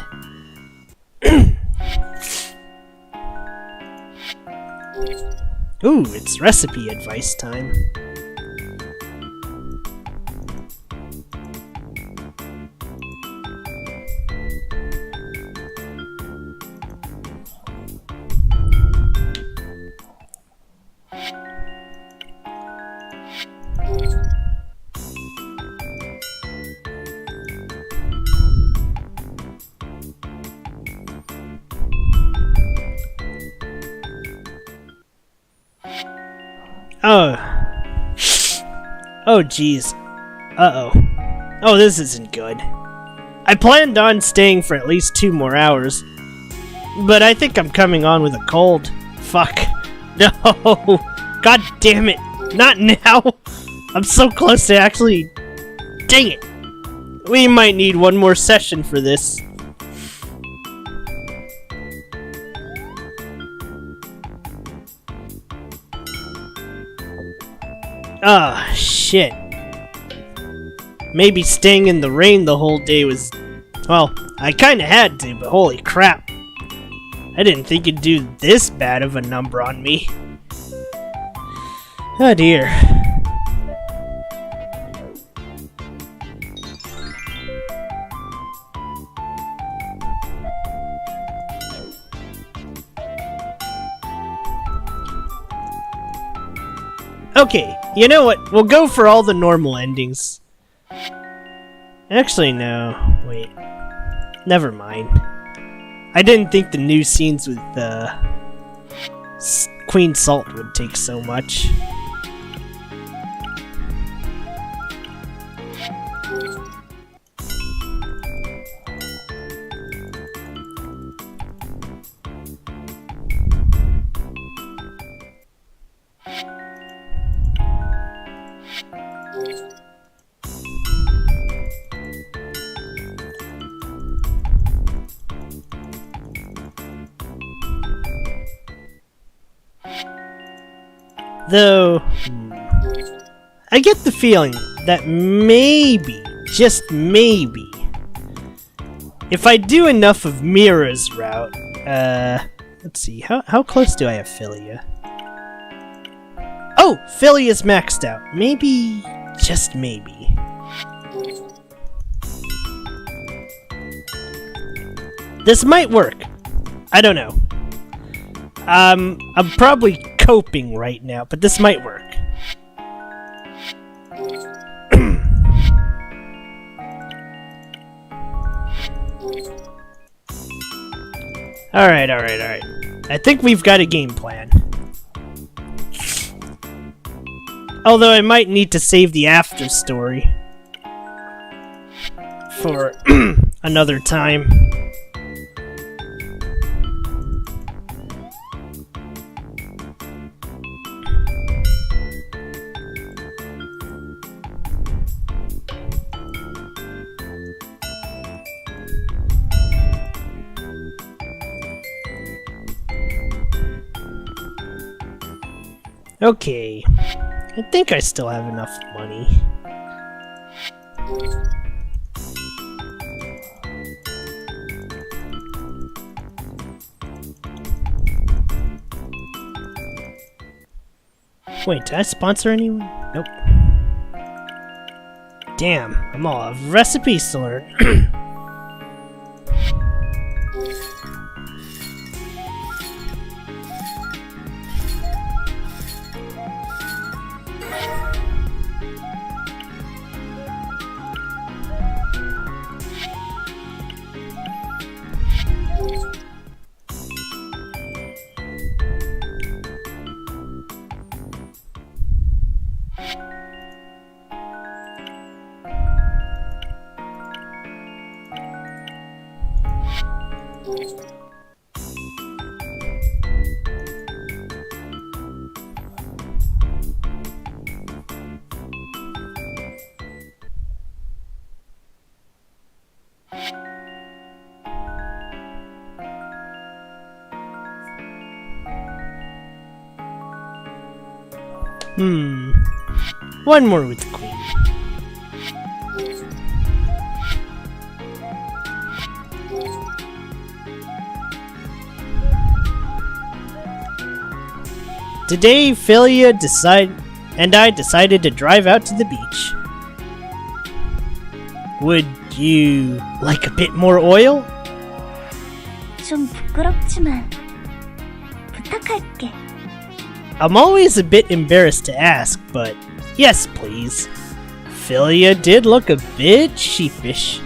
Ooh, it's recipe advice time. Oh geez. Uh-oh. Oh, this isn't good. I planned on staying for at least 2 more hours, but I think I'm coming on with a cold. Fuck. No! God damn it! Not now! I'm so close to actually... Dang it! We might need one more session for this. Ah, shit. Maybe staying in the rain the whole day was... Well, I kinda had to, but holy crap. I didn't think it'd do this bad of a number on me. Oh dear. Okay, you know what? We'll go for all the normal endings. Actually, no. Wait. Never mind. I didn't think the new scenes with Queen Salt would take so much. Though, I get the feeling that maybe, just maybe, if I do enough of Mira's route, let's see, how close do I have Philia? Oh, Philia's maxed out. Maybe, just maybe. This might work. I don't know. I'm probably coping right now, but this might work. Alright. I think we've got a game plan. Although I might need to save the after story for another time. Okay, I think I still have enough money. Wait, did I sponsor anyone? Nope. Damn, I'm all out of recipes to learn. One more with the queen. Today, Philia and I decided to drive out to the beach. Would you like a bit more oil? 좀 부끄럽지만 부탁할게. I'm always a bit embarrassed to ask, but yes, please. Philia did look a bit sheepish.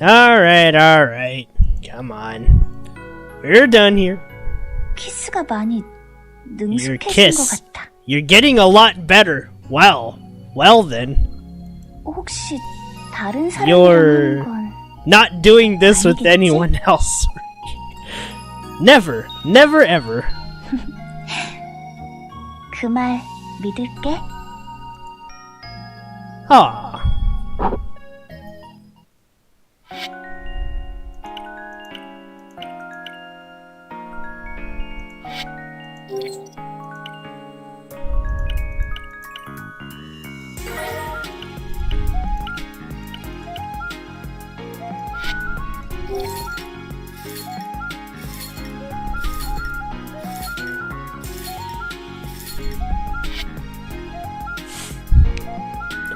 Alright. Come on. We're done here. 키스가 많이 Your 능숙해진 것 kiss. 같아. You're getting a lot better. Well then. 혹시 다른 You're 사람이라는 건 not doing this with 아니겠지? anyone else. Never ever. 그 말 믿을게. Ah.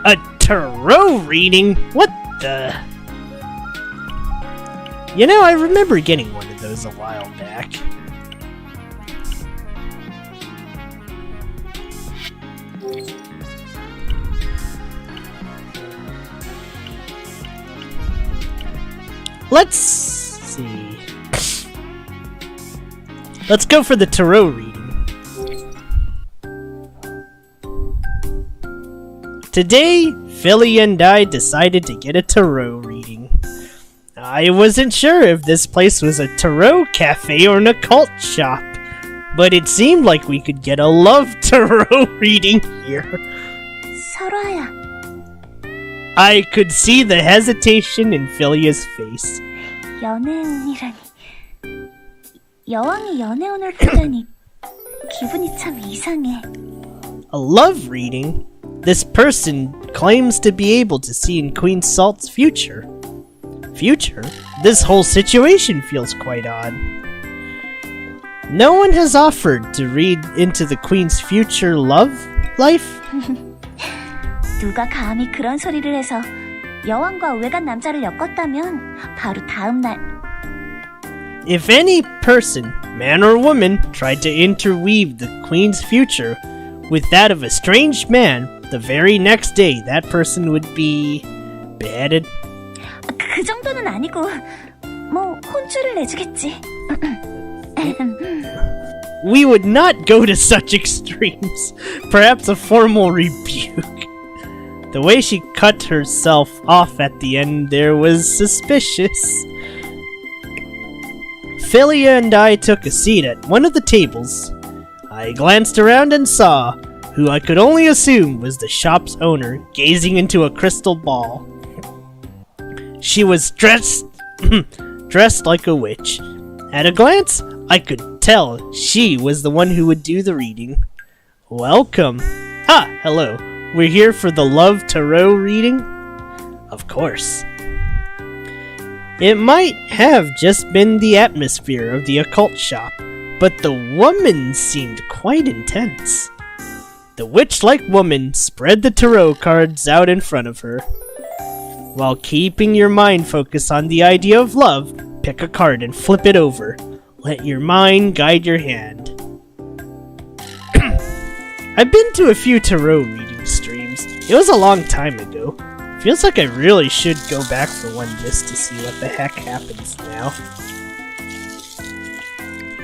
A tarot reading? What the? You know, I remember getting one of those a while back. Let's see. Let's go for the tarot reading. Today, Philly and I decided to get a tarot reading. I wasn't sure if this place was a tarot cafe or an occult shop, but it seemed like we could get a love tarot reading here. 설아야, I could see the hesitation in Philia's face. 연애운이라니. 여왕이 연애운을 보다니 기분이 참 이상해. A love reading? This person claims to be able to see in Queen Salt's future. Future? This whole situation feels quite odd. No one has offered to read into the Queen's future love life? 누가 감히 그런 소리를 해서 여왕과 외간 남자를 엮었다면 바로 다음 날 If any person, man or woman, tried to interweave the Queen's future with that of a strange man, the very next day that person would be beheaded. 그 정도는 아니고 뭐 혼쭐을 내주겠지. We would not go to such extremes. Perhaps a formal rebuke. The way she cut herself off at the end there was suspicious. Philia and I took a seat at one of the tables. I glanced around and saw who I could only assume was the shop's owner gazing into a crystal ball. She was dressed like a witch. At a glance, I could tell she was the one who would do the reading. Welcome. Ah, hello. We're here for the Love Tarot reading? Of course. It might have just been the atmosphere of the occult shop, but the woman seemed quite intense. The witch-like woman spread the tarot cards out in front of her. While keeping your mind focused on the idea of love, pick a card and flip it over. Let your mind guide your hand. I've been to a few tarot reading streams. It was a long time ago. Feels like I really should go back for one just to see what the heck happens now.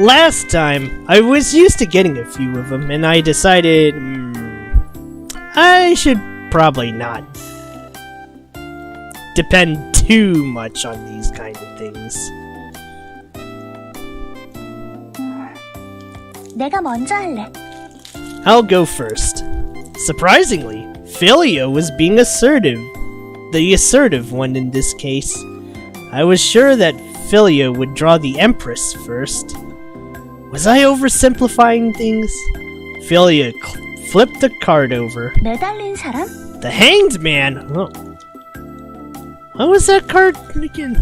Last time, I was used to getting a few of them, and I decided I should probably not depend too much on these kind of things. 내가 먼저 할래. I'll go first. Surprisingly, Philia was being assertive. The assertive one in this case. I was sure that Philia would draw the Empress first. Was I oversimplifying things? Philia flipped the card over. 매달린 사람? The Hanged Man! Oh. What was that card again?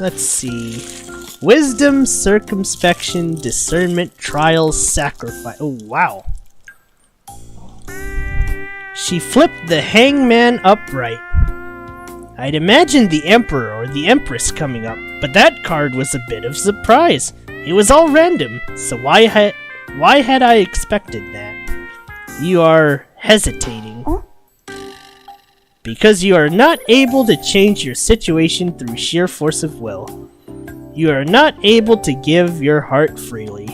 Let's see. Wisdom, circumspection, discernment, trials, sacrifice. Oh, wow. She flipped the Hangman upright. I'd imagined the Emperor or the Empress coming up, but that card was a bit of surprise. It was all random, so why had I expected that? You are hesitating. Huh? Because you are not able to change your situation through sheer force of will. You are not able to give your heart freely.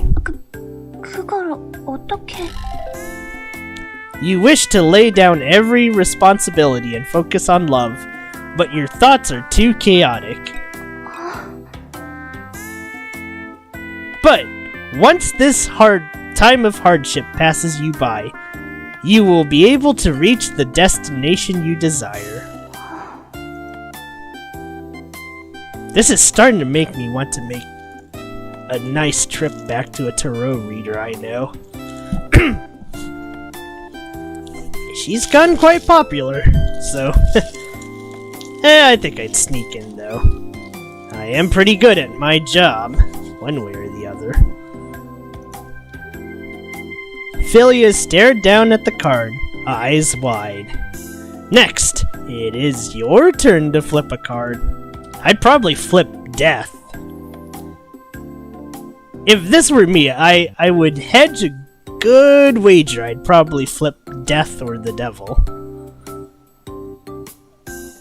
그걸 어떻게... You wish to lay down every responsibility and focus on love, but your thoughts are too chaotic. But once this time of hardship passes you by, you will be able to reach the destination you desire. This is starting to make me want to make a nice trip back to a tarot reader I know. She's gotten quite popular, so I think I'd sneak in though. I am pretty good at my job, one way or the other. Philia stared down at the card, eyes wide. Next, it is your turn to flip a card. I'd probably flip Death. If this were me, I would hedge a good wager I'd probably flip Death or the Devil.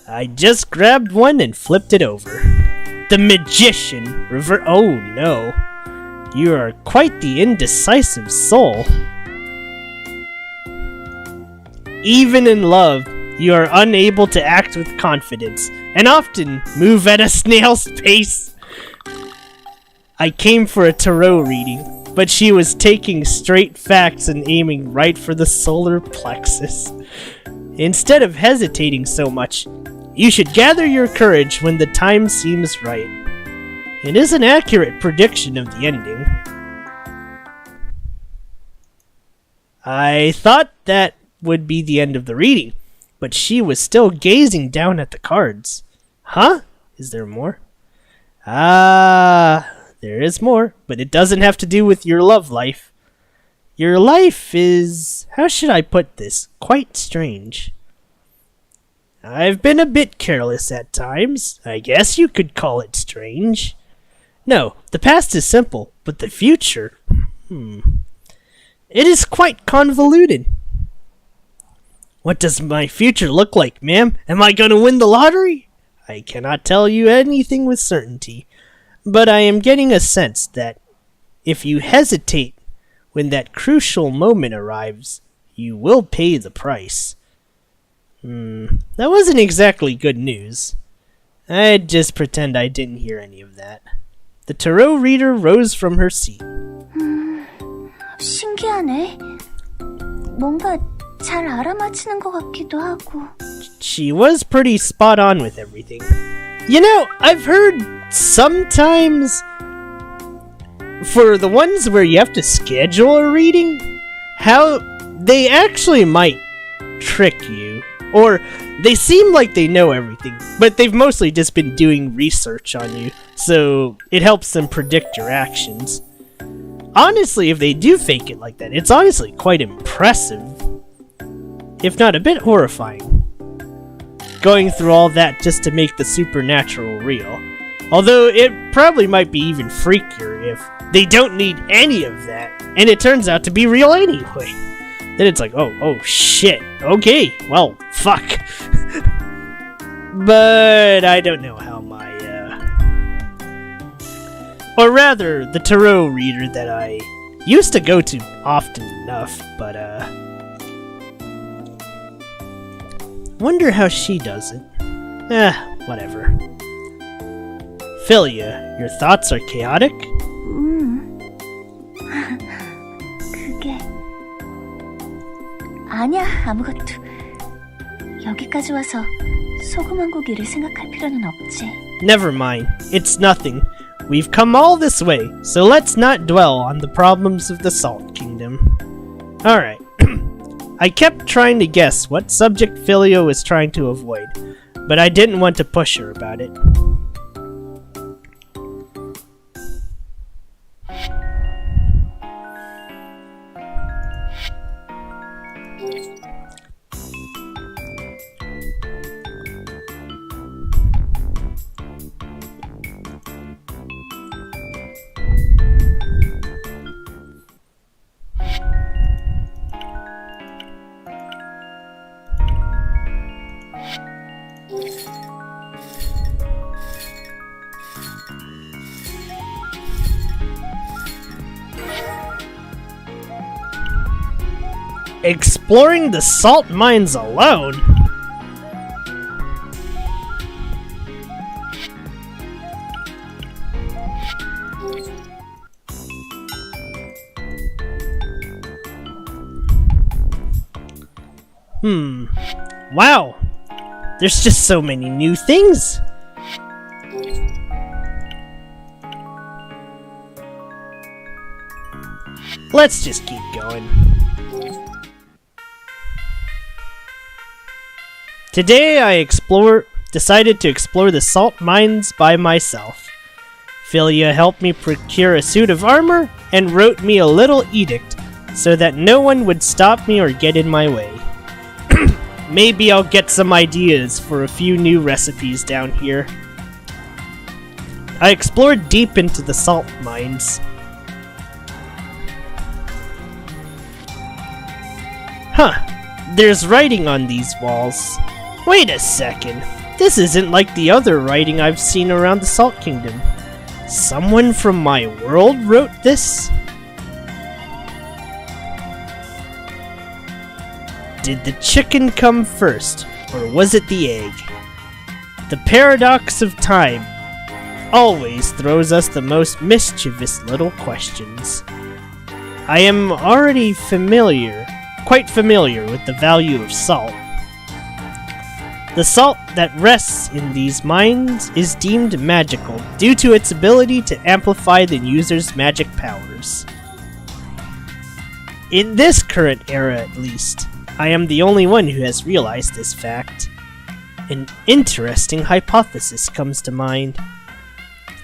I just grabbed one and flipped it over. The Magician! Oh no. You are quite the indecisive soul. Even in love, you are unable to act with confidence, and often move at a snail's pace. I came for a tarot reading, but she was taking straight facts and aiming right for the solar plexus. Instead of hesitating so much, you should gather your courage when the time seems right. It is an accurate prediction of the ending. I thought that would be the end of the reading, but she was still gazing down at the cards. Huh? Is there more? Ah, there is more, but it doesn't have to do with your love life. Your life is, how should I put this, quite strange. I've been a bit careless at times. I guess you could call it strange. No, the past is simple, but the future, it is quite convoluted. What does my future look like, ma'am? Am I going to win the lottery? I cannot tell you anything with certainty, but I am getting a sense that if you hesitate when that crucial moment arrives, you will pay the price. That wasn't exactly good news. I'd just pretend I didn't hear any of that. The tarot reader rose from her seat. 신기하네. 뭔가 잘 알아맞히는 것 같기도 하고. She was pretty spot on with everything. You know, I've heard sometimes for the ones where you have to schedule a reading, how they actually might trick you. Or they seem like they know everything, but they've mostly just been doing research on you, so it helps them predict your actions. Honestly, if they do fake it like that, it's honestly quite impressive. If not a bit horrifying. Going through all that just to make the supernatural real. Although it probably might be even freakier if they don't need any of that, and it turns out to be real anyway. Then it's like, oh shit, okay, well, fuck. But I don't know how my, or rather, the tarot reader that I used to go to often enough, but, wonder how she does it. Whatever. Philia, your thoughts are chaotic? 그게... 아니야, 아무것도. 여기까지 와서 소금 한 고기를 생각할 필요는 없지. Never mind. It's nothing. We've come all this way, so let's not dwell on the problems of the Salt Kingdom. Alright. I kept trying to guess what subject Philia was trying to avoid, but I didn't want to push her about it. Exploring the salt mines alone? Wow. There's just so many new things. Let's just keep going. Today I decided to explore the salt mines by myself. Philia helped me procure a suit of armor and wrote me a little edict so that no one would stop me or get in my way. Maybe I'll get some ideas for a few new recipes down here. I explored deep into the salt mines. There's writing on these walls. Wait a second. This isn't like the other writing I've seen around the Salt Kingdom. Someone from my world wrote this? Did the chicken come first, or was it the egg? The paradox of time always throws us the most mischievous little questions. I am already quite familiar with the value of salt. The salt that rests in these mines is deemed magical due to its ability to amplify the user's magic powers. In this current era at least, I am the only one who has realized this fact. An interesting hypothesis comes to mind.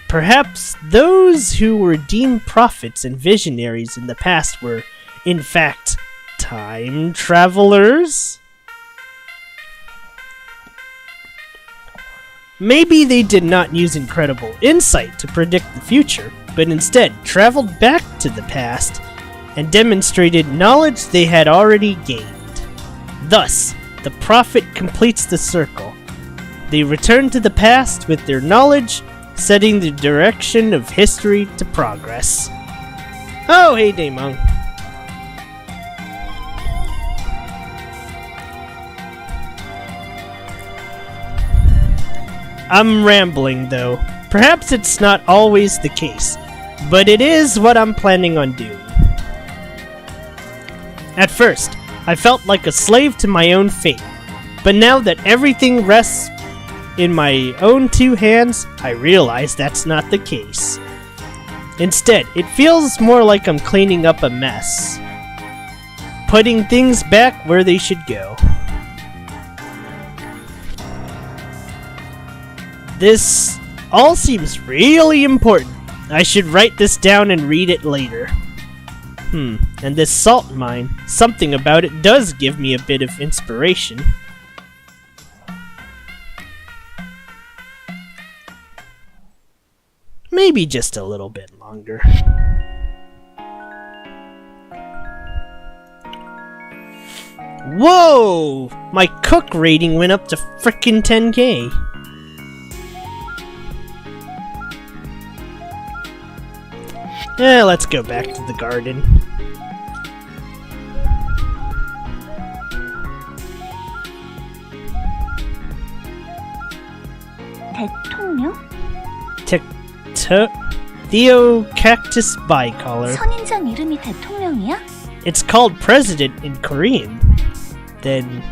Perhaps those who were deemed prophets and visionaries in the past were, in fact, time travelers? Maybe they did not use incredible insight to predict the future, but instead traveled back to the past and demonstrated knowledge they had already gained. Thus, the prophet completes the circle. They return to the past with their knowledge, setting the direction of history to progress. Oh, hey, Daemon. I'm rambling, though. Perhaps it's not always the case, but it is what I'm planning on doing. At first, I felt like a slave to my own fate, but now that everything rests in my own two hands, I realize that's not the case. Instead, it feels more like I'm cleaning up a mess, putting things back where they should go. This all seems really important. I should write this down and read it later. And this salt mine, something about it does give me a bit of inspiration. Maybe just a little bit longer. Whoa! My cook rating went up to frickin' 10K. Let's go back to the garden. 대통령? Theo Cactus Bicolor. 선인장 이름이 대통령이야? It's called president in Korean. Then,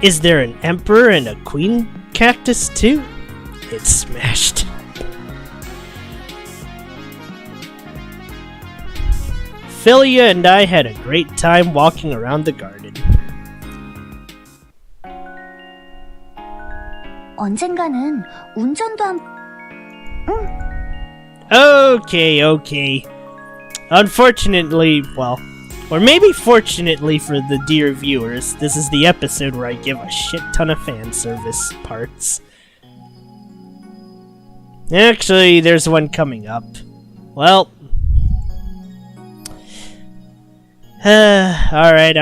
is there an emperor and a queen cactus too? It's smashed. Philia and I had a great time walking around the garden. 언젠가는 운전도 Okay. Unfortunately, well, or maybe fortunately for the dear viewers, this is the episode where I give a shit ton of fan service parts. Actually, there's one coming up. Well, alright.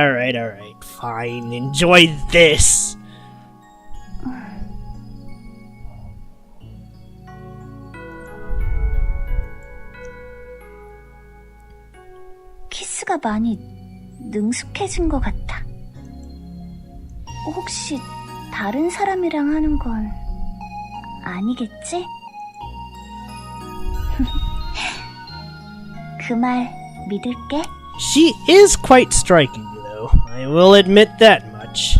Fine, enjoy this. 키스가 많이 능숙해진 것 같아. 혹시 다른 사람이랑 하는 건 아니겠지? 그 말 믿을게. She is quite striking, though. I will admit that much.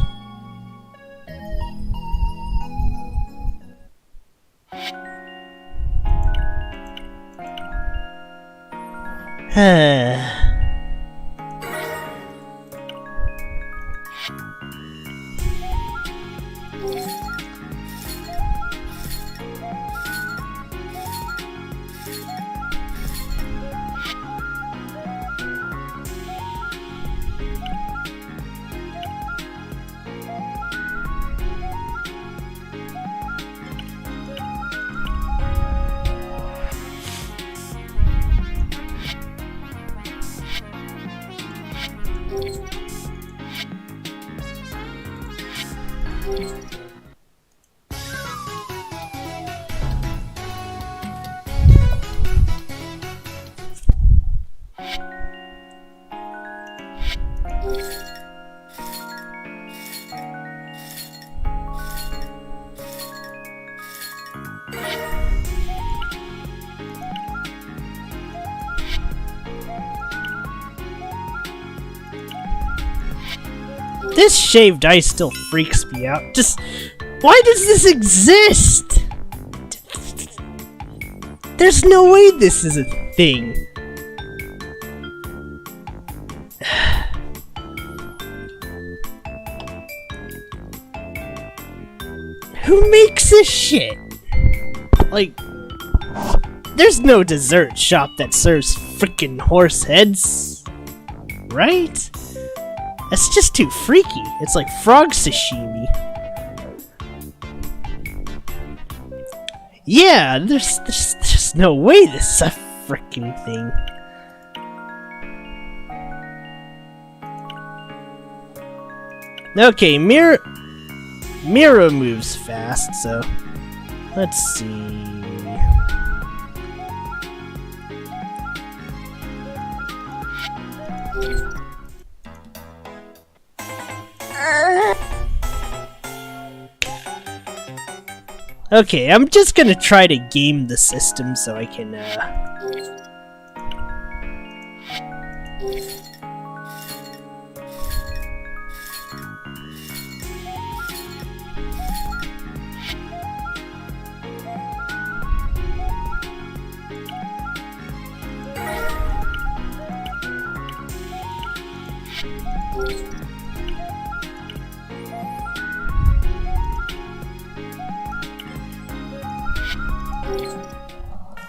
This shaved ice still freaks me out. Just, why does this exist? There's no way this is a thing. piece of shit. Like, there's no dessert shop that serves freaking horse heads, right? That's just too freaky. It's like frog sashimi. Yeah, there's no way this is a freaking thing. Okay, Mira moves fast, so let's see. Okay, I'm just gonna try to game the system so I can,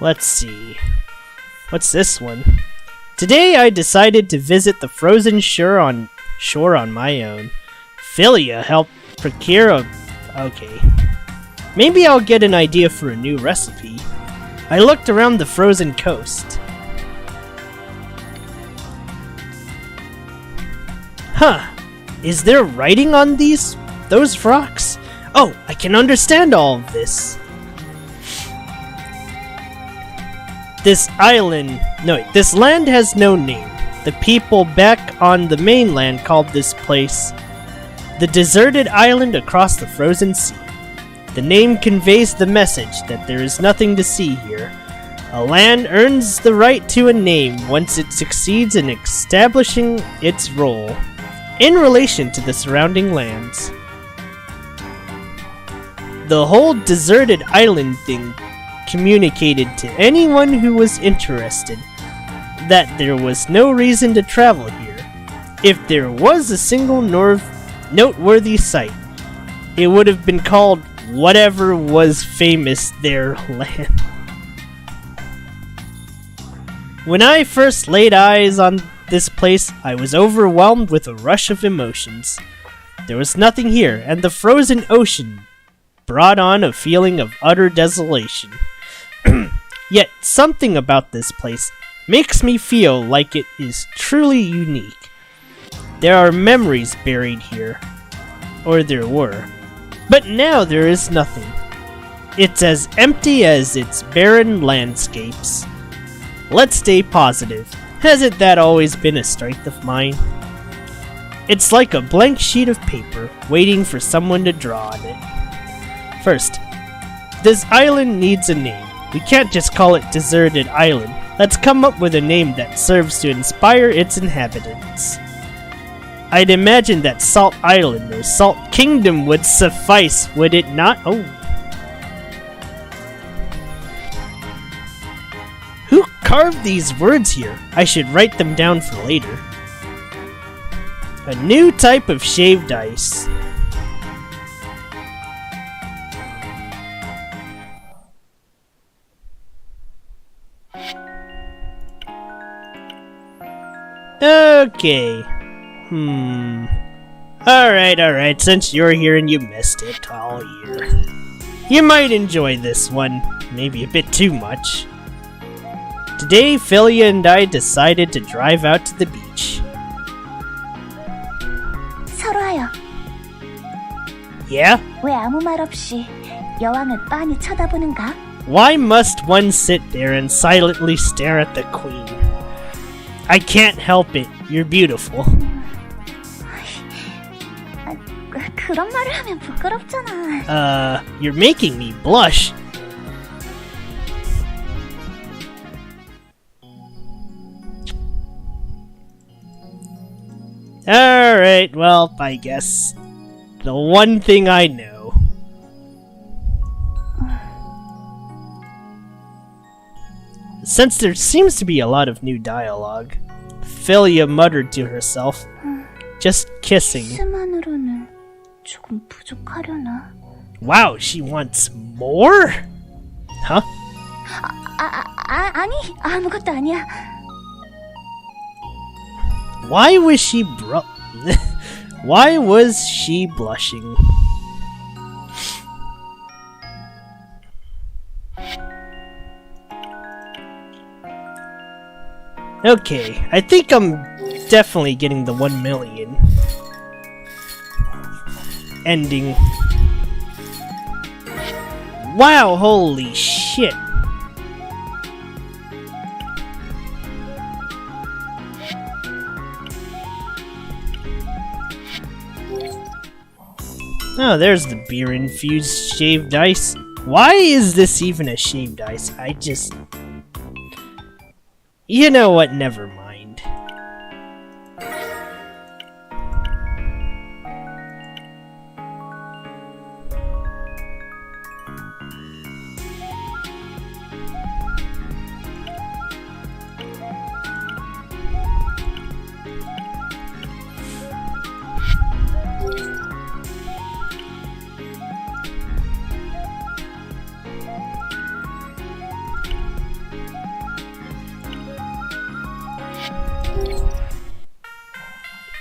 let's see. What's this one? Today I decided to visit the frozen shore on my own. Philia helped procure a... Okay. Maybe I'll get an idea for a new recipe. I looked around the frozen coast. Huh. Is there writing on those rocks? Oh, I can understand all of this. This land has no name. The people back on the mainland called this place the deserted island across the frozen sea. The name conveys the message that there is nothing to see here. A land earns the right to a name once it succeeds in establishing its role in relation to the surrounding lands. The whole deserted island thing communicated to anyone who was interested that there was no reason to travel here. If there was a single noteworthy sight, it would have been called whatever was famous their land. When I first laid eyes on this place, I was overwhelmed with a rush of emotions. There was nothing here, and the frozen ocean brought on a feeling of utter desolation. Yet something about this place makes me feel like it is truly unique. There are memories buried here, or there were, but now there is nothing. It's as empty as its barren landscapes. Let's stay positive. Hasn't that always been a strength of mine? It's like a blank sheet of paper waiting for someone to draw on it. First, this island needs a name. We can't just call it Deserted Island. Let's come up with a name that serves to inspire its inhabitants. I'd imagine that Salt Island or Salt Kingdom would suffice, would it not? Oh. Who carved these words here? I should write them down for later. A new type of shaved ice. Okay. Alright, since you're here and you missed it all year. You might enjoy this one, maybe a bit too much. Today, Philia and I decided to drive out to the beach. 설화요. Yeah? 왜 아무 말 없이 여왕을 빤히 쳐다보는가? Why must one sit there and silently stare at the queen? I can't help it. You're beautiful. 그런 말을 하면 부끄럽잖아. You're making me blush. Alright, well, I guess the one thing I know. Since there seems to be a lot of new dialogue, Philia muttered to herself, just kissing. 키스만으로는 조금 부족하려나? Wow, she wants more? Huh? 아니, 아무것도 아니야. Why was she Why was she blushing? Okay, I think I'm definitely getting the 1 million ending. Wow, holy shit. Oh, there's the beer-infused shaved ice. Why is this even a shaved ice? You know what, never mind.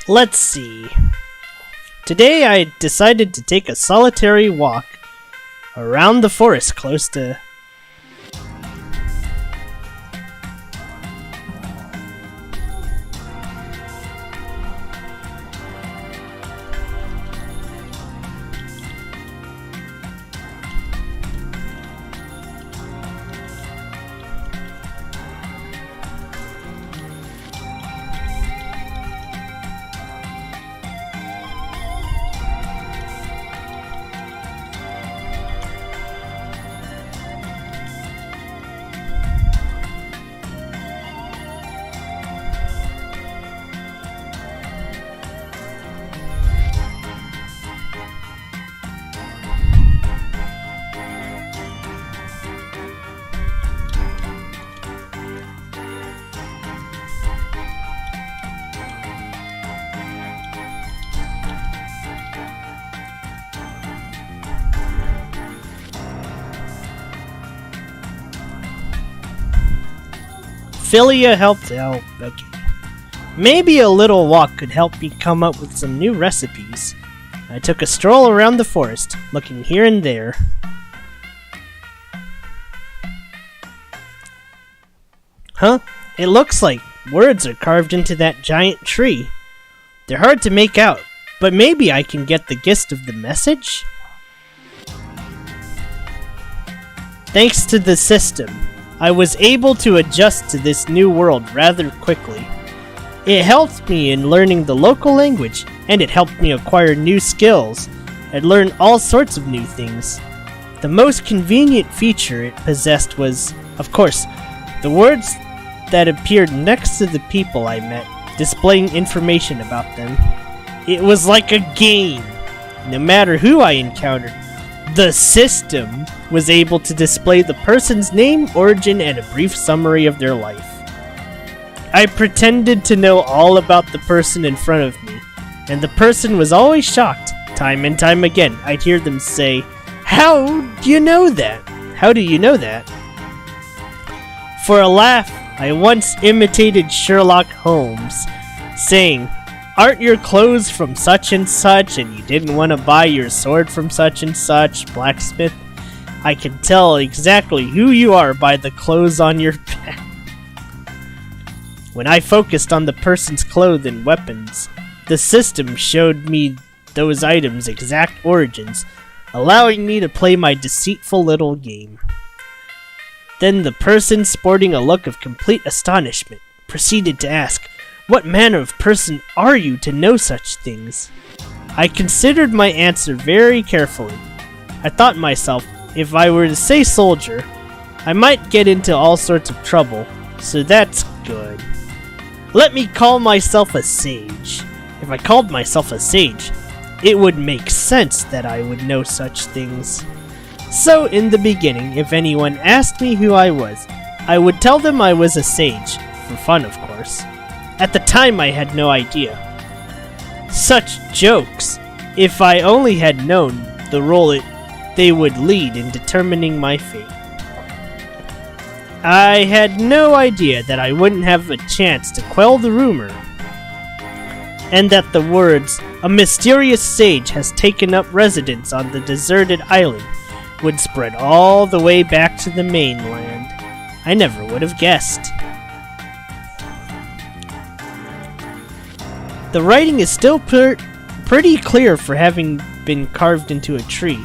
Let's see. Today I decided to take a solitary walk around the forest close to... Philia helped out. Okay. Maybe a little walk could help me come up with some new recipes. I took a stroll around the forest, looking here and there. Huh? It looks like words are carved into that giant tree. They're hard to make out, but maybe I can get the gist of the message? Thanks to the system, I was able to adjust to this new world rather quickly. It helped me in learning the local language, and it helped me acquire new skills and learn all sorts of new things. The most convenient feature it possessed was, of course, the words that appeared next to the people I met, displaying information about them. It was like a game. No matter who I encountered, the system was able to display the person's name, origin, and a brief summary of their life. I pretended to know all about the person in front of me, and the person was always shocked. Time and time again, I'd hear them say, "How do you know that? How do you know that?" For a laugh, I once imitated Sherlock Holmes, saying, "Aren't your clothes from such and such, and you didn't want to buy your sword from such and such, blacksmith? I can tell exactly who you are by the clothes on your back." When I focused on the person's clothes and weapons, the system showed me those items' exact origins, allowing me to play my deceitful little game. Then the person, sporting a look of complete astonishment, proceeded to ask, "What manner of person are you to know such things?" I considered my answer very carefully. I thought myself, if I were to say soldier, I might get into all sorts of trouble, so that's good. Let me call myself a sage. If I called myself a sage, it would make sense that I would know such things. So in the beginning, if anyone asked me who I was, I would tell them I was a sage, for fun of course. At the time I had no idea. Such jokes! If I only had known the role it they would lead in determining my fate. I had no idea that I wouldn't have a chance to quell the rumor, and that the words, "A mysterious sage has taken up residence on the deserted island," would spread all the way back to the mainland. I never would have guessed. The writing is still pretty clear for having been carved into a tree.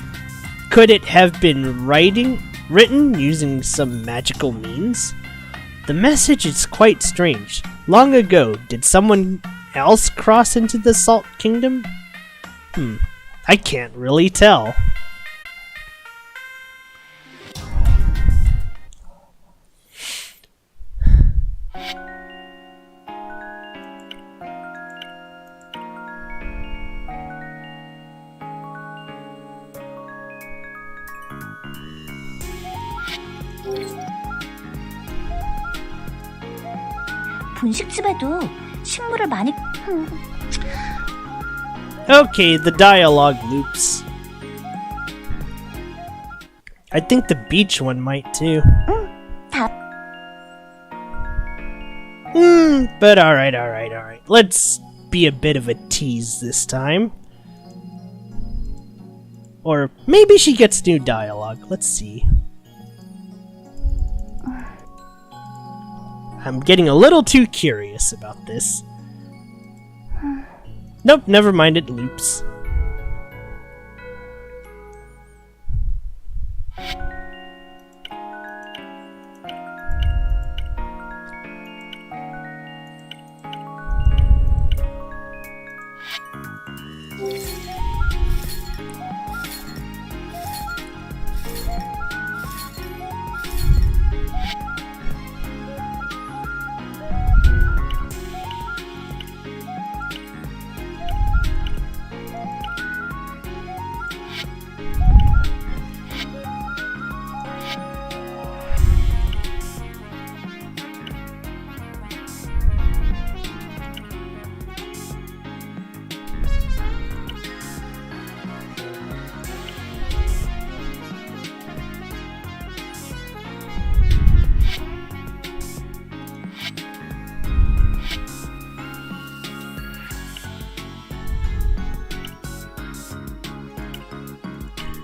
Could it have been written using some magical means? The message is quite strange. Long ago, did someone else cross into the Salt Kingdom? I can't really tell. 분식집에도 식물을 많이 Okay, the dialogue loops. I think the beach one might too. But alright. Let's be a bit of a tease this time. Or maybe she gets new dialogue. Let's see. I'm getting a little too curious about this. Nope, never mind, it loops.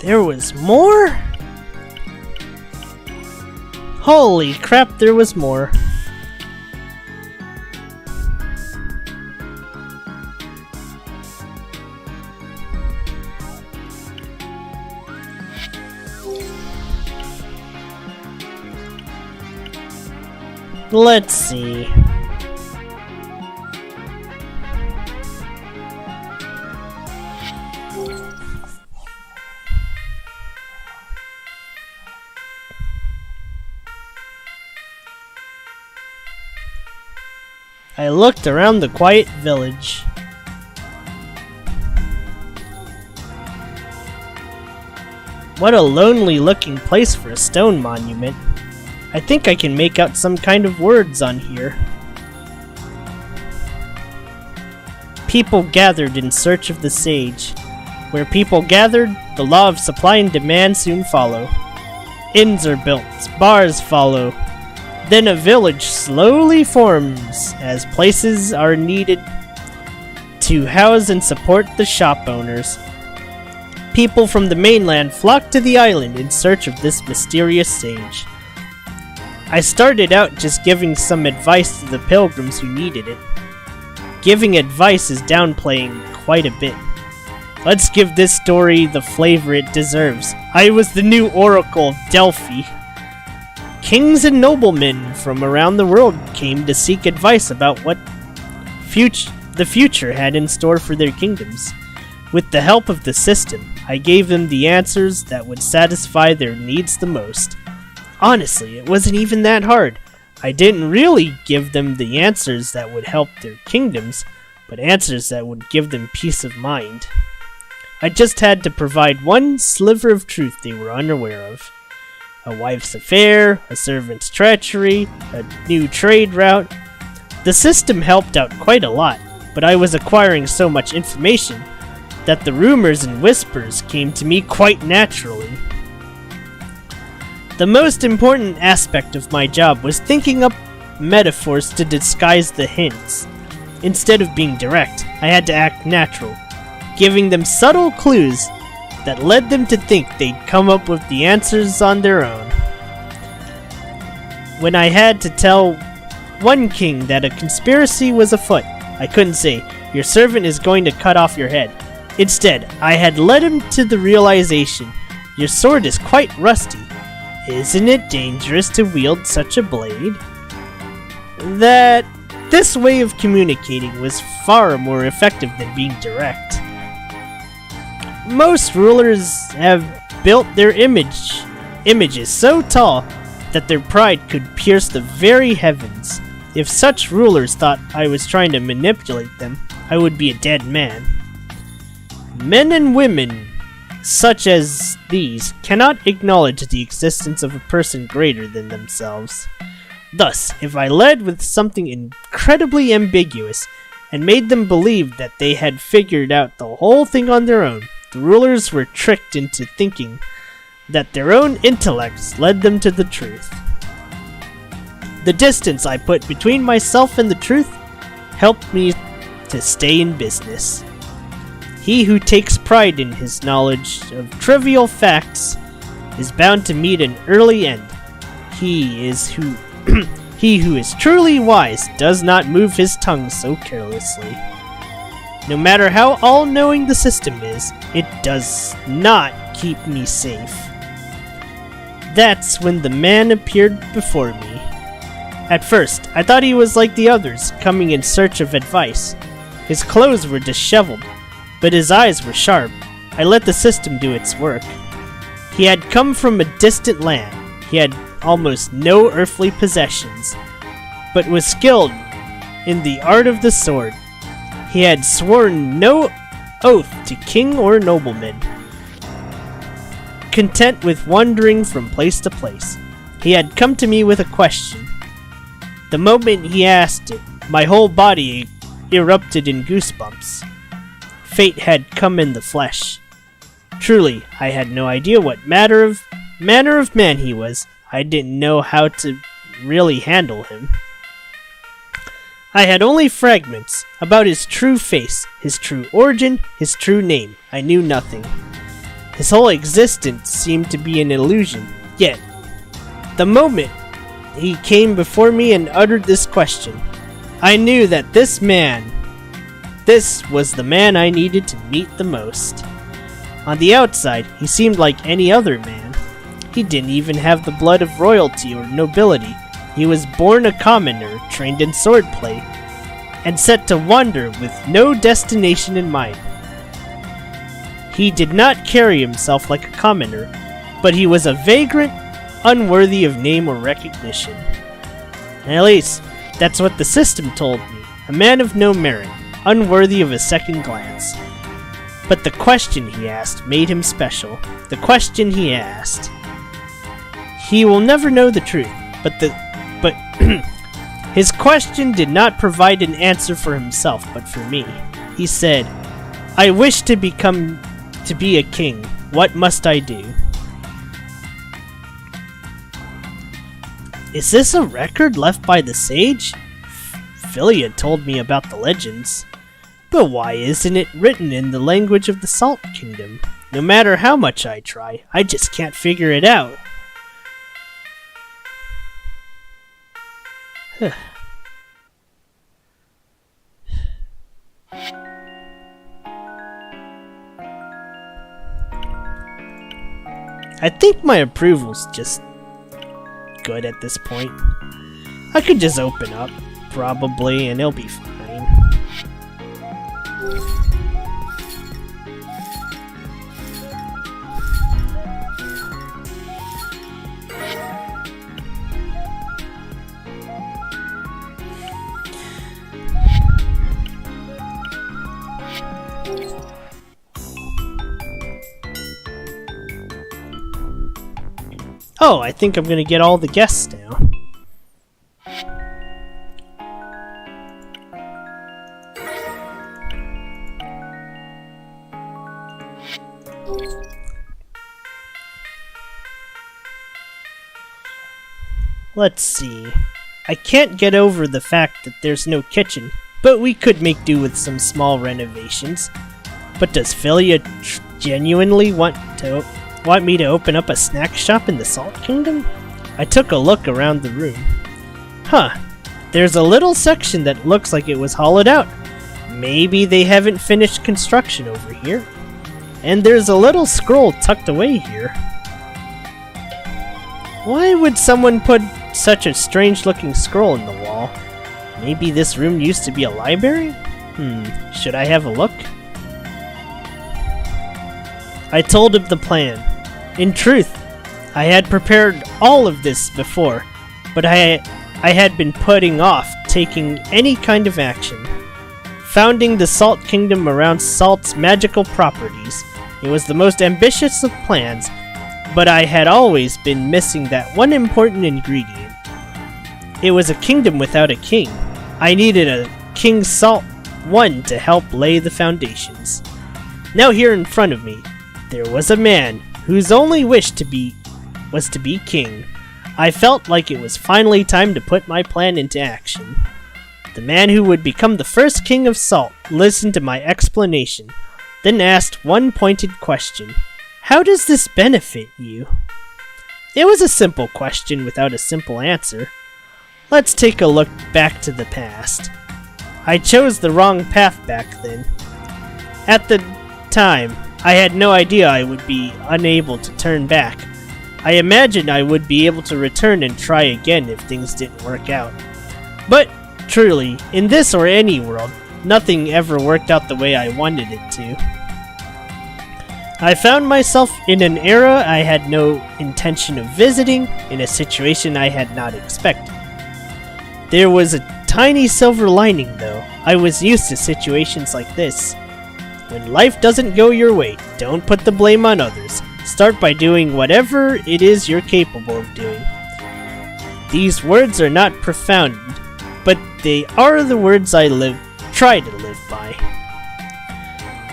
There was more? Holy crap, there was more. Let's see. I looked around the quiet village. What a lonely looking place for a stone monument. I think I can make out some kind of words on here. People gathered in search of the sage. Where people gathered, the law of supply and demand soon follow. Inns are built, bars follow. Then a village slowly forms as places are needed to house and support the shop owners. People from the mainland flock to the island in search of this mysterious sage. I started out just giving some advice to the pilgrims who needed it. Giving advice is downplaying quite a bit. Let's give this story the flavor it deserves. I was the new Oracle of Delphi. Kings and noblemen from around the world came to seek advice about what the future had in store for their kingdoms. With the help of the system, I gave them the answers that would satisfy their needs the most. Honestly, it wasn't even that hard. I didn't really give them the answers that would help their kingdoms, but answers that would give them peace of mind. I just had to provide one sliver of truth they were unaware of. A wife's affair, a servant's treachery, a new trade route. The system helped out quite a lot, but I was acquiring so much information, that the rumors and whispers came to me quite naturally. The most important aspect of my job was thinking up metaphors to disguise the hints. Instead of being direct, I had to act natural, giving them subtle clues that led them to think they'd come up with the answers on their own. When I had to tell one king that a conspiracy was afoot, I couldn't say, "Your servant is going to cut off your head." Instead, I had led him to the realization, "Your sword is quite rusty. Isn't it dangerous to wield such a blade?" That this way of communicating was far more effective than being direct. Most rulers have built their images so tall that their pride could pierce the very heavens. If such rulers thought I was trying to manipulate them, I would be a dead man. Men and women such as these cannot acknowledge the existence of a person greater than themselves. Thus, if I led with something incredibly ambiguous and made them believe that they had figured out the whole thing on their own, the rulers were tricked into thinking that their own intellects led them to the truth. The distance I put between myself and the truth helped me to stay in business. He who takes pride in his knowledge of trivial facts is bound to meet an early end. He who is truly wise does not move his tongue so carelessly. No matter how all-knowing the system is, it does not keep me safe. That's when the man appeared before me. At first, I thought he was like the others, coming in search of advice. His clothes were disheveled, but his eyes were sharp. I let the system do its work. He had come from a distant land. He had almost no earthly possessions, but was skilled in the art of the sword. He had sworn no oath to king or nobleman, content with wandering from place to place. He had come to me with a question. The moment he asked it, my whole body erupted in goosebumps. Fate had come in the flesh. Truly, I had no idea what manner of man he was. I didn't know how to really handle him. I had only fragments about his true face, his true origin, his true name. I knew nothing. His whole existence seemed to be an illusion. Yet, the moment he came before me and uttered this question, I knew that this was the man I needed to meet the most. On the outside, he seemed like any other man. He didn't even have the blood of royalty or nobility. He was born a commoner, trained in swordplay, and set to wander with no destination in mind. He did not carry himself like a commoner, but he was a vagrant, unworthy of name or recognition. At least, that's what the system told me. A man of no merit, unworthy of a second glance. But the question he asked made him special. The question he asked. He will never know the truth, but his question did not provide an answer for himself, but for me. He said, "I wish to be a king. What must I do?" Is this a record left by the sage? Philia told me about the legends. But why isn't it written in the language of the Salt Kingdom? No matter how much I try, I just can't figure it out. I think my approval's just good at this point. I could just open up, probably, and it'll be fine. Oh, I think I'm gonna get all the guests now. Let's see. I can't get over the fact that there's no kitchen, but we could make do with some small renovations. But does Philia genuinely want me to open up a snack shop in the Salt Kingdom? I took a look around the room. Huh. There's a little section that looks like it was hollowed out. Maybe they haven't finished construction over here. And there's a little scroll tucked away here. Why would someone put such a strange-looking scroll in the wall? Maybe this room used to be a library? Should I have a look? I told him the plan. In truth, I had prepared all of this before, but I had been putting off taking any kind of action. Founding the Salt Kingdom around Salt's magical properties, it was the most ambitious of plans, but I had always been missing that one important ingredient. It was a kingdom without a king. I needed a King Salt I to help lay the foundations. Now here in front of me, there was a man whose only wish was to be king. I felt like it was finally time to put my plan into action. The man who would become the first king of Salt listened to my explanation, then asked one pointed question. How does this benefit you? It was a simple question without a simple answer. Let's take a look back to the past. I chose the wrong path back then. At the time, I had no idea I would be unable to turn back. I imagined I would be able to return and try again if things didn't work out. But, truly, in this or any world, nothing ever worked out the way I wanted it to. I found myself in an era I had no intention of visiting, in a situation I had not expected. There was a tiny silver lining, though. I was used to situations like this. When life doesn't go your way, don't put the blame on others. Start by doing whatever it is you're capable of doing. These words are not profound, but they are the words I try to live by.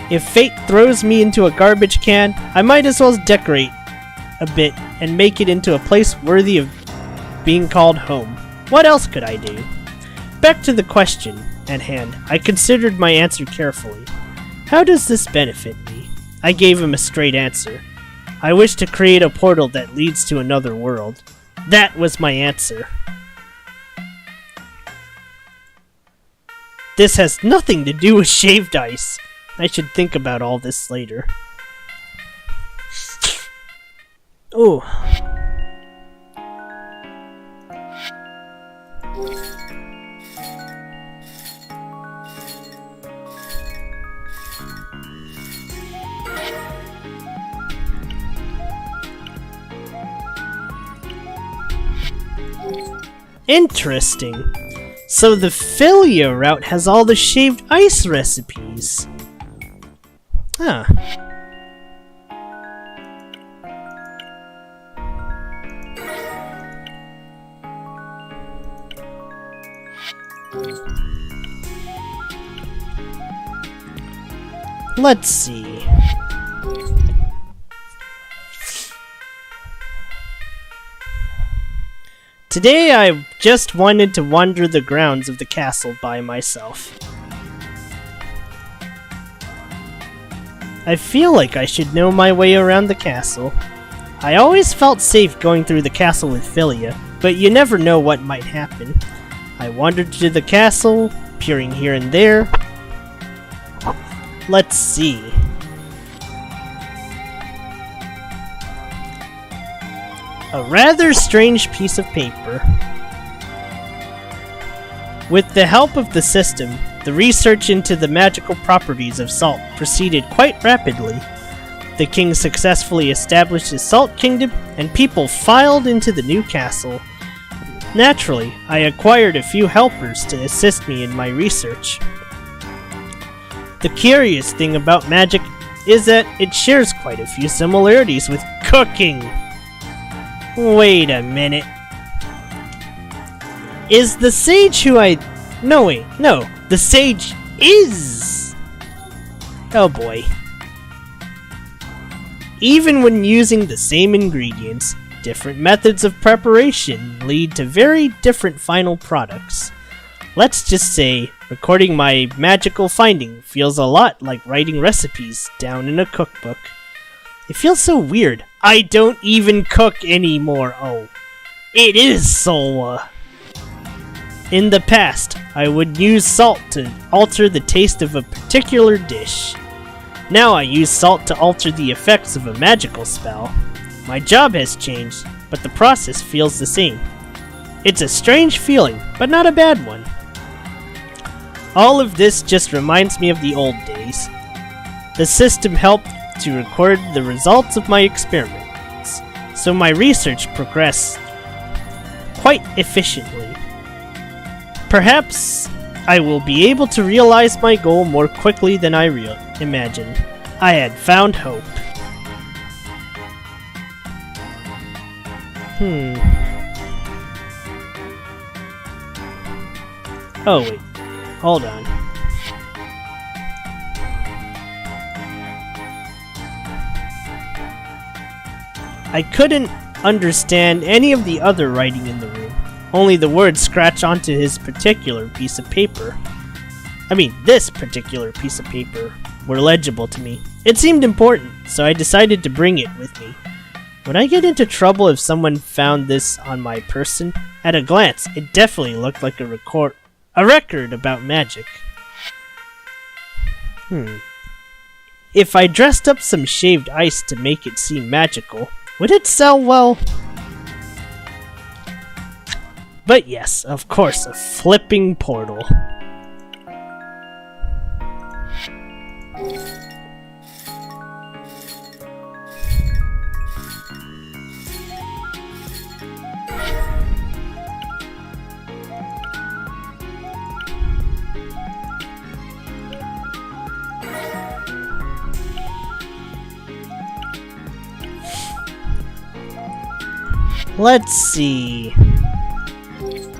If fate throws me into a garbage can, I might as well decorate a bit and make it into a place worthy of being called home. What else could I do? Back to the question at hand, I considered my answer carefully. How does this benefit me? I gave him a straight answer. I wish to create a portal that leads to another world. That was my answer. This has nothing to do with shaved ice. I should think about all this later. Ooh. Interesting. So the Philia route has all the shaved ice recipes. Huh. Let's see. Today I just wanted to wander the grounds of the castle by myself. I feel like I should know my way around the castle. I always felt safe going through the castle with Philia, but you never know what might happen. I wandered to the castle, peering here and there. Let's see. A rather strange piece of paper. With the help of the system, the research into the magical properties of salt proceeded quite rapidly. The king successfully established his Salt Kingdom, and people filed into the new castle. Naturally, I acquired a few helpers to assist me in my research. The curious thing about magic is that it shares quite a few similarities with cooking. Wait a minute. Is the sage who I... No, wait, no. The sage is... Oh boy. Even when using the same ingredients, Different methods of preparation lead to very different final products. Let's just say, recording my magical finding feels a lot like writing recipes down in a cookbook. It feels so weird. I don't even cook anymore. Oh, it is Solwa. In the past, I would use salt to alter the taste of a particular dish. Now I use salt to alter the effects of a magical spell. My job has changed, but the process feels the same. It's a strange feeling, but not a bad one. All of this just reminds me of the old days. The system helped to record the results of my experiments, so my research progressed quite efficiently. Perhaps I will be able to realize my goal more quickly than I imagined. I had found hope. Oh wait, hold on. I couldn't understand any of the other writing in the room. Only the words scratched onto his particular piece of paper. This particular piece of paper were legible to me. It seemed important, so I decided to bring it with me. Would I get into trouble if someone found this on my person? At a glance, it definitely looked like a record about magic. If I dressed up some shaved ice to make it seem magical, would it sell well? But yes, of course, a flipping portal. Let's see.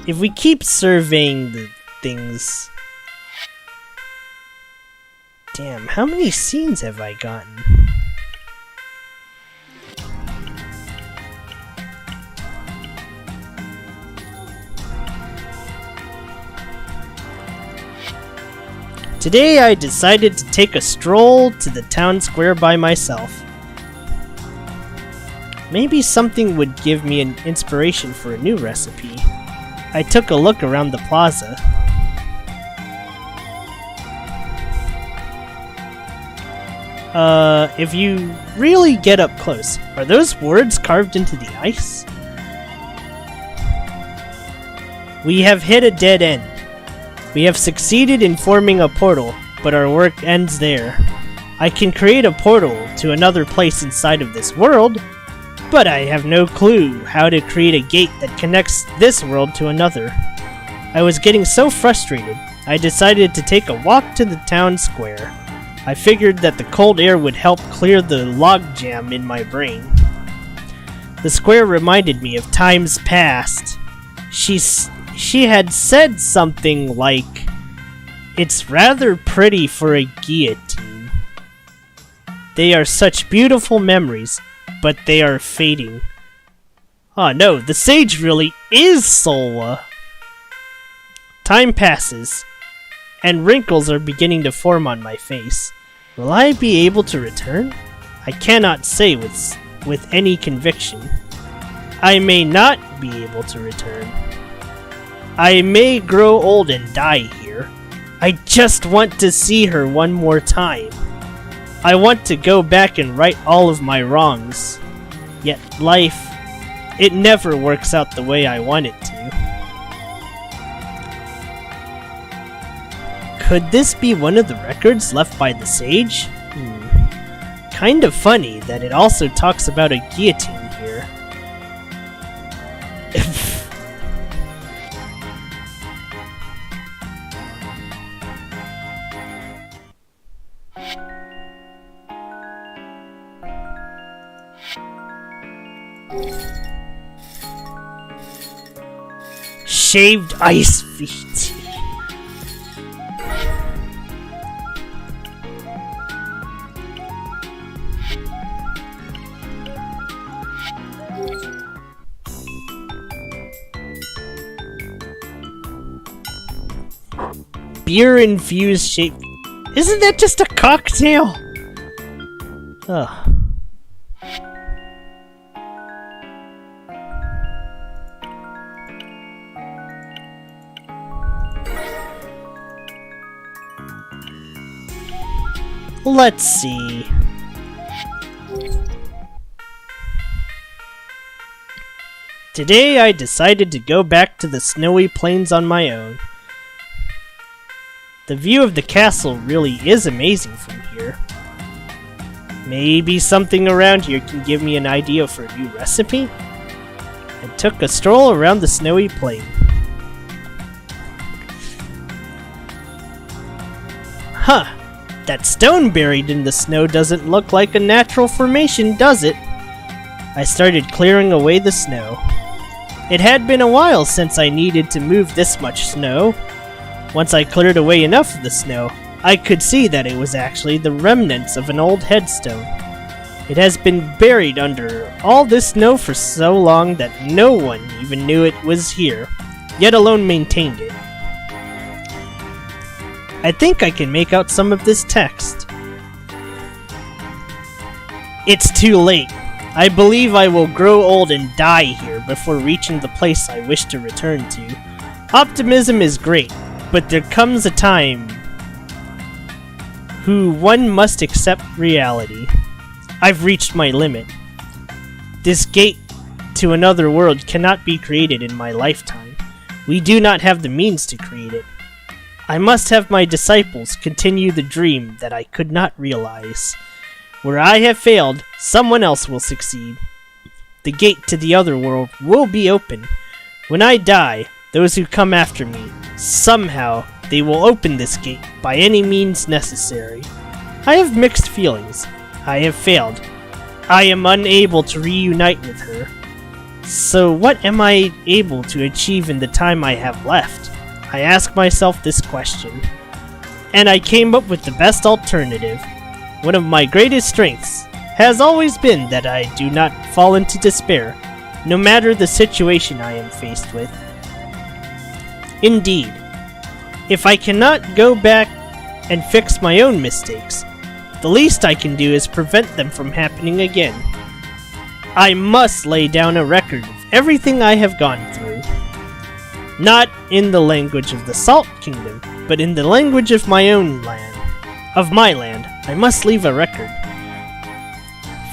If we keep surveying the things... Damn, how many scenes have I gotten? Today I decided to take a stroll to the town square by myself. Maybe something would give me an inspiration for a new recipe. I took a look around the plaza. If you really get up close, are those words carved into the ice? We have hit a dead end. We have succeeded in forming a portal, but our work ends there. I can create a portal to another place inside of this world, but I have no clue how to create a gate that connects this world to another. I was getting so frustrated, I decided to take a walk to the town square. I figured that the cold air would help clear the logjam in my brain. The square reminded me of times past. She had said something like, "It's rather pretty for a guillotine. They are such beautiful memories, but they are fading." Oh no, the sage really is Solwa! Time passes, and wrinkles are beginning to form on my face. Will I be able to return? I cannot say with any conviction. I may not be able to return. I may grow old and die here. I just want to see her one more time. I want to go back and right all of my wrongs. Yet life, it never works out the way I want it to. Could this be one of the records left by the sage? Kind of funny that it also talks about a guillotine here. Shaved ice feet. beer-infused shape. Isn't that just a cocktail? Ugh. Let's see. Today I decided to go back to the snowy plains on my own. The view of the castle really is amazing from here. Maybe something around here can give me an idea for a new recipe? I took a stroll around the snowy plain. Huh. That stone buried in the snow doesn't look like a natural formation, does it? I started clearing away the snow. It had been a while since I needed to move this much snow. Once I cleared away enough of the snow, I could see that it was actually the remnants of an old headstone. It has been buried under all this snow for so long that no one even knew it was here, yet alone maintained it. I think I can make out some of this text. It's too late. I believe I will grow old and die here before reaching the place I wish to return to. Optimism is great, but there comes a time one must accept reality. I've reached my limit. This gate to another world cannot be created in my lifetime. We do not have the means to create it. I must have my disciples continue the dream that I could not realize. Where I have failed, someone else will succeed. The gate to the other world will be open. When I die, those who come after me, somehow they will open this gate by any means necessary. I have mixed feelings. I have failed. I am unable to reunite with her. So what am I able to achieve in the time I have left? I ask myself this question, and I came up with the best alternative. One of my greatest strengths has always been that I do not fall into despair, no matter the situation I am faced with. Indeed, if I cannot go back and fix my own mistakes, the least I can do is prevent them from happening again. I must lay down a record of everything I have gone through. Not in the language of the Salt Kingdom, but in the language of my own land. Of my land, I must leave a record.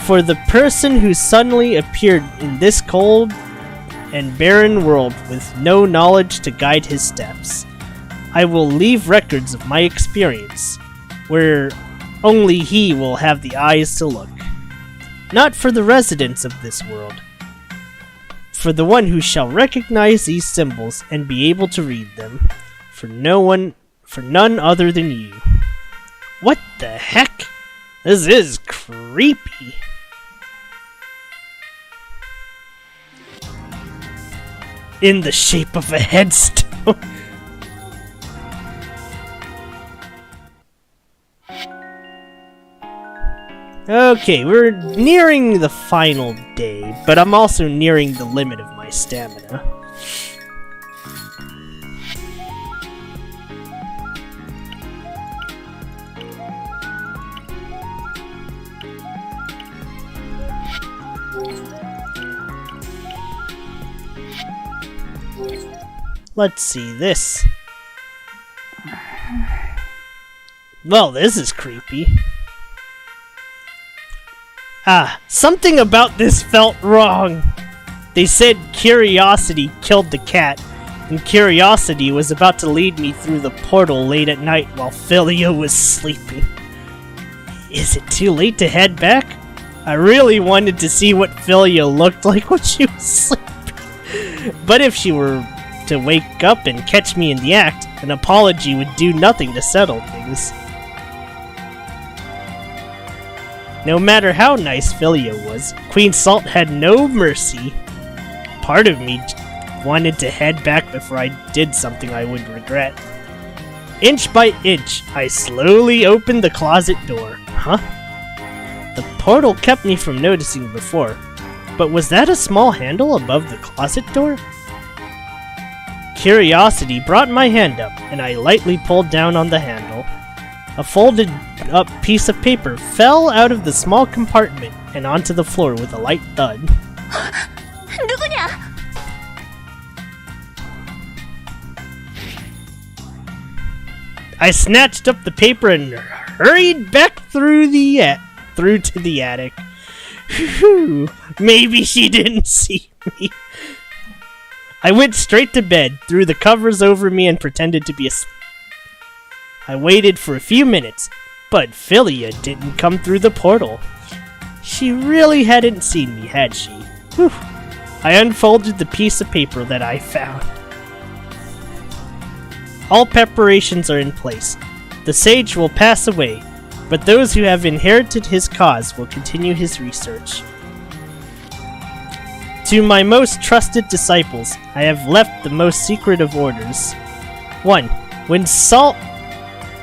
For the person who suddenly appeared in this cold and barren world with no knowledge to guide his steps, I will leave records of my experience, where only he will have the eyes to look. Not for the residents of this world, for the one who shall recognize these symbols and be able to read them, for none other than you. What the heck? This is creepy. In the shape of a headstone. Okay, we're nearing the final day, but I'm also nearing the limit of my stamina. Let's see this. Well, this is creepy. Something about this felt wrong. They said curiosity killed the cat, and curiosity was about to lead me through the portal late at night while Philia was sleeping. Is it too late to head back? I really wanted to see what Philia looked like when she was sleeping. But if she were to wake up and catch me in the act, an apology would do nothing to settle things. No matter how nice Philia was, Queen Salt had no mercy. Part of me wanted to head back before I did something I would regret. Inch by inch, I slowly opened the closet door. Huh? The portal kept me from noticing before, but was that a small handle above the closet door? Curiosity brought my hand up, and I lightly pulled down on the handle. A folded up piece of paper fell out of the small compartment and onto the floor with a light thud. 누구냐? I snatched up the paper and hurried back through to the attic. Whew, maybe she didn't see me. I went straight to bed, threw the covers over me, and pretended to be asleep. I waited for a few minutes, but Philia didn't come through the portal. She really hadn't seen me, had she? Whew. I unfolded the piece of paper that I found. All preparations are in place. The sage will pass away, but those who have inherited his cause will continue his research. To my most trusted disciples, I have left the most secret of orders. 1. When Salt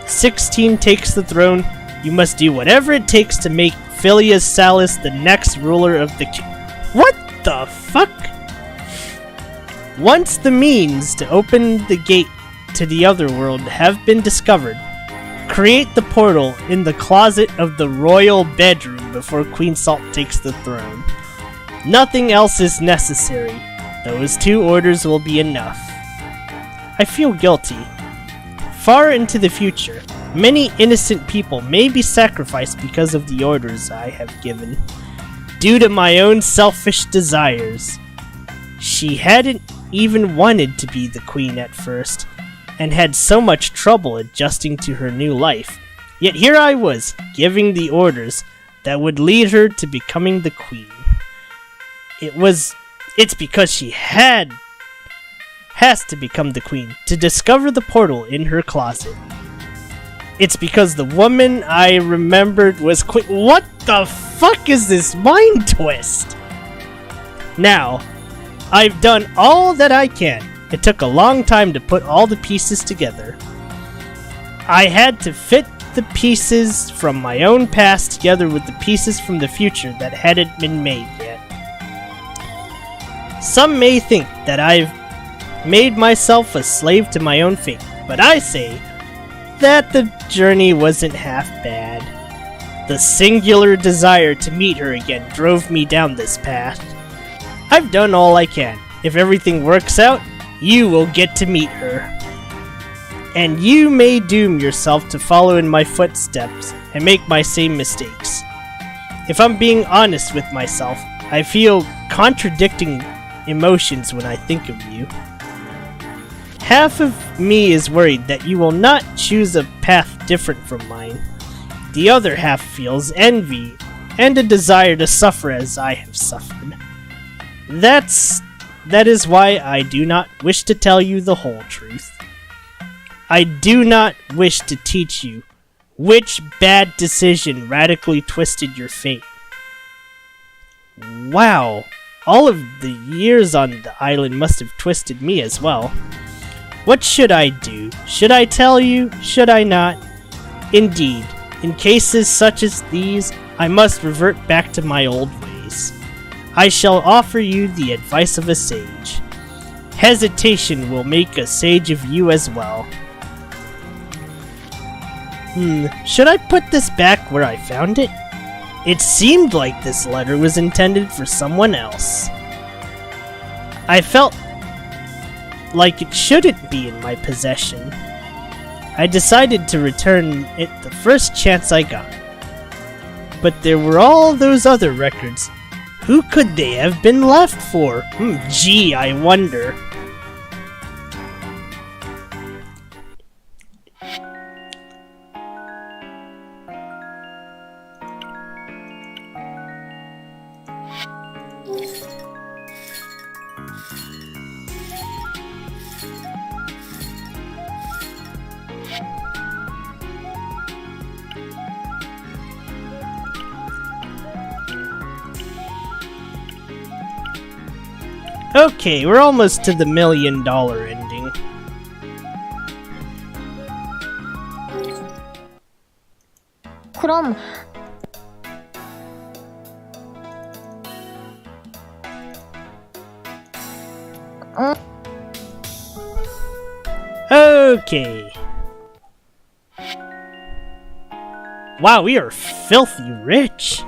16 takes the throne, you must do whatever it takes to make Phileas Salus the next ruler of the What the fuck? Once the means to open the gate to the other world have been discovered, create the portal in the closet of the royal bedroom before Queen Salt takes the throne. Nothing else is necessary. Those 2 orders will be enough. I feel guilty. Far into the future, many innocent people may be sacrificed because of the orders I have given, due to my own selfish desires. She hadn't even wanted to be the queen at first, and had so much trouble adjusting to her new life. Yet here I was, giving the orders that would lead her to becoming the queen. It's because she has to become the queen, to discover the portal in her closet. It's because the woman I remembered was queen. What the fuck is this mind twist? Now, I've done all that I can. It took a long time to put all the pieces together. I had to fit the pieces from my own past together with the pieces from the future that hadn't been made yet. Some may think that I've made myself a slave to my own fate, but I say that the journey wasn't half bad. The singular desire to meet her again drove me down this path. I've done all I can. If everything works out, you will get to meet her. And you may doom yourself to follow in my footsteps and make my same mistakes. If I'm being honest with myself, I feel contradicting emotions when I think of you. Half of me is worried that you will not choose a path different from mine. The other half feels envy and a desire to suffer as I have suffered. That is why I do not wish to tell you the whole truth. I do not wish to teach you which bad decision radically twisted your fate. Wow, all of the years on the island must have twisted me as well. What should I do? Should I tell you? Should I not? Indeed, in cases such as these, I must revert back to my old ways. I shall offer you the advice of a sage. Hesitation will make a sage of you as well. Should I put this back where I found it? It seemed like this letter was intended for someone else. I felt like it shouldn't be in my possession. I decided to return it the first chance I got. But there were all those other records. Who could they have been left for? Gee, I wonder. Okay, we're almost to the $1 million ending. 그럼 Okay. Wow, we are filthy rich.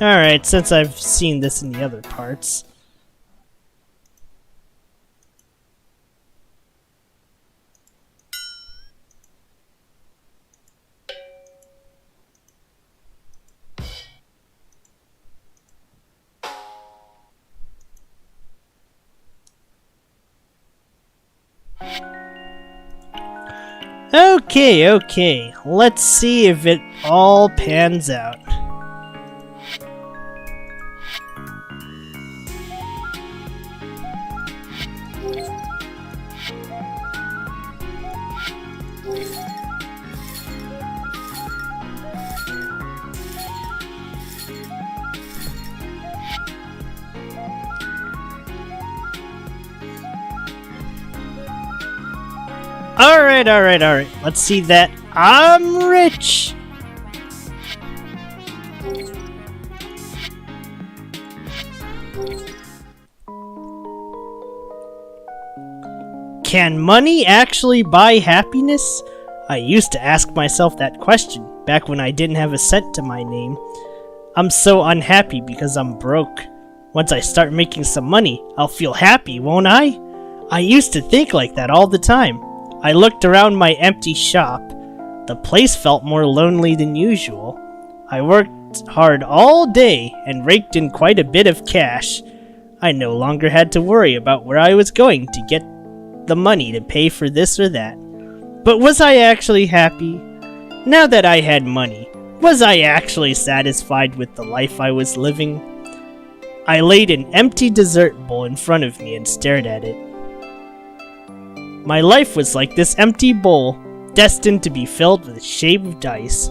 Alright, since I've seen this in the other parts. Okay, let's see if it all pans out. Alright. Let's see that I'm rich. Can money actually buy happiness? I used to ask myself that question back when I didn't have a cent to my name. I'm so unhappy because I'm broke. Once I start making some money, I'll feel happy, won't I? I used to think like that all the time. I looked around my empty shop. The place felt more lonely than usual. I worked hard all day and raked in quite a bit of cash. I no longer had to worry about where I was going to get the money to pay for this or that. But was I actually happy? Now that I had money, was I actually satisfied with the life I was living? I laid an empty dessert bowl in front of me and stared at it. My life was like this empty bowl, destined to be filled with shaved ice.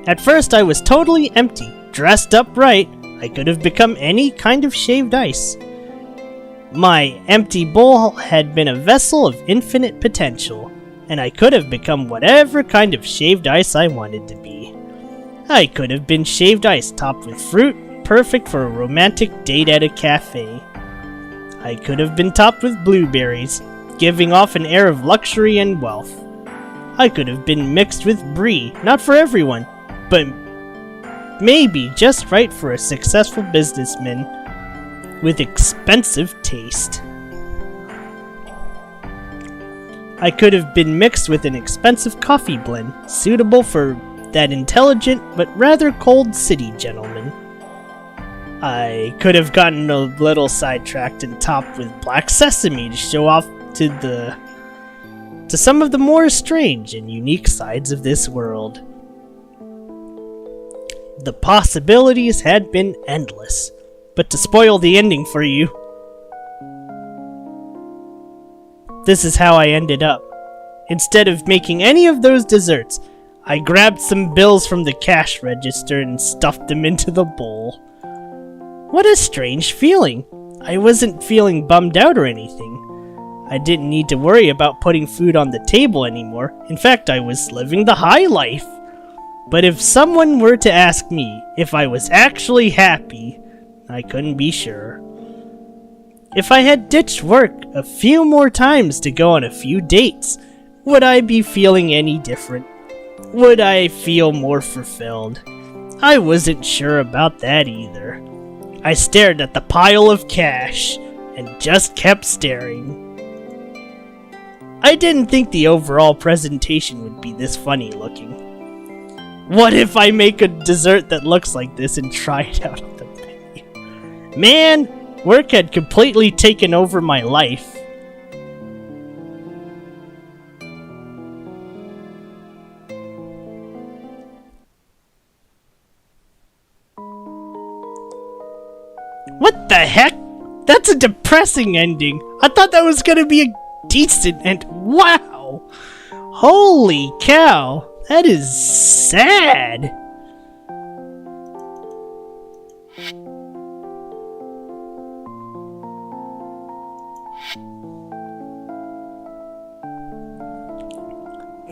At first I was totally empty, dressed up right. I could have become any kind of shaved ice. My empty bowl had been a vessel of infinite potential, and I could have become whatever kind of shaved ice I wanted to be. I could have been shaved ice topped with fruit, perfect for a romantic date at a cafe. I could have been topped with blueberries, giving off an air of luxury and wealth. I could have been mixed with brie, not for everyone, but maybe just right for a successful businessman with expensive taste. I could have been mixed with an expensive coffee blend, suitable for that intelligent but rather cold city gentleman. I could have gotten a little sidetracked and topped with black sesame to show off to some of the more strange and unique sides of this world. The possibilities had been endless, but to spoil the ending for you, this is how I ended up. Instead of making any of those desserts, I grabbed some bills from the cash register and stuffed them into the bowl. What a strange feeling. I wasn't feeling bummed out or anything. I didn't need to worry about putting food on the table anymore. In fact, I was living the high life. But if someone were to ask me if I was actually happy, I couldn't be sure. If I had ditched work a few more times to go on a few dates, would I be feeling any different? Would I feel more fulfilled? I wasn't sure about that either. I stared at the pile of cash and just kept staring. I didn't think the overall presentation would be this funny looking. What if I make a dessert that looks like this and try it out on the menu? Man, work had completely taken over my life. What the heck? That's a depressing ending. I thought that was gonna be a decent and wow! Holy cow! That is sad!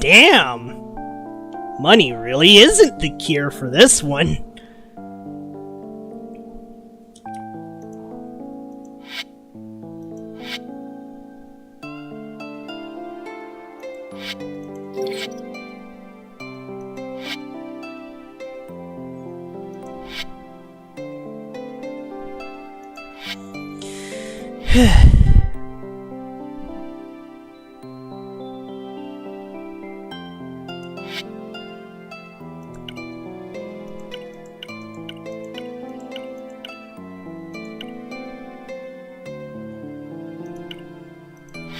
Damn! Money really isn't the cure for this one.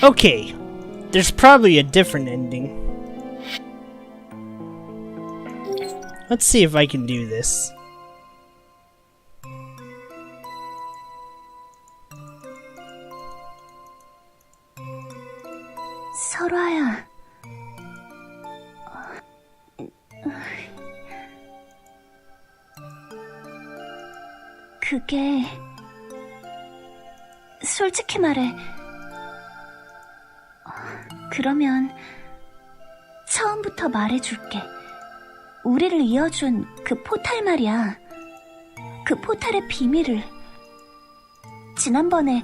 Okay, there's probably a different ending. Let's see if I can do this. 설화야. 그게... 솔직히 말해. 그러면 처음부터 말해줄게. 우리를 이어준 그 포탈 말이야. 그 포탈의 비밀을. 지난번에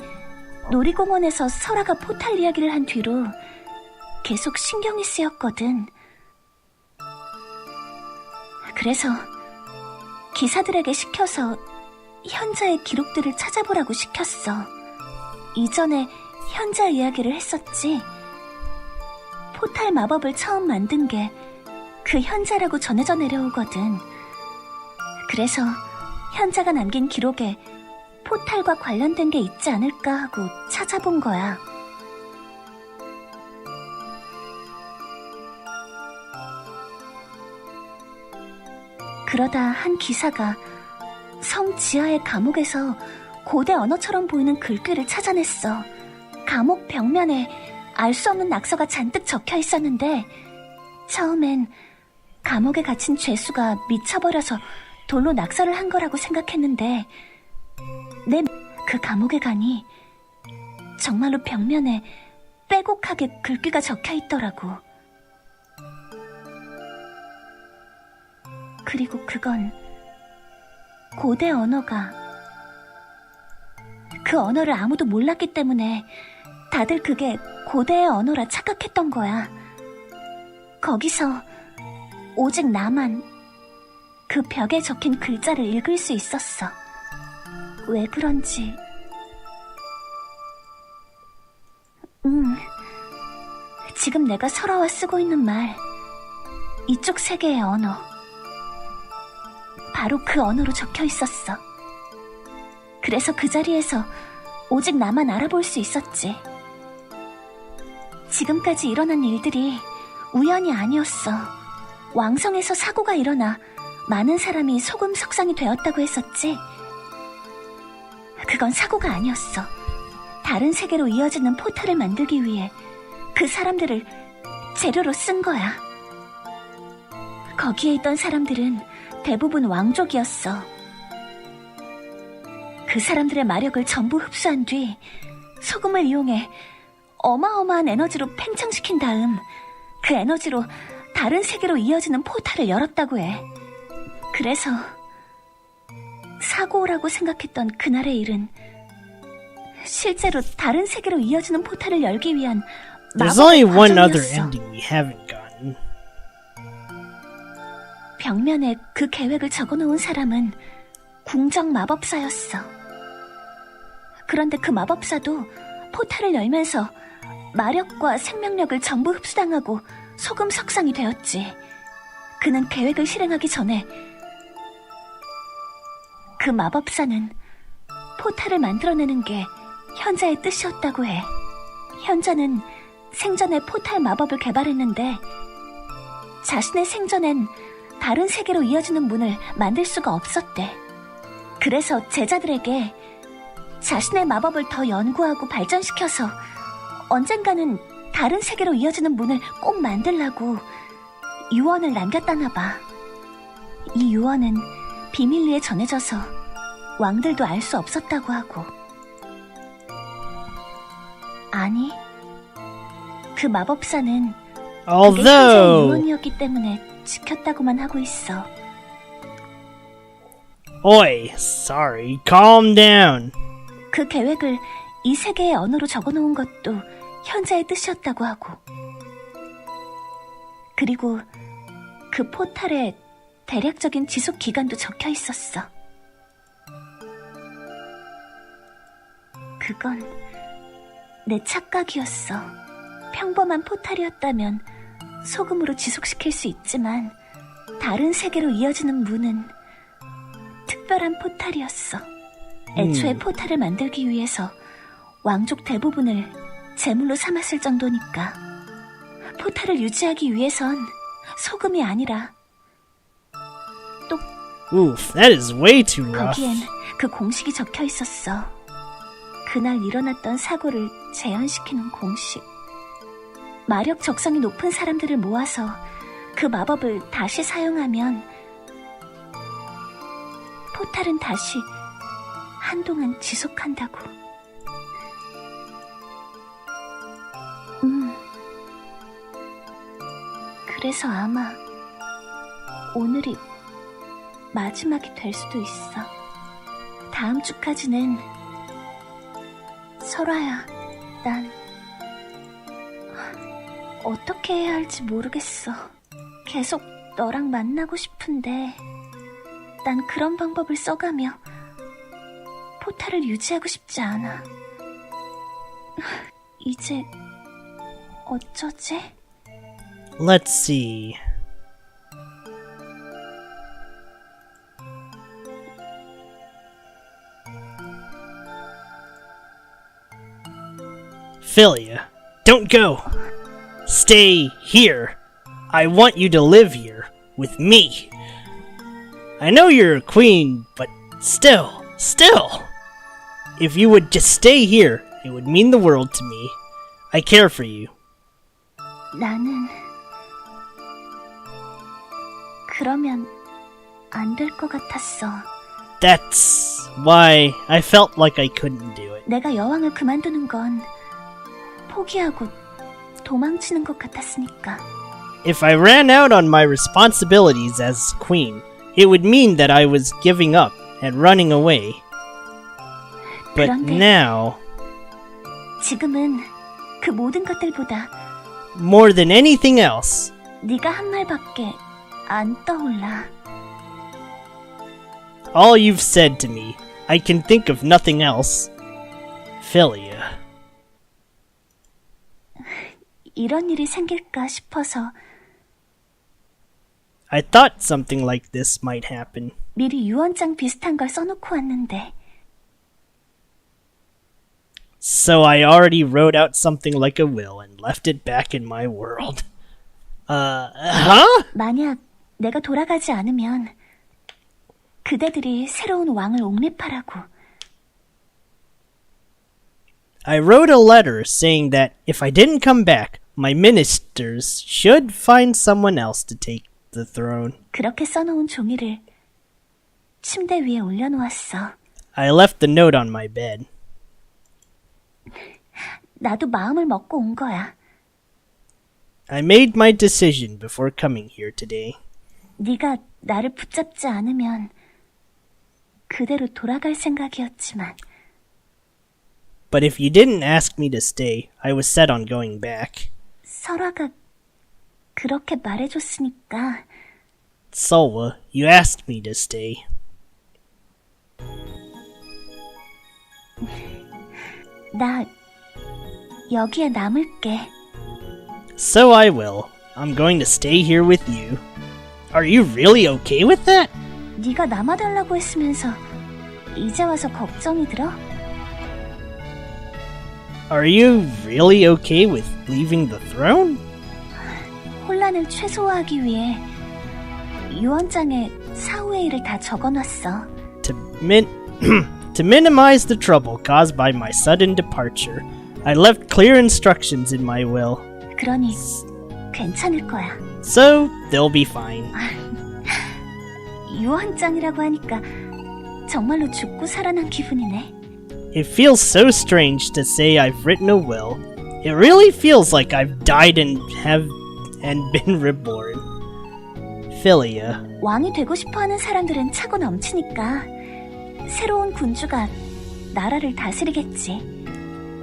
놀이공원에서 설아가 포탈 이야기를 한 뒤로 계속 신경이 쓰였거든. 그래서 기사들에게 시켜서 현자의 기록들을 찾아보라고 시켰어. 이전에 현자 이야기를 했었지. 포탈 마법을 처음 만든 게 그 현자라고 전해져 내려오거든. 그래서 현자가 남긴 기록에 포탈과 관련된 게 있지 않을까 하고 찾아본 거야. 그러다 한 기사가 성 지하의 감옥에서 고대 언어처럼 보이는 글귀를 찾아냈어. 감옥 벽면에 알 수 없는 낙서가 잔뜩 적혀 있었는데 처음엔 감옥에 갇힌 죄수가 미쳐버려서 돌로 낙서를 한 거라고 생각했는데 그 감옥에 가니 정말로 벽면에 빼곡하게 글귀가 적혀 있더라고. 그리고 그건 고대 언어가 그 언어를 아무도 몰랐기 때문에 다들 그게 고대의 언어라 착각했던 거야. 거기서 오직 나만 그 벽에 적힌 글자를 읽을 수 있었어. 왜 그런지. 지금 내가 설아와 쓰고 있는 말, 이쪽 세계의 언어, 바로 그 언어로 적혀 있었어. 그래서 그 자리에서 오직 나만 알아볼 수 있었지. 지금까지 일어난 일들이 우연이 아니었어. 왕성에서 사고가 일어나 많은 사람이 소금 석상이 되었다고 했었지. 그건 사고가 아니었어. 다른 세계로 이어지는 포탈을 만들기 위해 그 사람들을 재료로 쓴 거야. 거기에 있던 사람들은 대부분 왕족이었어. 그 사람들의 마력을 전부 흡수한 뒤 소금을 이용해 어마어마한 에너지로 팽창시킨 다음 그 에너지로 다른 세계로 이어지는 포탈을 열었다고 해. 그래서 사고라고 생각했던 그날의 일은 실제로 다른 세계로 이어지는 포탈을 열기 위한 There's only 마법의 one other 과정이었어. ending we haven't gotten. 벽면에 그 계획을 적어놓은 사람은 궁정 마법사였어. 그런데 그 마법사도 포탈을 열면서 마력과 생명력을 전부 흡수당하고 소금 석상이 되었지. 그는 계획을 실행하기 전에 그 마법사는 포탈을 만들어내는 게 현자의 뜻이었다고 해. 현자는 생전에 포탈 마법을 개발했는데 자신의 생전엔 다른 세계로 이어지는 문을 만들 수가 없었대. 그래서 제자들에게 자신의 마법을 더 연구하고 발전시켜서 언젠가는 다른 세계로 이어지는 문을 꼭 만들라고 유언을 남겼다나 봐. 이 유언은 비밀리에 전해져서 왕들도 알 수 없었다고 하고. 아니, 그 마법사는 그게 Although, 유언이었기 때문에 지켰다고만 하고 있어. oi, sorry, calm down. 그 계획을 이 세 개의 언어로 적어놓은 것도 현자의 뜻이었다고 하고. 그리고 그 포탈에 대략적인 지속 기간도 적혀 있었어. 그건 내 착각이었어. 평범한 포탈이었다면 소금으로 지속시킬 수 있지만 다른 세계로 이어지는 문은 특별한 포탈이었어. 애초에 포탈을 만들기 위해서 왕족 대부분을 제물로 삼았을 정도니까 포탈을 유지하기 위해선 소금이 아니라 또 Oof, that is way too rough. 거기엔 그 공식이 적혀 있었어. 그날 일어났던 사고를 재현시키는 공식. 마력 적성이 높은 사람들을 모아서 그 마법을 다시 사용하면 포탈은 다시 한동안 지속한다고. 그래서 아마 오늘이 마지막이 될 수도 있어. 다음 주까지는 설아야, 난 어떻게 해야 할지 모르겠어. 계속 너랑 만나고 싶은데 난 그런 방법을 써가며 포탈을 유지하고 싶지 않아. 이제 어쩌지? Let's see. Philia, don't go. Stay here. I want you to live here with me. I know you're a queen, but still. If you would just stay here, it would mean the world to me. I care for you. 나는 그러면 안 될 것 같았어. That's why I felt like I couldn't do it. 내가 여왕을 그만두는 건 포기하고 도망치는 것 같았으니까. If I ran out on my responsibilities as queen, it would mean that I was giving up and running away. But 그런데 now, 지금은 그 모든 것들보다 more than anything else, 네가 한 말밖에 안 떠올라. all you've said to me, I can think of nothing else. Philia. 이런 일이 생길까 싶어서 I thought something like this might happen. 미리 유언장 비슷한 걸 써놓고 왔는데. So I already wrote out something like a will and left it back in my world. Huh? 만약 내가 돌아가지 않으면 그대들이 새로운 왕을 옹립하라고. I wrote a letter saying that if I didn't come back, my ministers should find someone else to take the throne. 그렇게 써놓은 종이를 침대 위에 올려놓았어. I left the note on my bed. 나도 마음을 먹고 온 거야. I made my decision before coming here today. 네가 나를 붙잡지 않으면 그대로 돌아갈 생각이었지만. But if you didn't ask me to stay, I was set on going back. 설화가 그렇게 말해줬으니까. Solwa, you asked me to stay. 나 여기에 남을게. So I will. I'm going to stay here with you. Are you really okay with that? 네가 남아달라고 했으면서 이제 와서 걱정이 들어? Are you really okay with leaving the throne? 혼란을 최소화하기 위해 유언장에 사후의 일을 다 적어놨어. To minimize the trouble caused by my sudden departure, I left clear instructions in my will. 그러니 괜찮을 거야. So they'll be fine. 유언장이라고 하니까 정말로 죽고 살아난 기분이네. It feels so strange to say I've written a will. It really feels like I've died and and been reborn. Philia. 왕이 되고 싶어하는 사람들은 차고 넘치니까 새로운 군주가 나라를 다스리겠지.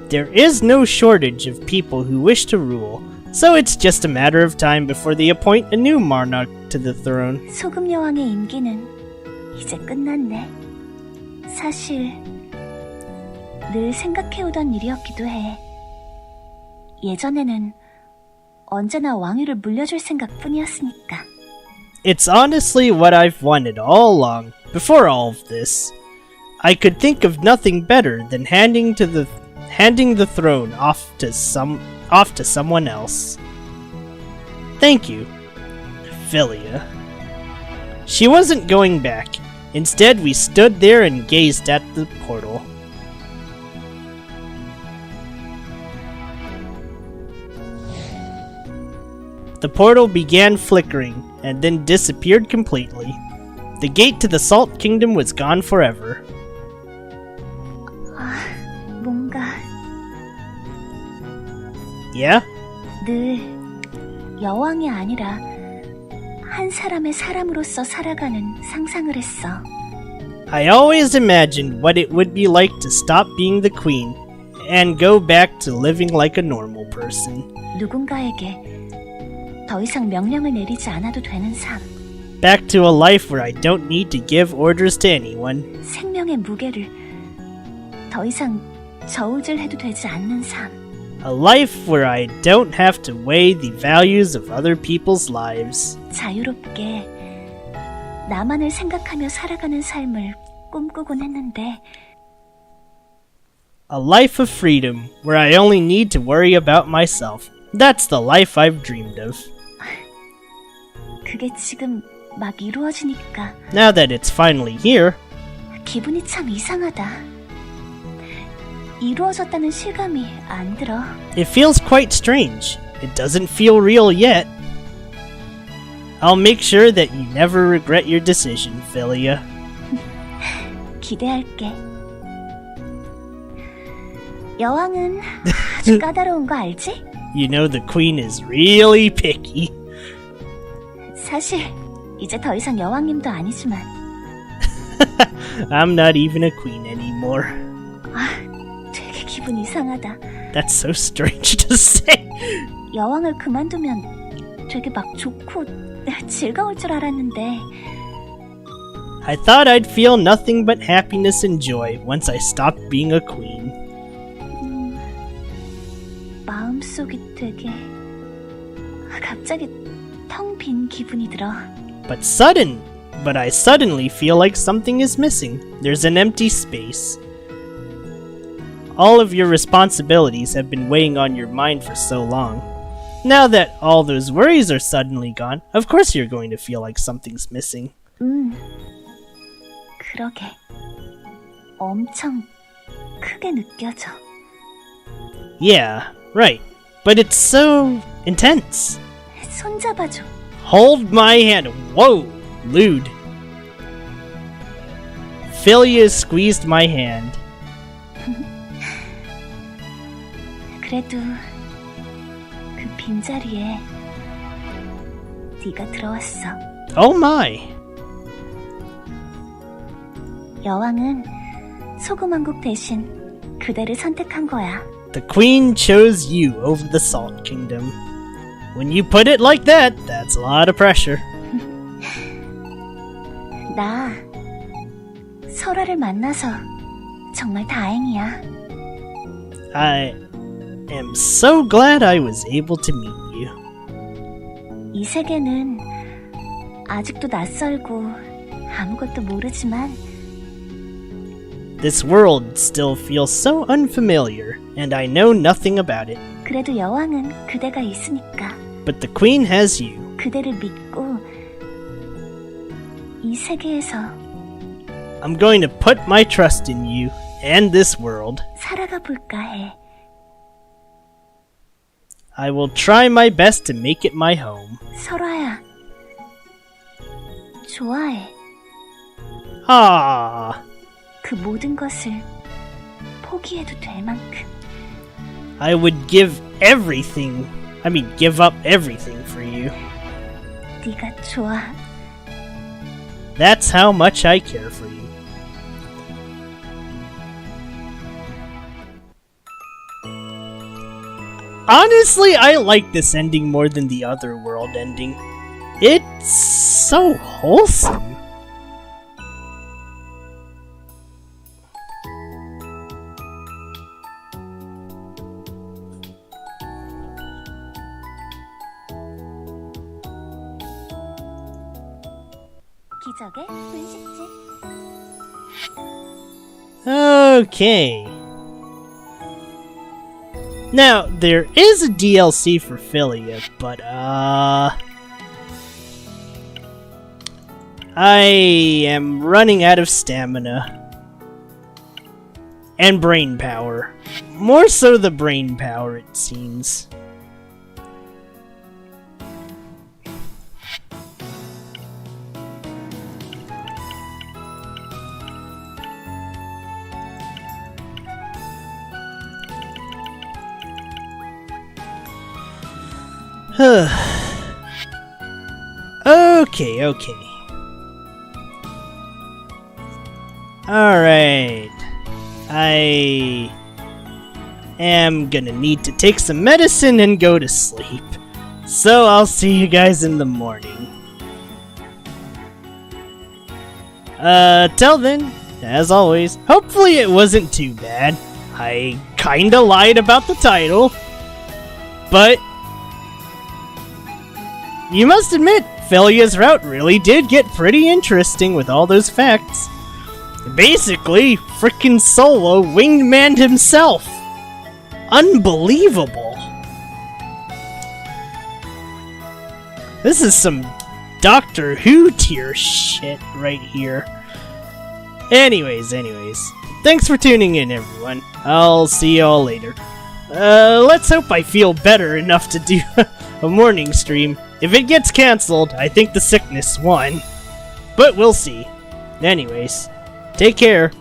There is no shortage of people who wish to rule, so it's just a matter of time before they appoint a new monarch to the throne. 소금 여왕의 임기는 이제 끝났네. 사실 늘 생각해오던 일이었기도 해. 예전에는 언제나 왕위를 물려줄 생각뿐이었으니까. It's honestly what I've wanted all along, before all of this. I could think of nothing better than handing the throne off to someone else. Thank you, Philia. She wasn't going back. Instead, we stood there and gazed at the portal. The portal began flickering and then disappeared completely. The gate to the Salt Kingdom was gone forever. 뭔가 Yeah? 늘 여왕이 아니라 한 사람의 사람으로서 살아가는 상상을 했어. I always imagined what it would be like to stop being the queen and go back to living like a normal person. 누군가에게 더 이상 명령을 내리지 않아도 되는 삶. Back to a life where I don't need to give orders to anyone. 생명의 무게를 더 이상 저울질해도 되지 않는 삶. A life where I don't have to weigh the values of other people's lives. 자유롭게 나만을 생각하며 살아가는 삶을 꿈꾸곤 했는데 A life of freedom where I only need to worry about myself. That's the life I've dreamed of. 그게 지금 막 이루어지니까 Now that it's finally here, 기분이 참 이상하다. 이루어졌다는 실감이 안 들어. it feels quite strange. It doesn't feel real yet. I'll make sure that you never regret your decision, Philia. 기대할게. 여왕은 아주 까다로운 거 알지? You know the queen is really picky. 사실 이제 더 이상 여왕님도 아니지만 I'm not even a queen anymore. 되게 기분 이상하다. That's so strange to say. 여왕을 그만두면 되게 막 좋고 즐거울 줄 알았는데 I thought I'd feel nothing but happiness and joy once I stopped being a queen. 마음속이 되게 갑자기 텅 빈 기분이 들어. But I suddenly feel like something is missing. There's an empty space. All of your responsibilities have been weighing on your mind for so long. Now that all those worries are suddenly gone, of course you're going to feel like something's missing. 그러게. 엄청 크게 느껴져. Yeah, right. But it's so intense. 손잡아줘. Hold my hand. Whoa, lewd. Philia squeezed my hand. 그래도 그 빈자리에 네가 들어왔어. Oh my. 여왕은 소금왕국 대신 그대를 선택한 거야. The queen chose you over the Salt Kingdom. When you put it like that, that's a lot of pressure. 나 설아를 만나서 정말 다행이야. I am so glad I was able to meet you. 이 세계는 아직도 낯설고 아무것도 모르지만 This world still feels so unfamiliar, and I know nothing about it. 그래도 여왕은 그대가 있으니까 But the queen has you. 그대를 믿고 이 세계에서 I'm going to put my trust in you and this world. 살아가 볼까 해. I will try my best to make it my home. 설아야, 좋아해. Ah, 그 모든 것을 포기해도 될 만큼. I would give everything I mean, give up everything for you. 네가 좋아. That's how much I care for you. Honestly, I like this ending more than the other world ending. It's so wholesome. 기적의 분식집. Okay. Now, there is a DLC for Philia, but, I am running out of stamina. And brain power. More so the brain power, it seems. Okay. Alright. I am gonna need to take some medicine and go to sleep. So I'll see you guys in the morning. Till then, as always, hopefully it wasn't too bad. I kinda lied about the title, but you must admit, Philia's route really did get pretty interesting with all those facts. Basically, frickin' Solo wingmaned himself. Unbelievable. This is some Doctor Who tier shit right here. Anyways, thanks for tuning in, everyone. I'll see y'all later. Let's hope I feel better enough to do a morning stream. If it gets cancelled, I think the sickness won. But we'll see. Anyways, take care.